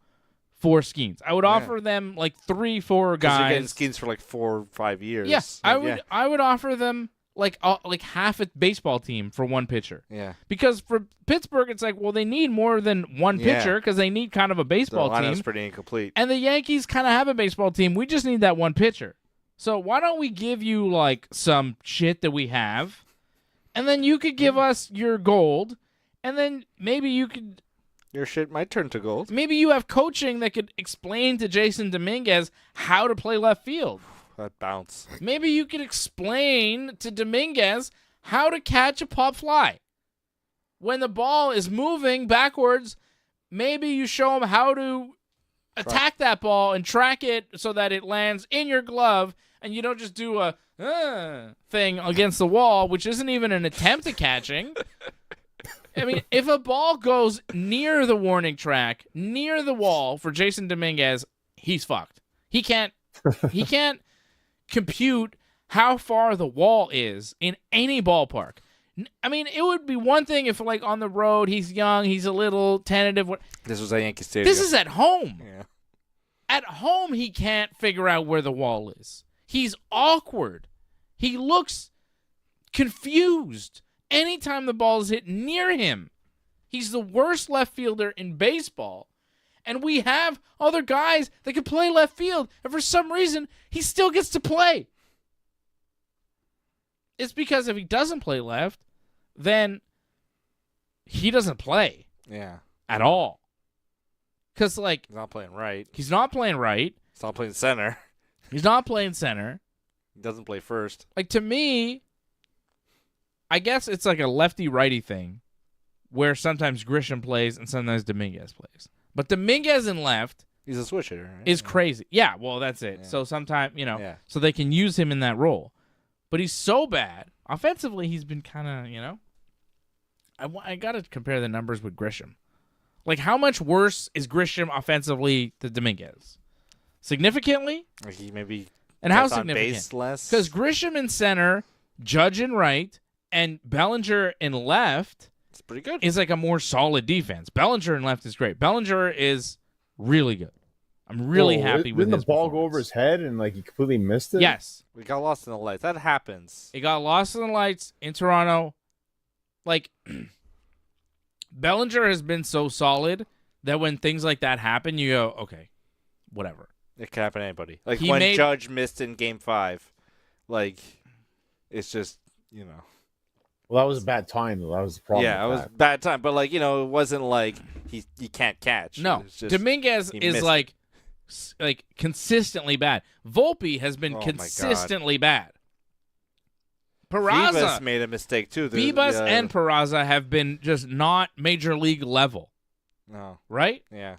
for Skeens. I would offer them like 3-4 guys. You're getting Skeens for like 4 or 5 years. Yes, I would offer them like half a baseball team for one pitcher. Yeah. Because for Pittsburgh, it's like, well, they need more than one pitcher because they need kind of a baseball the lineup's team. pretty incomplete. And the Yankees kind of have a baseball team. We just need that one pitcher. So why don't we give you like some shit that we have, and then you could give us your gold, and then maybe you could. Your shit might turn to gold. Maybe you have coaching that could explain to Jason Dominguez how to play left field. That bounce. Maybe you could explain to Dominguez how to catch a pop fly. When the ball is moving backwards, maybe you show him how to attack that ball and track it so that it lands in your glove, and you don't just do a thing against the wall, which isn't even an attempt at catching. I mean, if a ball goes near the warning track, near the wall for Jason Dominguez, he's fucked. He can't compute how far the wall is in any ballpark. I mean, it would be one thing if, like, on the road, he's young, he's a little tentative. This was at Yankee Stadium. This is at home. Yeah. At home, he can't figure out where the wall is. He's awkward. He looks confused anytime the ball is hit near him. He's the worst left fielder in baseball. And we have other guys that can play left field, and for some reason, he still gets to play. It's because if he doesn't play left, then he doesn't play Yeah. at all. Because, like, He's not playing right. he's not playing right. He's not playing center. He's not playing center. He doesn't play first. Like, to me, I guess it's like a lefty-righty thing where sometimes Grisham plays and sometimes Dominguez plays. But Dominguez in left He's a switch hitter, right? is crazy. Yeah, well, that's it. Yeah. So sometimes, Yeah. so they can use him in that role. But he's so bad. Offensively, he's been kind of, I got to compare the numbers with Grisham. Like, how much worse is Grisham offensively than Dominguez? Significantly? Like he maybe And how gets on significant? base less. Because Grisham in center, Judge in right, and Bellinger in left it's pretty good. is like a more solid defense. Bellinger in left is great. Bellinger is really good. I'm really happy with Didn't his the ball go over performance. his head and like he completely missed it? Yes. We got lost in the lights. That happens. It got lost in the lights in Toronto. Like, Bellinger has been so solid that when things like that happen, you go, okay, whatever. It can happen to anybody. Like He when made- Judge missed in Game 5. Like, It's just, you know. Well, that was a bad time, though. That was the problem. Yeah, it with was that. bad time. But, like, you know, it wasn't like he can't catch. No, It's just, Dominguez he is missed like consistently bad. Volpe has been Oh, my God. consistently bad. Vivas Peraza, made a mistake, too. Vivas and Peraza have been just not major league level, No. right? Yeah.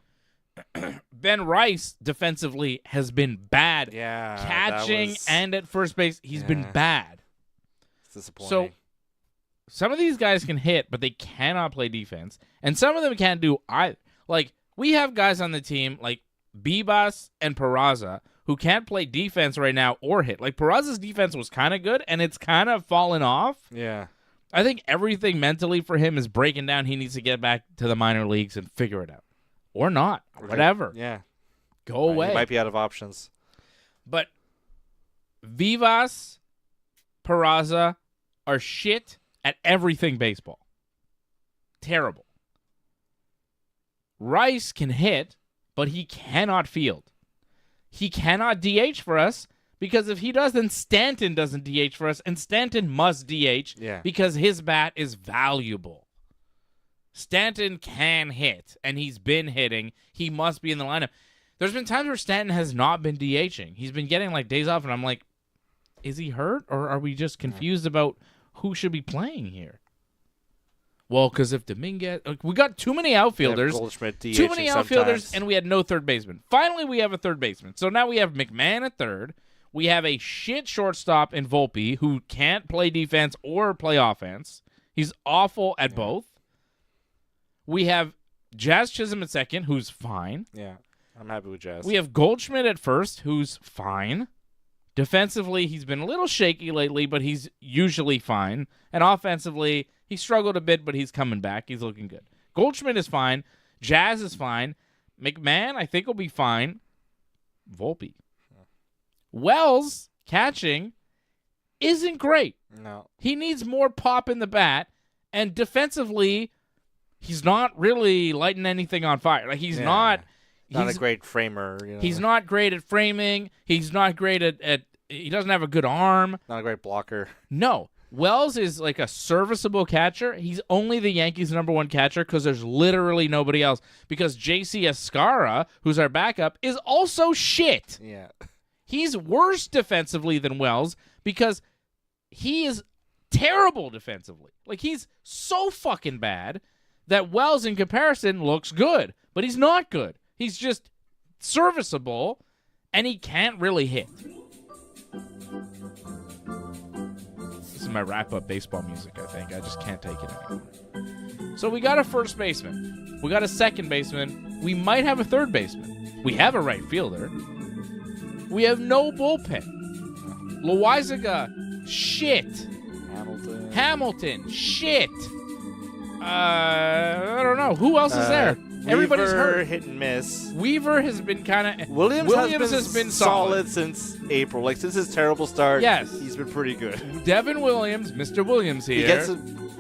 Ben Rice defensively has been bad. Yeah. Catching and at first base, he's been Yeah. bad. It's disappointing. So some of these guys can hit, but they cannot play defense. And some of them can't do either. Like, we have guys on the team like Bibas and Peraza who can't play defense right now or hit. Like, Peraza's defense was kind of good, and it's kind of fallen off. yeah. I think everything mentally for him is breaking down. He needs to get back to the minor leagues and figure it out. Or not. Whatever. Yeah. Go away. He might be out of options. But Vivas, Peraza are shit at everything baseball. Terrible. Rice can hit, but he cannot field. He cannot DH for us because if he does, then Stanton doesn't DH for us, and Stanton must DH Yeah. because his bat is valuable. Stanton can hit, and he's been hitting. He must be in the lineup. There's been times where Stanton has not been DHing. He's been getting like days off, and I'm like, is he hurt, or are we just confused about who should be playing here? Well, because if Dominguez, we got too many outfielders, Goldschmidt DHing too many outfielders, sometimes. and we had no third baseman. Finally, we have a third baseman. So now we have McMahon at third. We have a shit shortstop in Volpe who can't play defense or play offense. He's awful at both. We have Jazz Chisholm at second, who's fine. Yeah. I'm happy with Jazz. We have Goldschmidt at first, who's fine. Defensively, he's been a little shaky lately, but he's usually fine. And offensively, he struggled a bit, but he's coming back. He's looking good. Goldschmidt is fine. Jazz is fine. McMahon, I think, will be fine. Volpe. Wells, catching, isn't great. No. He needs more pop in the bat. And defensively, he's not really lighting anything on fire. Like, he's not... Not he's a great framer. You know? He's not great at framing. He's not great at he doesn't have a good arm. Not a great blocker. No. Wells is like a serviceable catcher. He's only the Yankees' #1 catcher because there's literally nobody else. Because J.C. Escara, who's our backup, is also shit. Yeah. He's worse defensively than Wells because he is terrible defensively. Like, he's so fucking bad that Wells, in comparison, looks good. But he's not good. He's just serviceable, and he can't really hit. This is my wrap-up baseball music, I think. I just can't take it anymore. So we got a first baseman. We got a second baseman. We might have a third baseman. We have a right fielder. We have no bullpen. Loizaga, shit. Hamilton, shit. I don't know. Who else is there? Everybody's Weaver, hurt. hit and miss. Weaver has been kind of... Williams has been solid since April. Like, since his terrible start, Yes. he's been pretty good. Devin Williams, Mr. Williams here.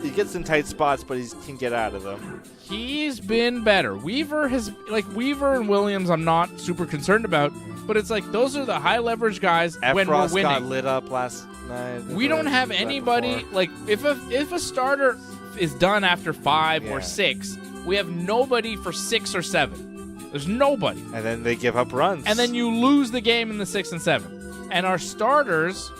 He gets in tight spots, but he can get out of them. He's been better. Weaver and Williams I'm not super concerned about, but it's like those are the high leverage guys when we're Efros winning. got lit up last night. We don't have anybody like if a starter is done after 5 or 6, we have nobody for 6 or 7. There's nobody. And then they give up runs. And then you lose the game in the 6 and 7. And our starters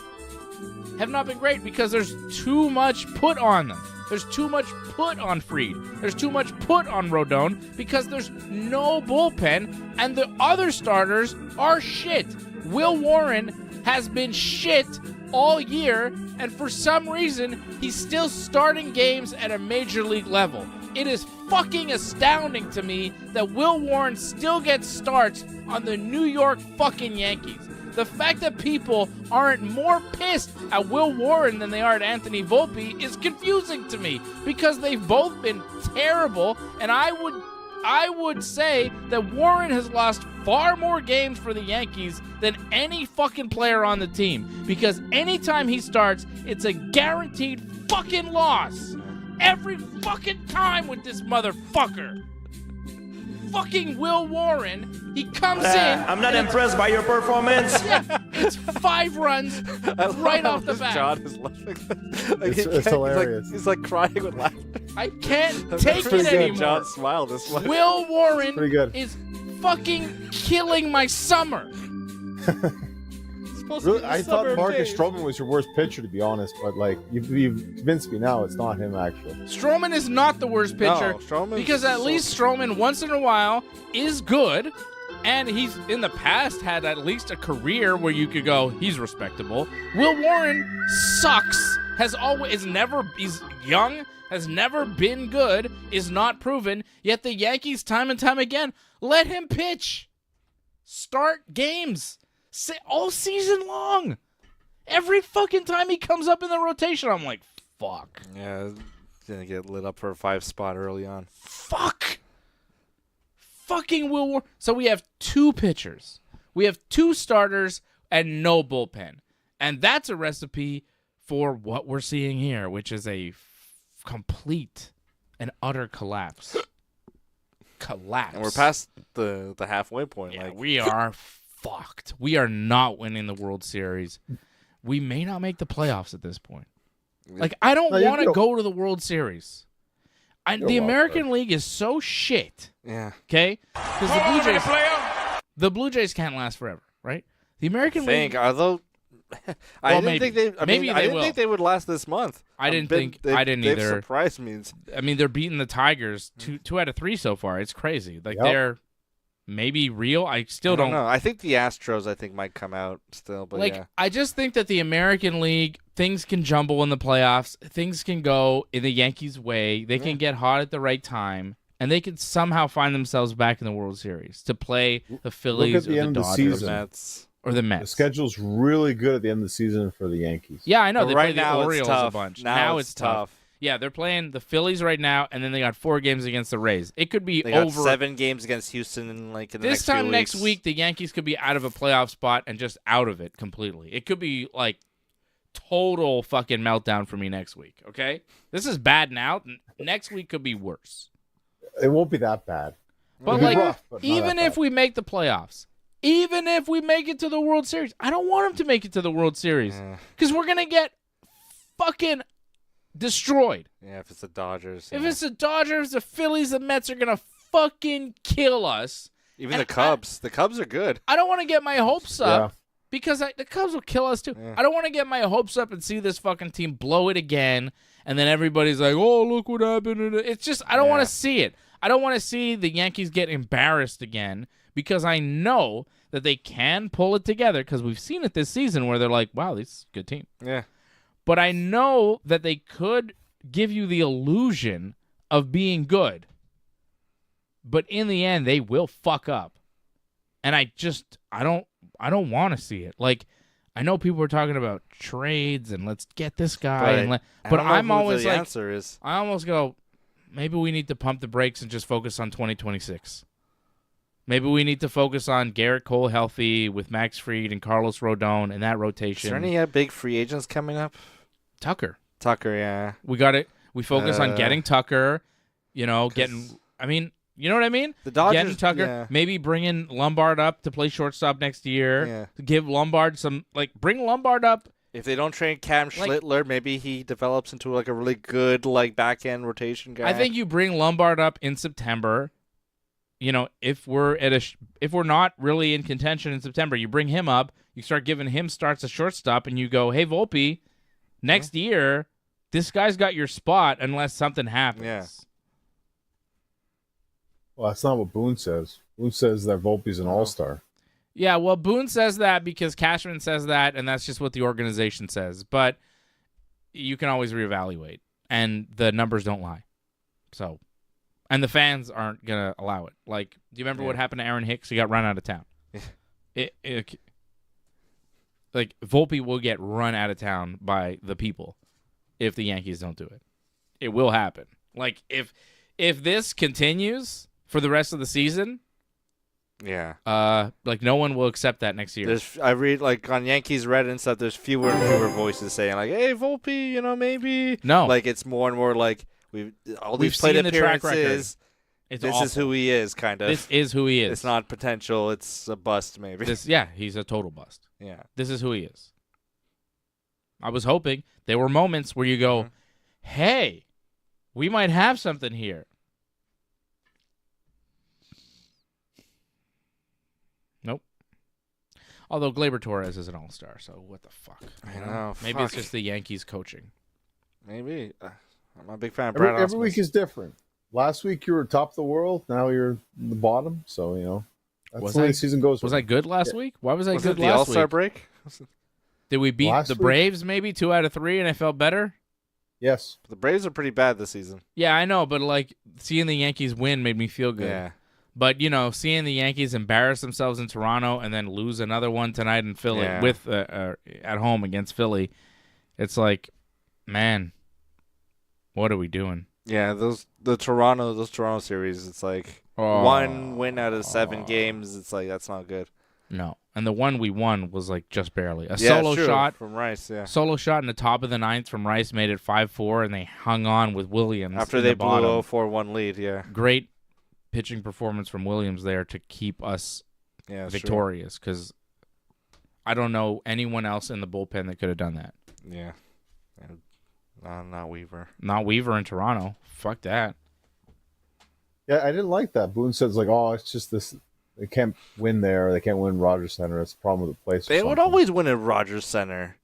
have not been great because there's too much put on them. There's too much put on Fried. There's too much put on Rodon because there's no bullpen, and the other starters are shit. Will Warren has been shit all year, and for some reason, he's still starting games at a major league level. It is fucking astounding to me that Will Warren still gets starts on the New York fucking Yankees. The fact that people aren't more pissed at Will Warren than they are at Anthony Volpe is confusing to me because they've both been terrible, and I would say that Warren has lost far more games for the Yankees than any fucking player on the team because anytime he starts, it's a guaranteed fucking loss. Every fucking time with this motherfucker. Fucking Will Warren, he comes in. I'm not impressed by your performance. Yeah, gets 5 runs I love right how off the this bat. John is laughing. Like, It's hilarious. He's like crying with laughter. I can't I've take never it seen anymore. John smile this much. Will Warren pretty good. is fucking killing my summer. Really, I thought Marcus Stroman was your worst pitcher, to be honest, but like you've convinced me now it's not him actually. Strowman is not the worst pitcher No, Strowman's because at least Strowman once in a while is good, and he's in the past had at least a career where you could go, he's respectable. Will Warren sucks. He's young, has never been good, is not proven, yet the Yankees time and time again let him pitch. Start games. All season long. Every fucking time he comes up in the rotation, I'm like, fuck. Yeah, gonna get lit up for a 5 spot early on. Fuck. Fucking Will Warren. So we have 2 pitchers. We have 2 starters and no bullpen. And that's a recipe for what we're seeing here, which is a complete and utter collapse. Collapse. And we're past the halfway point. Yeah, like we are fucked. We are not winning the World Series. We may not make the playoffs at this point. Like, I don't want to go to the World Series. The American League is so shit. Yeah. Okay? Because the Blue Jays can't last forever, right? The American League. Although I didn't think they. I didn't will. think they would last this month. I didn't either. They've surprised me. I mean, they're beating the Tigers 2 out of 3 so far. It's crazy. Like they're maybe real. I still don't know. I think the Astros might come out still, but yeah. I just think that the American League, things can jumble in the playoffs. Things can go in the Yankees' way. They can get hot at the right time, and they can somehow find themselves back in the World Series to play the Phillies or the Dodgers or the Mets. The schedule's really good at the end of the season for the Yankees. Yeah, I know. But They right play now the it's Orioles tough. a bunch. Now it's tough. Yeah, they're playing the Phillies right now, and then they got 4 games against the Rays. It could be They got over 7 games against Houston in the this next time few next weeks. week. The Yankees could be out of a playoff spot and just out of it completely. It could be like total fucking meltdown for me next week. Okay, this is bad now. Next week could be worse. It won't be that bad. But It'll be like, rough, but not even that if bad. we make the playoffs, even if we make it to the World Series, I don't want them to make it to the World Series because we're gonna get fucking destroyed. Yeah, if it's the Dodgers. If it's the Dodgers, the Phillies, the Mets are gonna fucking kill us. Even the Cubs. The Cubs are good. I don't want to get my hopes up Yeah. because the Cubs will kill us too. Yeah. I don't want to get my hopes up and see this fucking team blow it again, and then everybody's like, "Oh, look what happened!" It's just I don't want to see it. I don't want to see the Yankees get embarrassed again because I know that they can pull it together because we've seen it this season where they're like, "Wow, this is a good team." Yeah. But I know that they could give you the illusion of being good. But in the end, they will fuck up. And I don't want to see it. Like, I know people are talking about trades and let's get this guy. But I'm always the like, answer is. I almost go, maybe we need to pump the brakes and just focus on 2026. Maybe we need to focus on Garrett Cole healthy with Max Fried and Carlos Rodon and that rotation. Is there any big free agents coming up? Tucker, yeah. we got it. We focus on getting Tucker, you know, you know what I mean? The Dodgers, getting Tucker, yeah. maybe bringing Lombard up to play shortstop next year. Yeah. Give Lombard bring Lombard up. If they don't train Cam Schlittler, maybe he develops into a really good back end rotation guy. I think you bring Lombard up in September. You know, if we're not really in contention in September, you bring him up. You start giving him starts at shortstop, and you go, "Hey, Volpe, next year, this guy's got your spot unless something happens." Yeah. Well, that's not what Boone says. Boone says that Volpe's an all-star. Yeah, well, Boone says that because Cashman says that, and that's just what the organization says. But you can always reevaluate, and the numbers don't lie. So, and the fans aren't going to allow it. Like, do you remember what happened to Aaron Hicks? He got run out of town. Volpe will get run out of town by the people if the Yankees don't do it. It will happen. Like, if this continues for the rest of the season, yeah, no one will accept that next year. I read on Yankees Reddit and stuff. There's fewer and fewer voices saying "Hey, Volpe, maybe." No, it's more and more we've We've played seen the track record. appearances. This is who he is, kind of. This is who he is. It's not potential. It's a bust, maybe. He's a total bust. Yeah. This is who he is. I was hoping there were moments where you go, hey, we might have something here. Nope. Although Gleyber Torres is an all-star, so what the fuck? I know. Maybe it's just the Yankees coaching. Maybe. I'm a big fan of Every, Brad every week is different. Last week you were top of the world. Now you're the bottom. So, that's Was the way I- the season goes. Was I good last week? Why was I Was good it the last All-Star week? break? Did we beat Last the week? Braves maybe 2 out of 3 and I felt better? Yes. The Braves are pretty bad this season. Yeah, I know, but like seeing the Yankees win made me feel good. Yeah. But seeing the Yankees embarrass themselves in Toronto and then lose another one tonight in Philly Yeah. with at home against Philly, it's like, man, what are we doing? Yeah, those Toronto series, it's like one win out of 7 games. It's like that's not good. No, and the one we won was like just barely a Yeah, solo true, shot. from Rice. Yeah, Solo shot in the top of the 9th from Rice made it 5-4, and they hung on with Williams after in they the bottom. blew a 4-1 lead. Yeah, Great pitching performance from Williams there to keep us yeah, that's victorious, because I don't know anyone else in the bullpen that could have done that. true. Yeah, and, not Weaver. Not Weaver in Toronto. Fuck that. Yeah, I didn't like that. Boone says, it's just this. They can't win there. They can't win Rogers Center. That's the problem with the place. or They would something. always win at Rogers Center.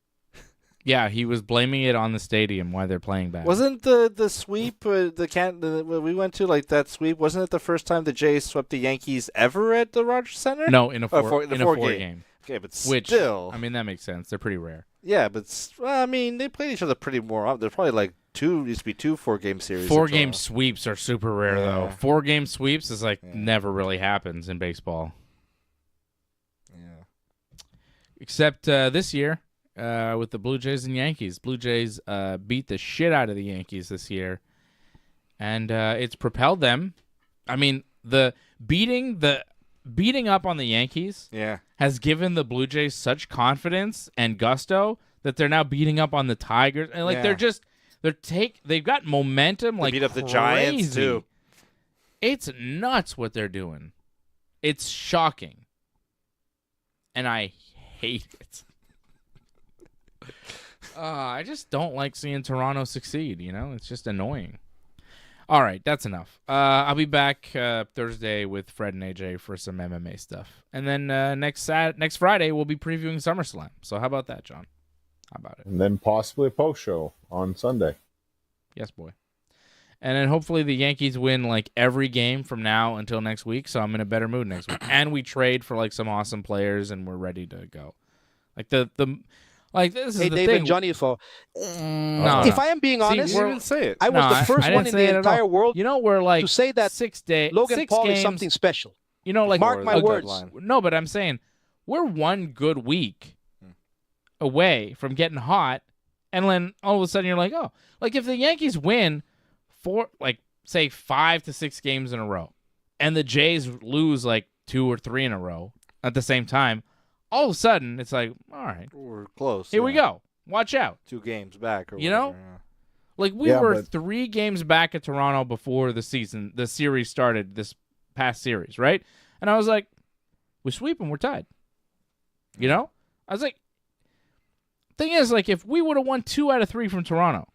Yeah, he was blaming it on the stadium why they're playing bad. Wasn't the sweep we went to, like, that sweep? Wasn't it the first time the Jays swept the Yankees ever at the Rogers Center? No, in a Oh, four, the in a four four game. game. Okay, but Which, still, I mean, that makes sense. They're pretty rare. yeah, but they played each other pretty more often. There's probably like used to be 2 4-game series. in 4-game Toronto. sweeps are super rare, though. Yeah. 4-game sweeps is like Yeah. never really happens in baseball. Yeah. Except this year with the Blue Jays and Yankees. Blue Jays beat the shit out of the Yankees this year, and it's propelled them. I mean, the beating up on the Yankees Yeah. has given the Blue Jays such confidence and gusto that they're now beating up on the Tigers, and like they've got momentum. They Like beat up the Giants, crazy. too. It's nuts what they're doing. It's shocking, and I hate it. I just don't like seeing Toronto succeed. It's just annoying. All right, that's enough. I'll be back Thursday with Fred and AJ for some MMA stuff, and then next Friday we'll be previewing SummerSlam. So how about that, John? How about it? And then possibly a post show on Sunday. Yes, boy. And then hopefully the Yankees win like every game from now until next week, so I'm in a better mood next week. And we trade for like some awesome players, and we're ready to go. Like this is Hey, the Dave thing. and Johnny, No, if I am being honest, You didn't even say it. I was the first I one didn't in say the it at all. entire world We're like to say that 6 days. Logan 6 Paul games, is something special. Like Mark my a good words. line. No, but I'm saying we're one good week away from getting hot, and then all of a sudden you're like, oh, like if the Yankees win say 5 to 6 games in a row, and the Jays lose like 2 or 3 in a row at the same time, all of a sudden it's like, all right, We're close. here we go. Watch out. 2 games back. Or You know? whatever, yeah. Like we Yeah, were but- 3 games back at Toronto before the series started, this past series, right? And I was like, we sweep them, we're tied. I was like, thing is, like, if we would have won 2 out of 3 from Toronto,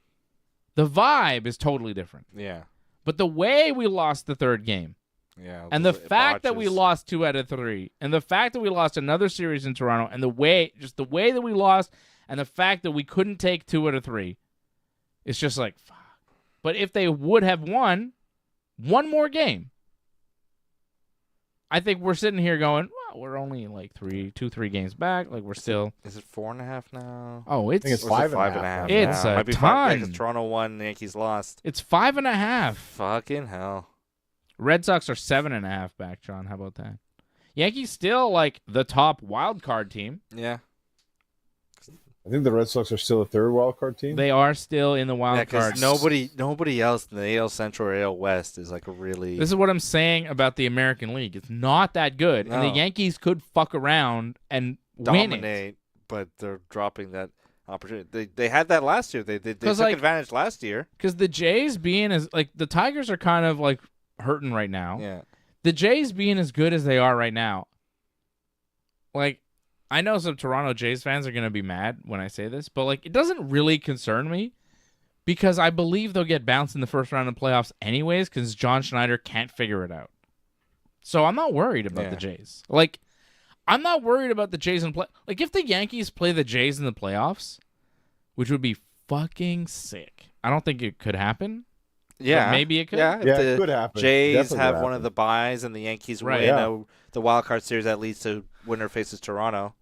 the vibe is totally different. Yeah. But the way we lost the 3rd game, Yeah. and the those fact that we botches. lost 2 out of 3, and the fact that we lost another series in Toronto, and the way that we lost, and the fact that we couldn't take 2 out of 3, it's just like, fuck. But if they would have won one more game, I think we're sitting here going, well, we're only like 3 games back. Like we're still. Is it 4.5 now? Oh, I think it's it's Or is it 5.5. It's now? a Might be 5, ton. because Toronto won, the Yankees lost. 5.5. Fucking hell. Red Sox are 7.5 back, John. How about that? Yankees still like the top wild card team. Yeah. I think the Red Sox are still a 3rd wild card team. They are still in the wild Yeah, card. because nobody else in the AL Central or AL West is like a really. This is what I'm saying about the American League. It's not that good, and the No. Yankees could fuck around and win it. dominate, but they're dropping that opportunity. They had that last year. They took 'Cause, like- advantage last year. Because the Jays being as like the Tigers are kind of like hurting right now. Yeah. The Jays being as good as they are right now, like I know some Toronto Jays fans are going to be mad when I say this, but like it doesn't really concern me because I believe they'll get bounced in the first round of playoffs anyways because John Schneider can't figure it out. So I'm not worried about the Jays. Like, I'm not worried about the Jays in play. Like, if the Yankees play the Jays in the playoffs, which would be fucking sick. I don't think it could happen. Yeah, but maybe it could. Yeah, if it could happen. Jays Definitely have could one of happen. the buys and the Yankees Right. win the wild card series that leads to winner faces Toronto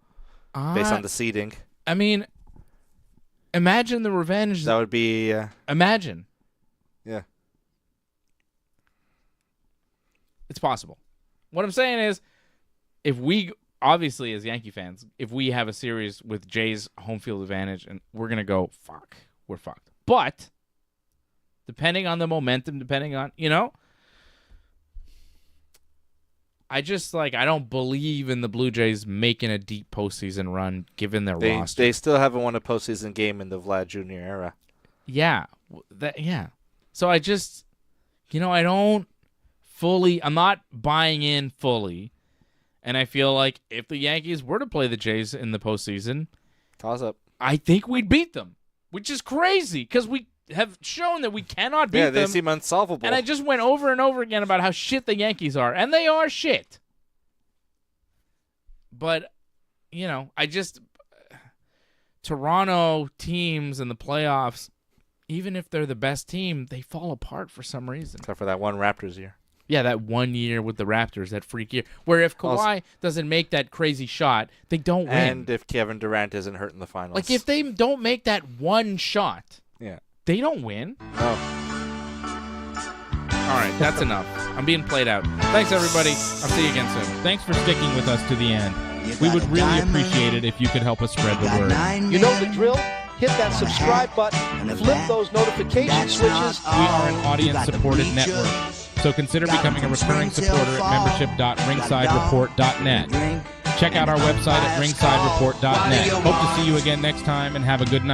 based on the seeding. I mean, imagine the revenge. That would be Imagine. Yeah. It's possible. What I'm saying is, if we, obviously as Yankee fans, if we have a series with Jays home field advantage, and we're going to go, fuck, we're fucked. But, depending on the momentum, depending on, I just, I don't believe in the Blue Jays making a deep postseason run, given their roster. They still haven't won a postseason game in the Vlad Jr. era. Yeah. So I just, I don't I'm not buying in fully. And I feel like if the Yankees were to play the Jays in the postseason, Toss up. I think we'd beat them, which is crazy because we have shown that we cannot beat them. Yeah, they seem unsolvable. And I just went over and over again about how shit the Yankees are, and they are shit. But, Toronto teams in the playoffs, even if they're the best team, they fall apart for some reason. Except for that one Raptors year. Yeah, that 1 year with the Raptors, that freak year, where if Kawhi doesn't make that crazy shot, they don't win. And if Kevin Durant isn't hurt in the finals. Like, if they don't make that one shot, they don't win. Oh. All right, that's enough. I'm being played out. Thanks, everybody. I'll see you again soon. Thanks for sticking with us to the end. We would really appreciate it if you could help us spread the word. You know the drill? Hit that subscribe button, flip those notification switches. We are an audience-supported network, so consider becoming a recurring supporter at membership.ringsidereport.net. Check out our website at ringsidereport.net. Hope to see you again next time, and have a good night.